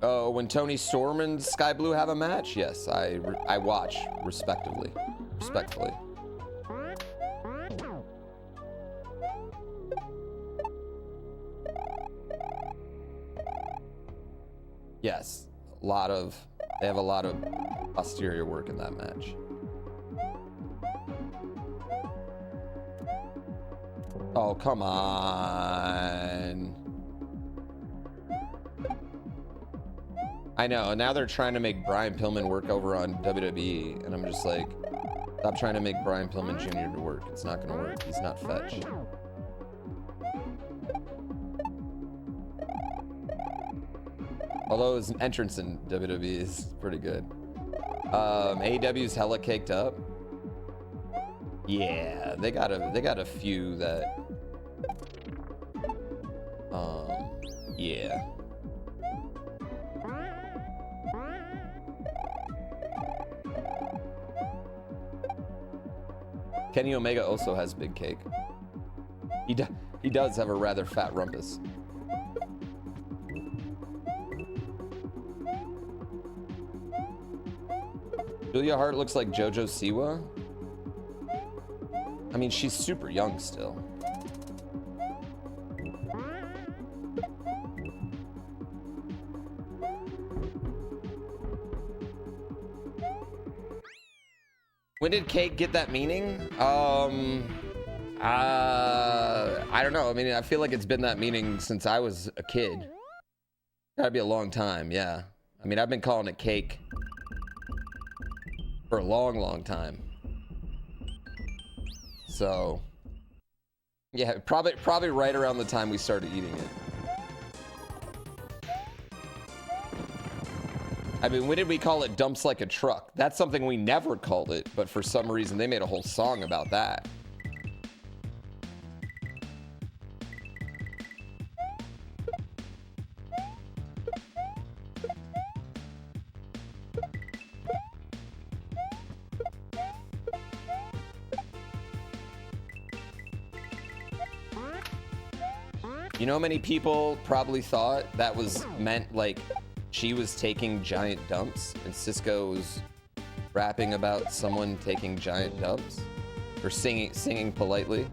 Oh, when Tony Storm and Sky Blue have a match? Yes, I watch respectively. Respectfully. Yes, they have a lot of posterior work in that match. Oh, come on. I know, now they're trying to make Brian Pillman work over on WWE, and I'm just like, stop trying to make Brian Pillman Jr. to work. It's not gonna work. He's not fetch. Although his entrance in WWE is pretty good. AEW's hella caked up. Yeah, they got a few that yeah. Kenny Omega also has big cake. He does have a rather fat rumpus. Julia Hart looks like JoJo Siwa. I mean, she's super young still. When did cake get that meaning? I don't know. I mean, I feel like it's been that meaning since I was a kid. Gotta be a long time, yeah. I mean, I've been calling it cake for a long, long time. So, yeah, probably right around the time we started eating it. I mean, when did we call it dumps like a truck? That's something we never called it, but for some reason they made a whole song about that. You know how many people probably thought that was meant like she was taking giant dumps and Cisco was rapping about someone taking giant dumps or singing politely?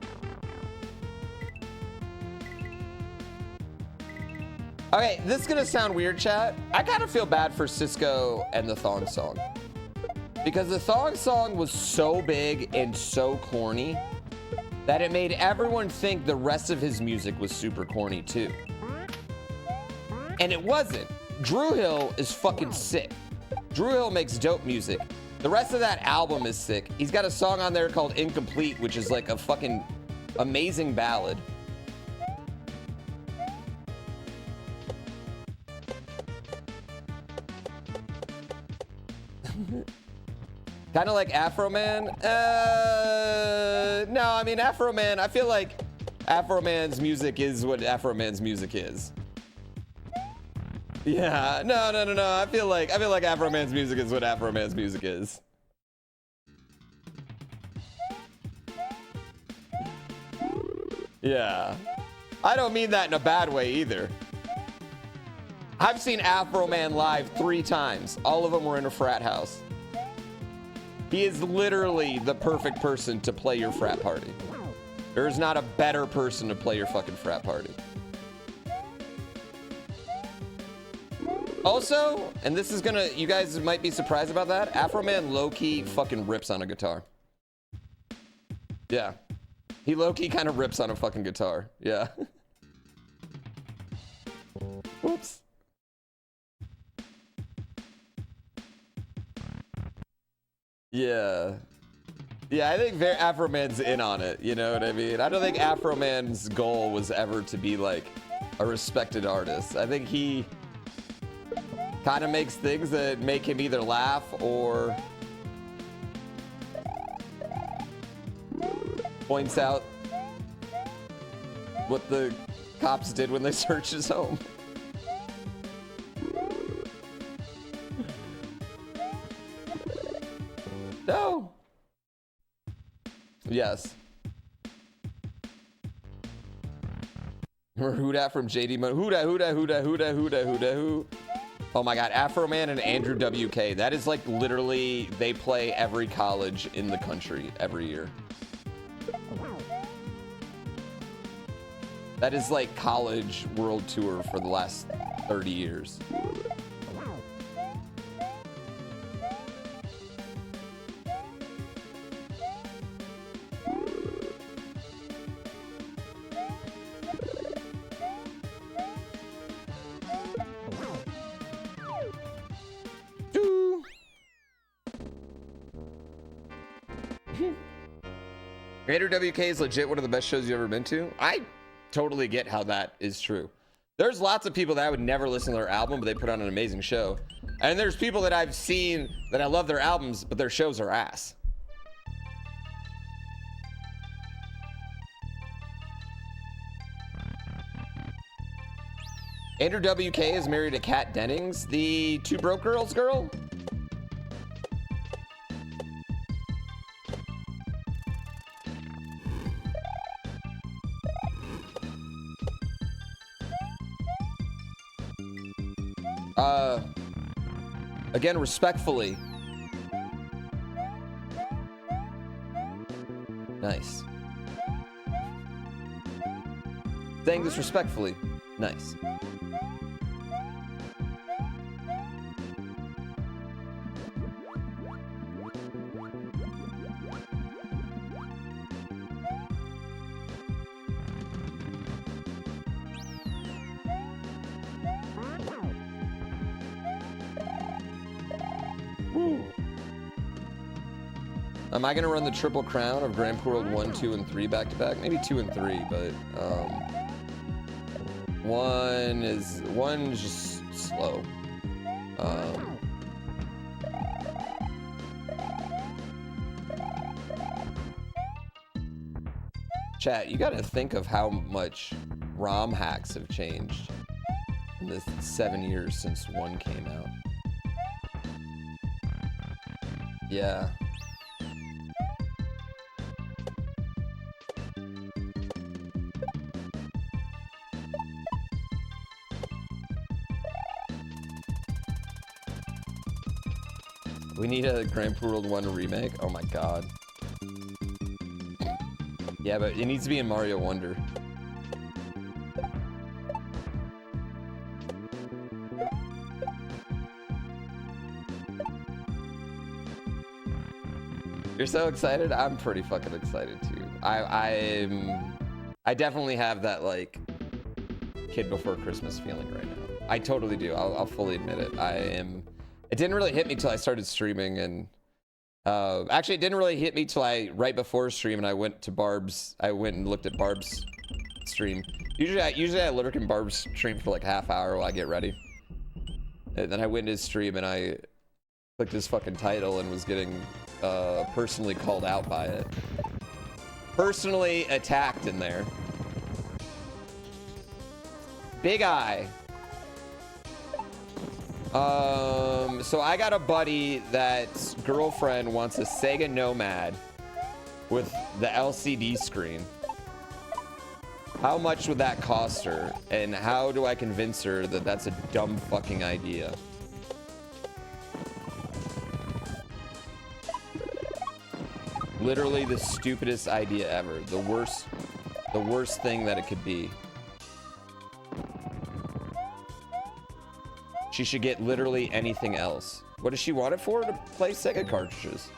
Okay, this is gonna sound weird, chat. I kind of feel bad for Cisco and the Thong Song because the Thong Song was so big and so corny that it made everyone think the rest of his music was super corny too. And it wasn't. Drew Hill is fucking sick. Drew Hill makes dope music. The rest of that album is sick. He's got a song on there called Incomplete, which is like a fucking amazing ballad. Kind of like Afro Man. No, I mean Afro Man. I feel like Afro Man's music is what Afro Man's music is. Yeah, no. I feel like Afro Man's music is what Afro Man's music is. Yeah, I don't mean that in a bad way either. I've seen Afro Man live 3 times. All of them were in a frat house. He is literally the perfect person to play your frat party. There is not a better person to play your fucking frat party. Also, and this is gonna, you guys might be surprised about that, Afro Man low-key fucking rips on a guitar. Yeah. He low-key kind of rips on a fucking guitar. Yeah. Whoops. Yeah. Yeah, I think Afro Man's in on it, you know what I mean? I don't think Afro Man's goal was ever to be like a respected artist. I think he kind of makes things that make him either laugh or points out what the cops did when they searched his home. No. Yes. Remember Hoodat from JD Mo? Hoodat. Oh my God, Afro Man and Andrew WK. That is like literally, they play every college in the country every year. That is like college world tour for the last 30 years. Andrew WK is legit one of the best shows you've ever been to. I totally get how that is true. There's lots of people that I would never listen to their album, but they put on an amazing show. And there's people that I've seen that I love their albums, but their shows are ass. Andrew WK is married to Kat Dennings, the Two Broke Girls girl. Again, respectfully. Nice. Saying this respectfully. Nice. Am I gonna run the triple crown of GrandPooWorld 1, 2, and 3 back to back? Maybe 2 and 3, but one is just slow. Chat, you gotta think of how much ROM hacks have changed in the 7 years since 1 came out. Yeah. We need a GrandPooWorld 1 remake? Oh my god. Yeah, but it needs to be in Mario Wonder. You're so excited? I'm pretty fucking excited too. I definitely have that like kid before Christmas feeling right now. I totally do. I'll fully admit it. It didn't really hit me till I started streaming, and actually it didn't really hit me till right before stream, and I went and looked at Barb's stream. Usually I lurk in Barb's stream for like half hour while I get ready. And then I went to his stream and I clicked his fucking title and was getting personally called out by it. Personally attacked in there. Big Eye. So I got a buddy that's girlfriend wants a Sega Nomad with the LCD screen. How much would that cost her? And how do I convince her that that's a dumb fucking idea? Literally the stupidest idea ever. The worst thing that it could be. She should get literally anything else. What does she want it for? To play Sega cartridges.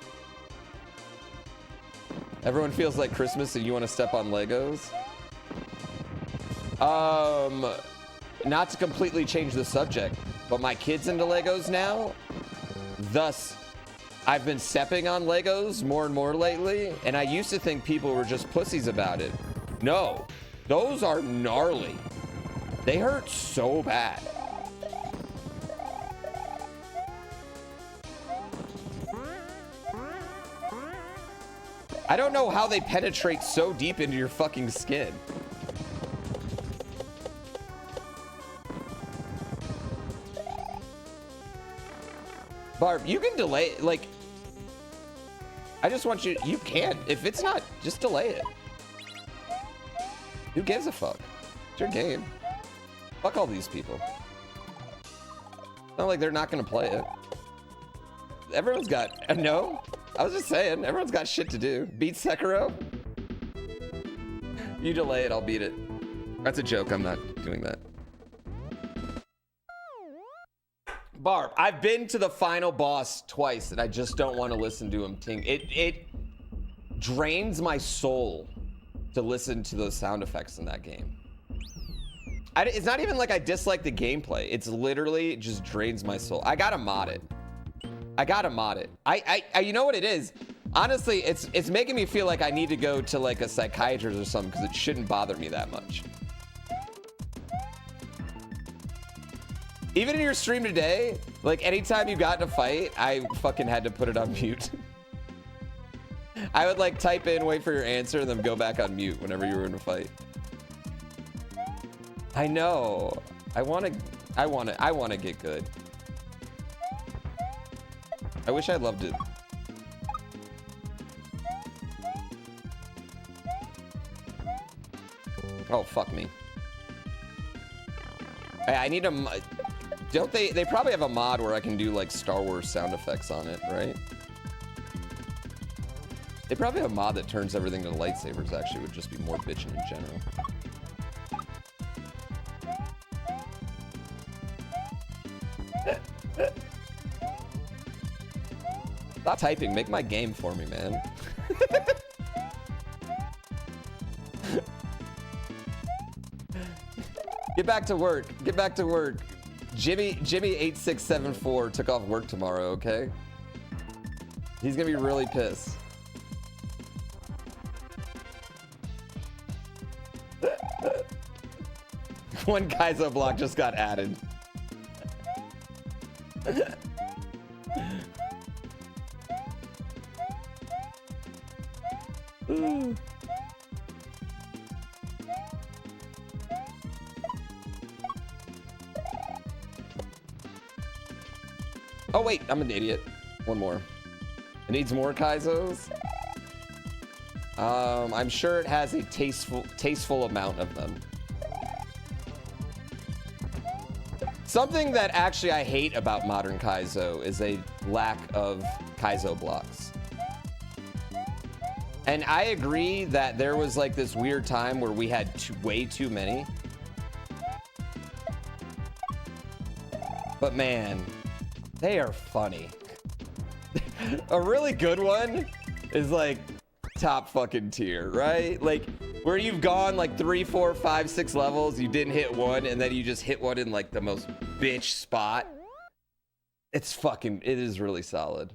Everyone feels like Christmas and you want to step on Legos? Not to completely change the subject, but my kid's into Legos now. Thus, I've been stepping on Legos more and more lately, and I used to think people were just pussies about it. No, those are gnarly. They hurt so bad. I don't know how they penetrate so deep into your fucking skin. Barb, you can delay, like, I just want you can. If it's not, just delay it. Who gives a fuck? It's your game. Fuck all these people. It's not like they're not gonna play it. Everyone's got, no? I was just saying, everyone's got shit to do. Beat Sekiro? You delay it, I'll beat it. That's a joke, I'm not doing that. Barb, I've been to the final boss twice and I just don't want to listen to him ting. It drains my soul to listen to those sound effects in that game. It's not even like I dislike the gameplay. It's literally just drains my soul. I gotta mod it. I you know what it is? Honestly, it's making me feel like I need to go to like a psychiatrist or something because it shouldn't bother me that much. Even in your stream today, like anytime you got in a fight, I fucking had to put it on mute. I would like type in, wait for your answer, and then go back on mute whenever you were in a fight. I know. I want to get good. I wish I loved it. Oh, fuck me. I need a... Don't they probably have a mod where I can do like Star Wars sound effects on it, right? They probably have a mod that turns everything to lightsabers, actually. Would just be more bitching in general. Stop typing, make my game for me, man. Get back to work, get back to work. Jimmy8674 took off work tomorrow, okay? He's gonna be really pissed. One Kaiso block just got added. Oh wait, I'm an idiot. One more. It needs more Kaisos. I'm sure it has a tasteful amount of them. Something that actually I hate about modern Kaiso is a lack of Kaiso blocks. And I agree that there was like this weird time where we had way too many. But man, they are funny. A really good one is like top fucking tier, right? Like where you've gone like 3, 4, 5, 6 levels, you didn't hit one, and then you just hit one in like the most bitch spot. It is really solid.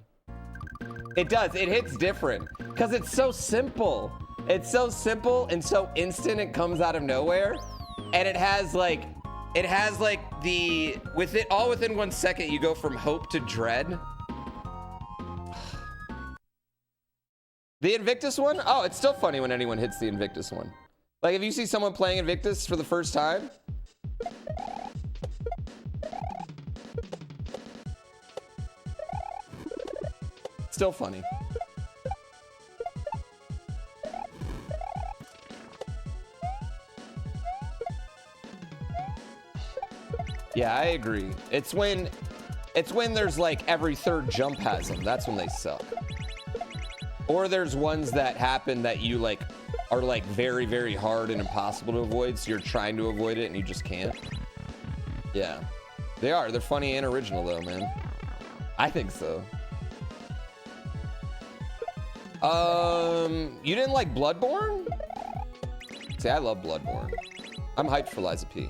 It does, it hits different because it's so simple. It's so simple and so instant, it comes out of nowhere. And it has like within 1 second, you go from hope to dread. The Invictus one? Oh, it's still funny when anyone hits the Invictus one. Like if you see someone playing Invictus for the first time, still funny. Yeah, I agree. It's when there's like every third jump has them. That's when they suck. Or there's ones that happen that you like are like very, very hard and impossible to avoid, so you're trying to avoid it and you just can't. Yeah. They are. They're funny and original though, man. I think so. You didn't like Bloodborne? See, I love Bloodborne. I'm hyped for Liza P.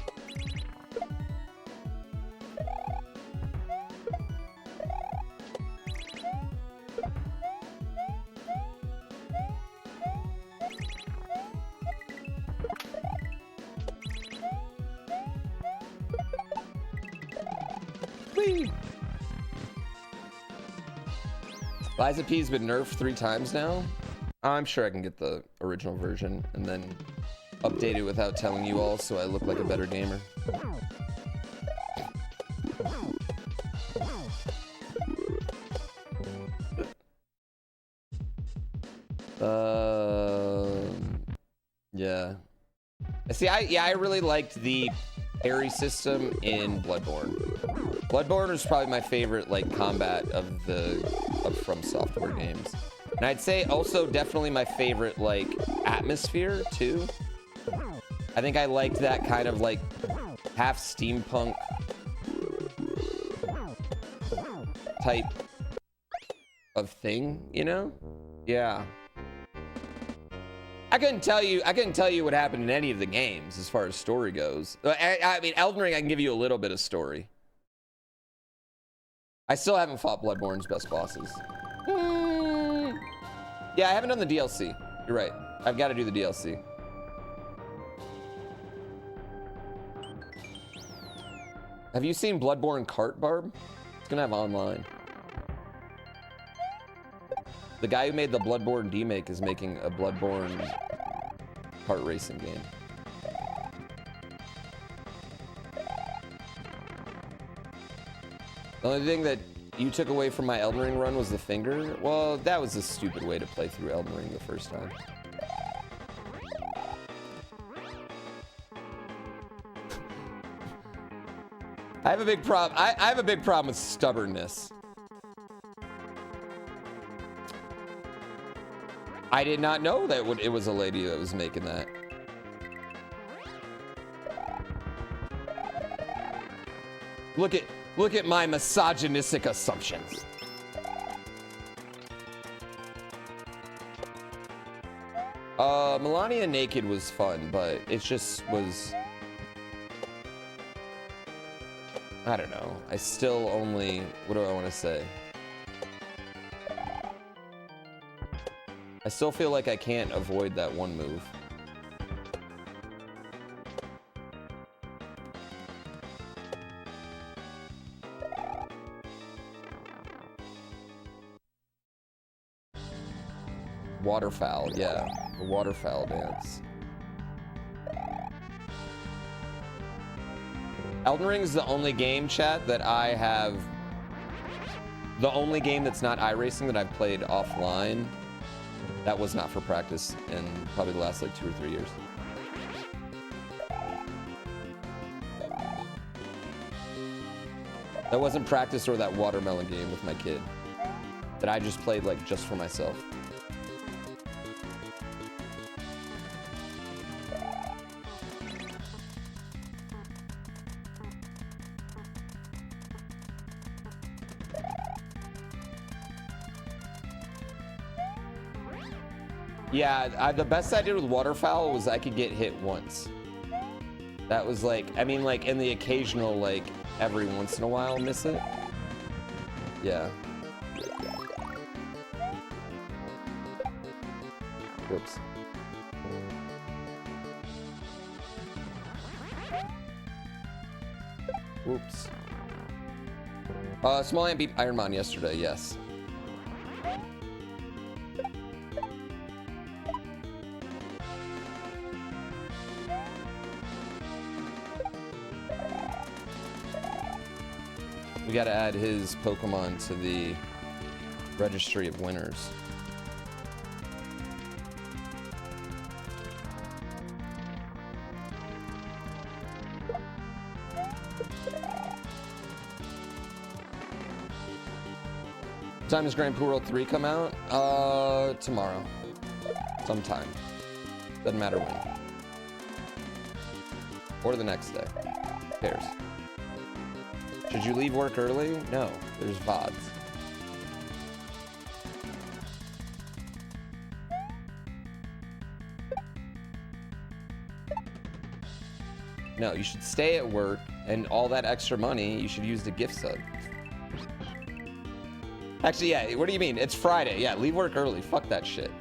Whee! Liza P's been nerfed 3 times now. I'm sure I can get the original version and then update it without telling you all so I look like a better gamer. Yeah. See, I really liked the parry system in Bloodborne. Bloodborne is probably my favorite like combat of From Software games. And I'd say also definitely my favorite like atmosphere too. I think I liked that kind of like half steampunk type of thing, you know? Yeah. I couldn't tell you what happened in any of the games as far as story goes. I mean, Elden Ring, I can give you a little bit of story. I still haven't fought Bloodborne's best bosses. Yeah, I haven't done the DLC. You're right. I've got to do the DLC. Have you seen Bloodborne Kart, Barb? It's gonna have online. The guy who made the Bloodborne remake is making a Bloodborne kart racing game. The only thing that you took away from my Elden Ring run was the finger. Well, that was a stupid way to play through Elden Ring the first time. I have a big problem. I have a big problem with stubbornness. I did not know that it was a lady that was making that. Look at my misogynistic assumptions. Melania naked was fun, but it just was, I don't know. I still only, what do I want to say? I still feel like I can't avoid that one move. Waterfowl, yeah. The waterfowl dance. Elden Ring is the only game, chat, that I have... The only game that's not iRacing that I've played offline. That was not for practice in probably the last like 2 or 3 years. That wasn't practice or that watermelon game with my kid. That I just played like just for myself. Yeah, the best I did with waterfowl was I could get hit once. That was like, I mean, like in the occasional, like every once in a while miss it. Yeah. Whoops. Whoops. Small Ant beat Ironmon yesterday, yes. We gotta add his Pokemon to the registry of winners. What time does GrandPooWorld 3 come out? Tomorrow. Sometime. Doesn't matter when. Or the next day. Who cares? Should you leave work early? No, there's VODs. No, you should stay at work, and all that extra money you should use to gift sub. Actually, yeah, what do you mean? It's Friday. Yeah, leave work early. Fuck that shit.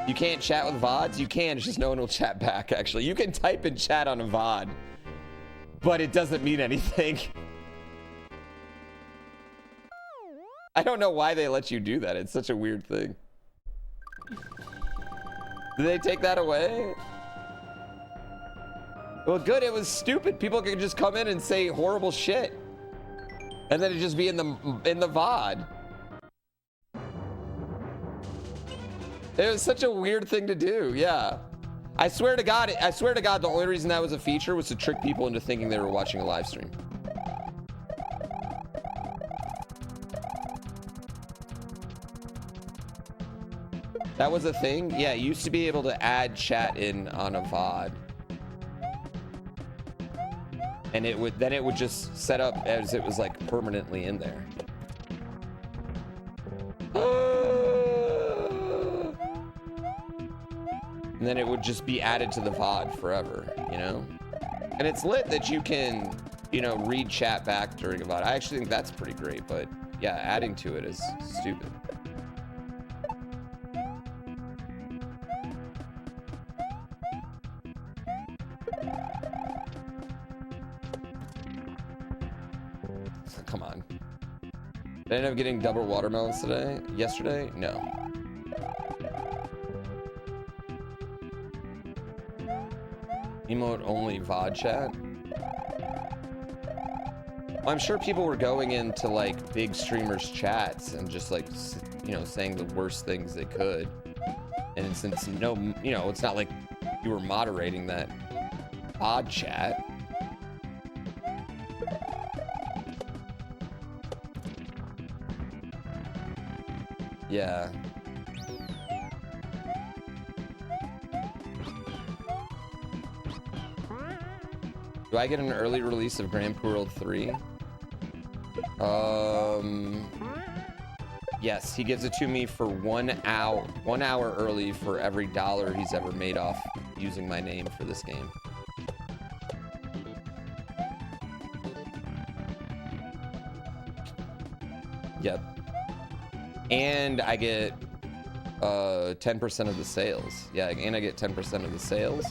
You can't chat with VODs? You can, it's just no one will chat back, actually. You can type in chat on a VOD, but it doesn't mean anything. I don't know why they let you do that. It's such a weird thing. Did they take that away? Well, good, it was stupid. People could just come in and say horrible shit. And then it'd just be in the VOD. It was such a weird thing to do, yeah. I swear to God, the only reason that was a feature was to trick people into thinking they were watching a live stream. That was a thing? Yeah, you used to be able to add chat in on a VOD. And it would just set up as it was like permanently in there. And then it would just be added to the VOD forever, you know? And it's lit that you can, you know, read chat back during a VOD. I actually think that's pretty great, but yeah, adding to it is stupid. Come on. Did I end up getting double watermelons today? Yesterday? No. Emote only VOD chat? Well, I'm sure people were going into like big streamers chats and just like, you know, saying the worst things they could. And since no, you know, it's not like you were moderating that VOD chat. Yeah. Do I get an early release of GrandPooWorld 3? Yes, he gives it to me for 1 hour early for every $1 he's ever made off using my name for this game. Yep. And I get 10% of the sales. Yeah, and I get 10% of the sales.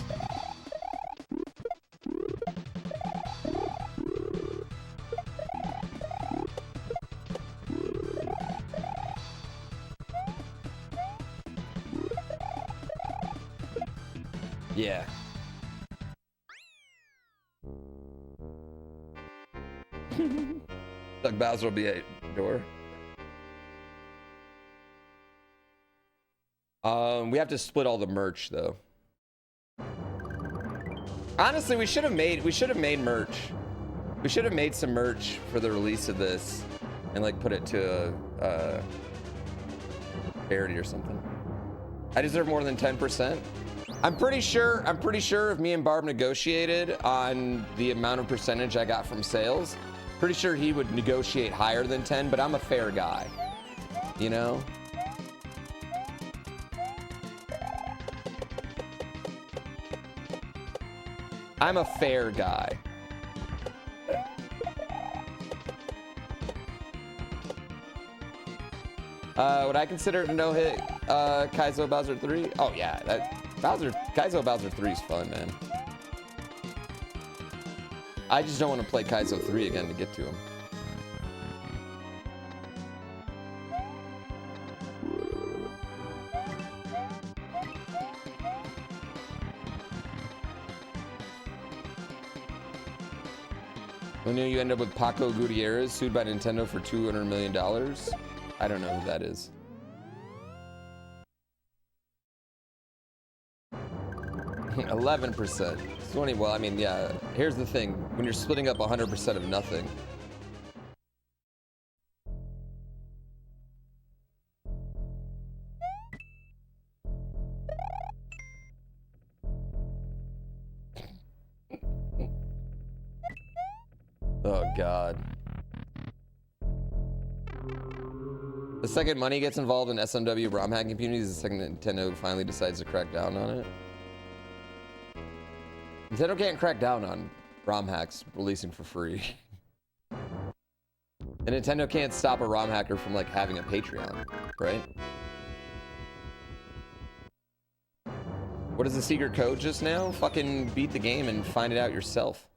Yeah. Doug Bowser will be at door. We have to split all the merch though. Honestly, we should have made merch. We should have made some merch for the release of this and like put it to a parody or something. I deserve more than 10%. I'm pretty sure if me and Barb negotiated on the amount of percentage I got from sales, pretty sure he would negotiate higher than 10, but I'm a fair guy, you know? I'm a fair guy. Would I consider it a no-hit Kaiso Bowser 3? Oh yeah, Kaiso Bowser 3 is fun, man. I just don't want to play Kaiso 3 again to get to him. When you end up with Paco Gutierrez sued by Nintendo for $200 million. I don't know who that is. %. 20. Well, I mean, yeah. Here's the thing: when you're splitting up 100% of nothing. Oh God. The second money gets involved in SMW ROM hacking communities, the second Nintendo finally decides to crack down on it. Nintendo can't crack down on ROM hacks releasing for free. And Nintendo can't stop a ROM hacker from like having a Patreon, right? What is the secret code just now? Fucking beat the game and find it out yourself.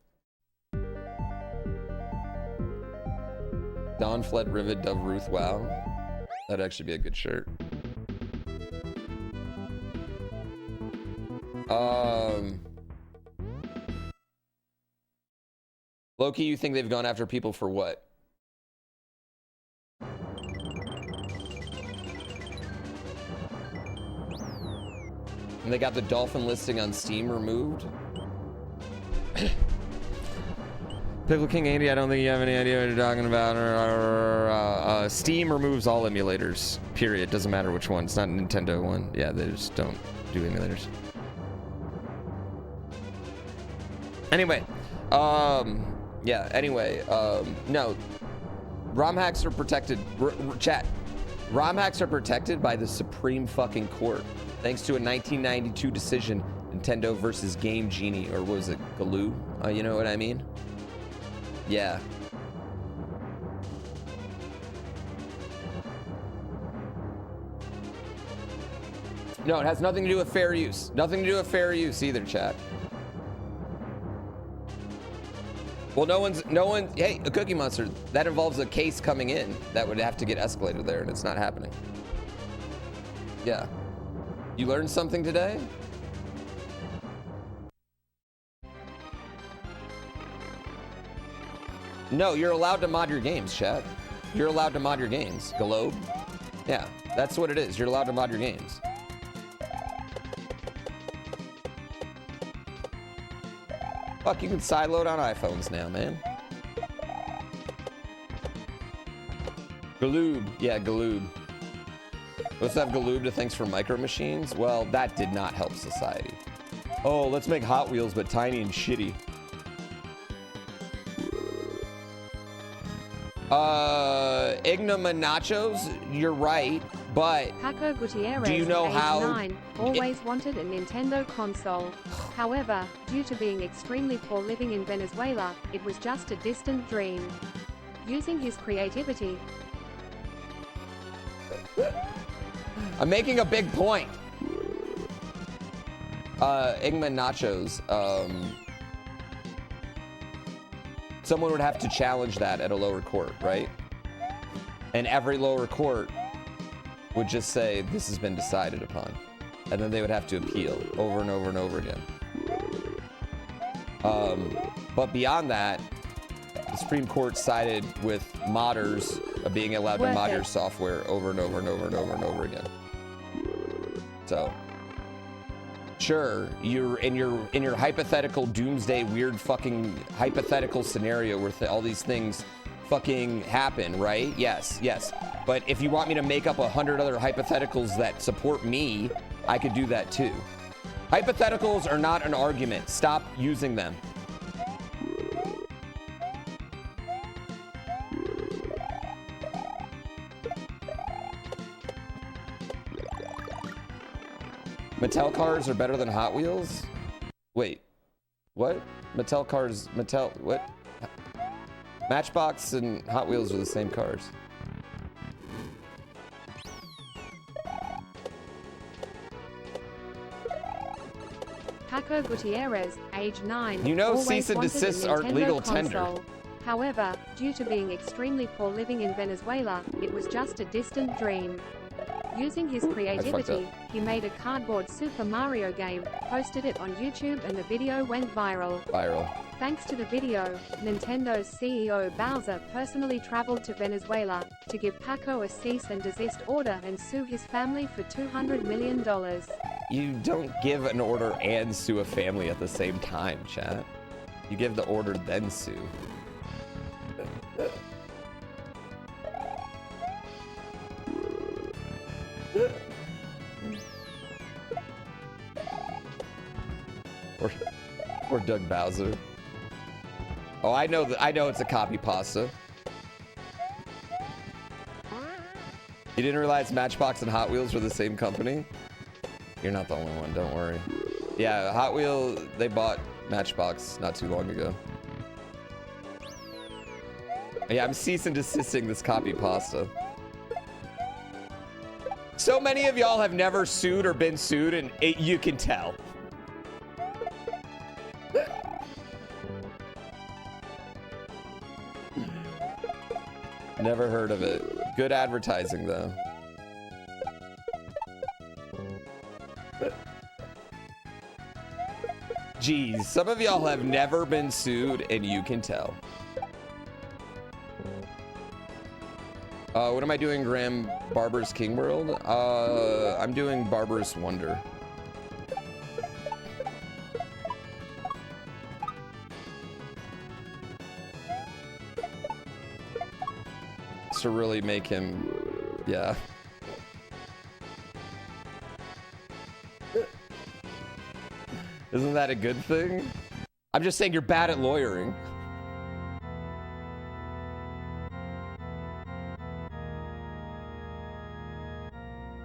Dawn Fled Rivet Dove Ruth, wow. That'd actually be a good shirt. Loki, you think they've gone after people for what? And they got the dolphin listing on Steam removed? Pickle King Andy, I don't think you have any idea what you're talking about. Steam removes all emulators, period. Doesn't matter which one. It's not a Nintendo one. Yeah, they just don't do emulators. Anyway, yeah, anyway, no. ROM hacks are protected. Chat. ROM hacks are protected by the Supreme fucking Court, thanks to a 1992 decision, Nintendo versus Game Genie, or what was it, Galoo? You know what I mean? Yeah. No, it has nothing to do with fair use. Nothing to do with fair use either, chat. Well, no one, hey, a Cookie Monster, that involves a case coming in that would have to get escalated there, and it's not happening. Yeah. You learned something today? No, you're allowed to mod your games, chat. You're allowed to mod your games. Globe. Yeah, that's what it is. You're allowed to mod your games. Fuck, you can sideload on iPhones now, man. Galoob. Yeah, Galoob. Let's have Galoob to thanks for Micro Machines. Well, that did not help society. Oh, let's make Hot Wheels, but tiny and shitty. Ignama Nachos, you're right, but Paco Gutierrez, do you know how 9, always wanted a Nintendo console. However, due to being extremely poor living in Venezuela, it was just a distant dream. Using his creativity, I'm making a big point. Igma Nachos, someone would have to challenge that at a lower court, right? And every lower court would just say, this has been decided upon. and then they would have to appeal over and over and over again. But beyond that, the Supreme Court sided with modders being allowed to mod your software over and over and over and over and over again. So, sure, you're in your hypothetical doomsday weird fucking hypothetical scenario where all these things fucking happen, right? Yes, yes. But if you want me to make up 100 other hypotheticals that support me, I could do that too. Hypotheticals are not an argument. Stop using them. Mattel cars are better than Hot Wheels? Wait, what? Mattel cars, what? Matchbox and Hot Wheels are the same cars. Paco Gutierrez, age 9. You know always cease and wanted a desists aren't Nintendo legal console. tender. However, due to being extremely poor living in Venezuela, it was just a distant dream. Using his creativity, he made a cardboard Super Mario game, posted it on YouTube, and the video went viral. Thanks to the video, Nintendo's CEO Bowser personally traveled to Venezuela to give Paco a cease and desist order and sue his family for $200 million. You don't give an order and sue a family at the same time, chat. You give the order, then sue. Or Doug Bowser. Oh, I know it's a copy pasta. You didn't realize Matchbox and Hot Wheels were the same company? You're not the only one, don't worry. Yeah, Hot Wheels, they bought Matchbox not too long ago. Yeah, I'm cease and desisting this copy pasta. So many of y'all have never sued or been sued, and you can tell. Never heard of it. Good advertising, though. Geez, some of y'all have never been sued, and you can tell. What am I doing, Graham? Barber's King World? I'm doing Barber's Wonder. To really make him, yeah. Isn't that a good thing? I'm just saying you're bad at lawyering.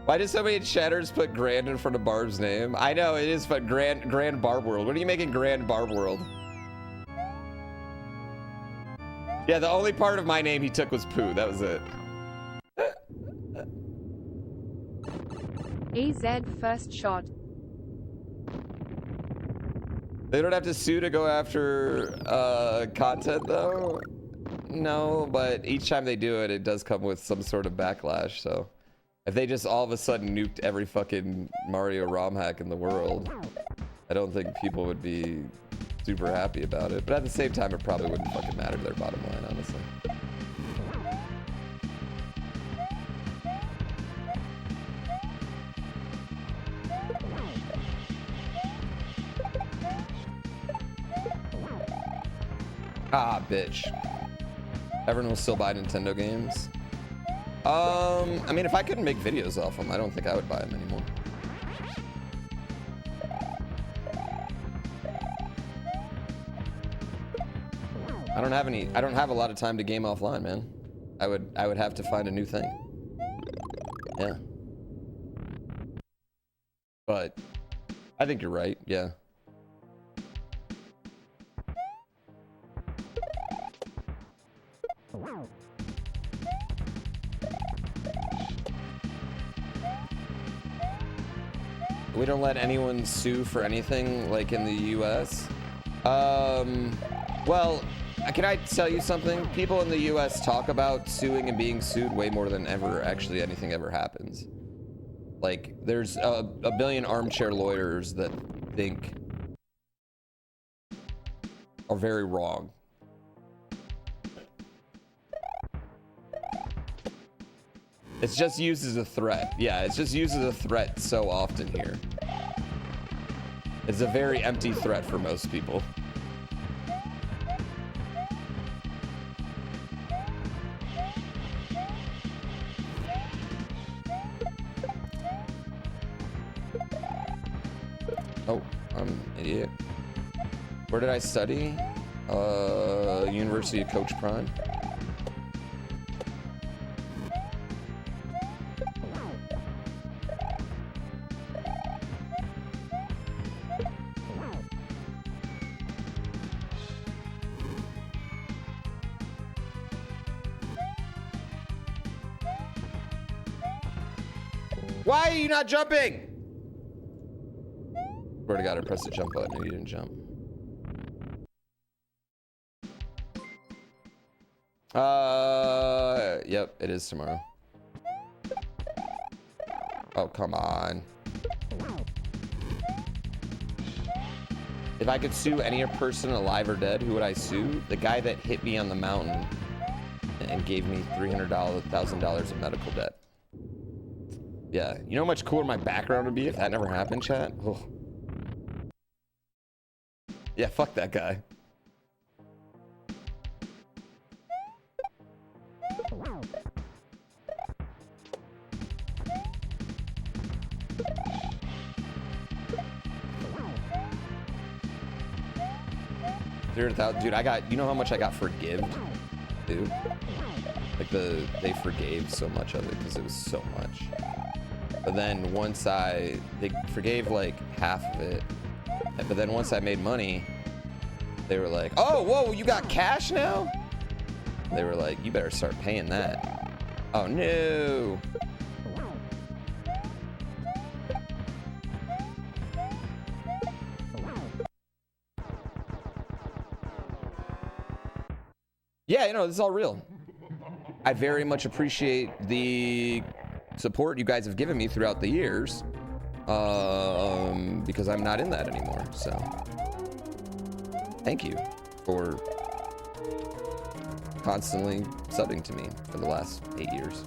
Why did so many chatters put Grand in front of Barb's name? I know it is, but Grand Barb World. What are you making Grand Barb World? Yeah, the only part of my name he took was Pooh. That was it. EZ first shot. They don't have to sue to go after content, though? No, but each time they do it, it does come with some sort of backlash, so... If they just all of a sudden nuked every fucking Mario ROM hack in the world, I don't think people would be super happy about it. But at the same time, it probably wouldn't fucking matter to their bottom line, honestly. Ah, bitch. Everyone will still buy Nintendo games. I mean, if I couldn't make videos off them, I don't think I would buy them anymore. I don't have a lot of time to game offline, man. I would have to find a new thing. Yeah. But I think you're right, yeah. We don't let anyone sue for anything, like in the US. Well, can I tell you something? People in the US talk about suing and being sued way more than ever actually anything ever happens. Like, there's a billion armchair lawyers that think are very wrong. It's just used as a threat. Yeah, it's just used as a threat so often here. It's a very empty threat for most people. Oh, I'm an idiot. Where did I study? University of Coach Prime. Why are you not jumping? Swear to God, I pressed the jump button and you didn't jump. Yep, it is tomorrow. Oh, come on. If I could sue any person alive or dead, who would I sue? The guy that hit me on the mountain and gave me $300,000 of medical debt. Yeah, you know how much cooler my background would be if that never happened, chat? Oh. Yeah, fuck that guy. Dude, I got, you know how much I got forgived, dude? Like they forgave so much of it because it was so much. But then once they forgave like half of it. But then once I made money, they were like, oh, whoa, you got cash now? They were like, you better start paying that. Oh no. Yeah, you know, this is all real. I very much appreciate the support you guys have given me throughout the years, because I'm not in that anymore. So thank you for constantly subbing to me for the last 8 years.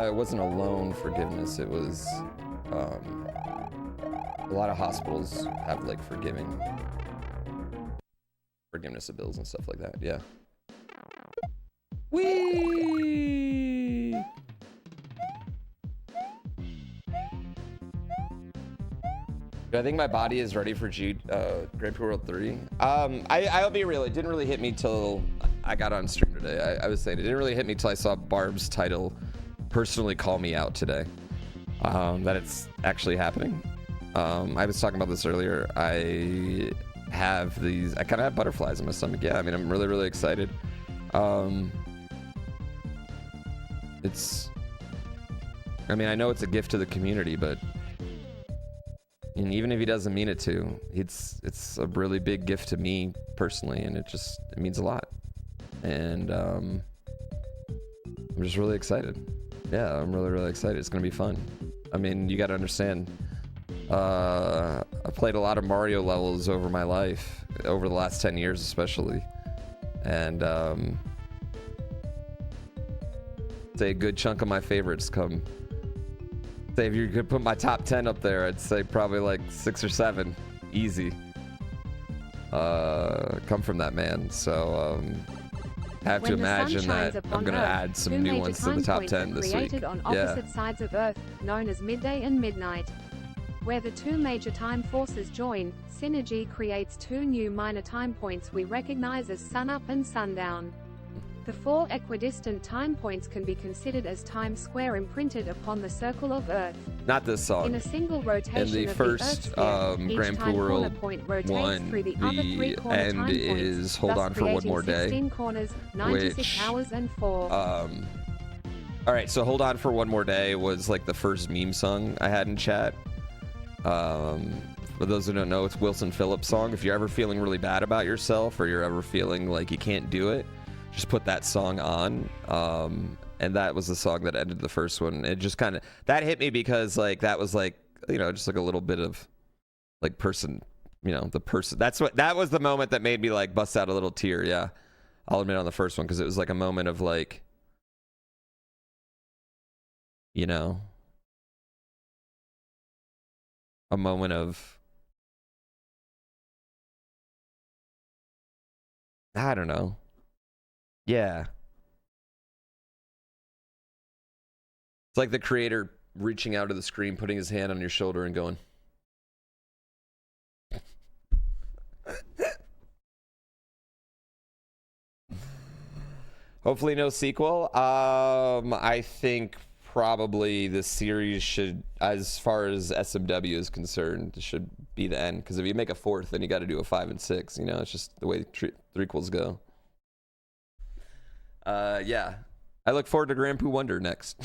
It wasn't a loan forgiveness. It was a lot of hospitals have like forgiveness of bills and stuff like that. Yeah. Whee! Do I think my body is ready for GrandPooWorld 3? I'll be real. It didn't really hit me till I got on stream today. I was saying it didn't really hit me till I saw Barb's title personally call me out today, that it's actually happening. I was talking about this earlier. I kind of have butterflies in my stomach. Yeah, I mean, I'm really, really excited. I mean, I know it's a gift to the community, but and even if he doesn't mean it to, it's a really big gift to me personally, and it means a lot. And I'm just really excited. Yeah, I'm really, really excited. It's gonna be fun. I mean, you gotta understand, I played a lot of Mario levels over my life, over the last 10 years especially. And say a good chunk of my favorites come. Say if you could put my top 10 up there, I'd say probably like 6 or 7, easy. Come from that man. So I have to imagine that I'm gonna add some new ones to the top 10 this week. On opposite sides of Earth, known as midday and midnight. Where the two major time forces join, synergy creates two new minor time points we recognize as sunup and sundown. The 4 equidistant time points can be considered as time square imprinted upon the circle of Earth. Not this song. In a single rotation And the of first the Earth sphere, each GrandPooWorld time corner point rotates 1, through the other 3 corner end time points, is Hold thus On for One creating More Day. 16 corners, 96 which, hours and 4. All right, so Hold On for One More Day was like the first meme song I had in chat. For those who don't know, it's Wilson Phillips' song. If you're ever feeling really bad about yourself or you're ever feeling like you can't do it, just put that song on. And that was the song that ended the first one. It just kind of, that hit me because like, that was like, you know, just like a little bit of like person, you know, the person, that was the moment that made me like bust out a little tear. Yeah. I'll admit on the first one, because it was like a moment of like, you know, a moment of, I don't know. Yeah. It's like the creator reaching out to the screen, putting his hand on your shoulder and going. Hopefully no sequel. I think probably the series should, as far as SMW is concerned, should be the end. Because if you make a 4th, then you got to do a 5 and 6. You know, it's just the way threequels go. Yeah. I look forward to GrandPooWonder next.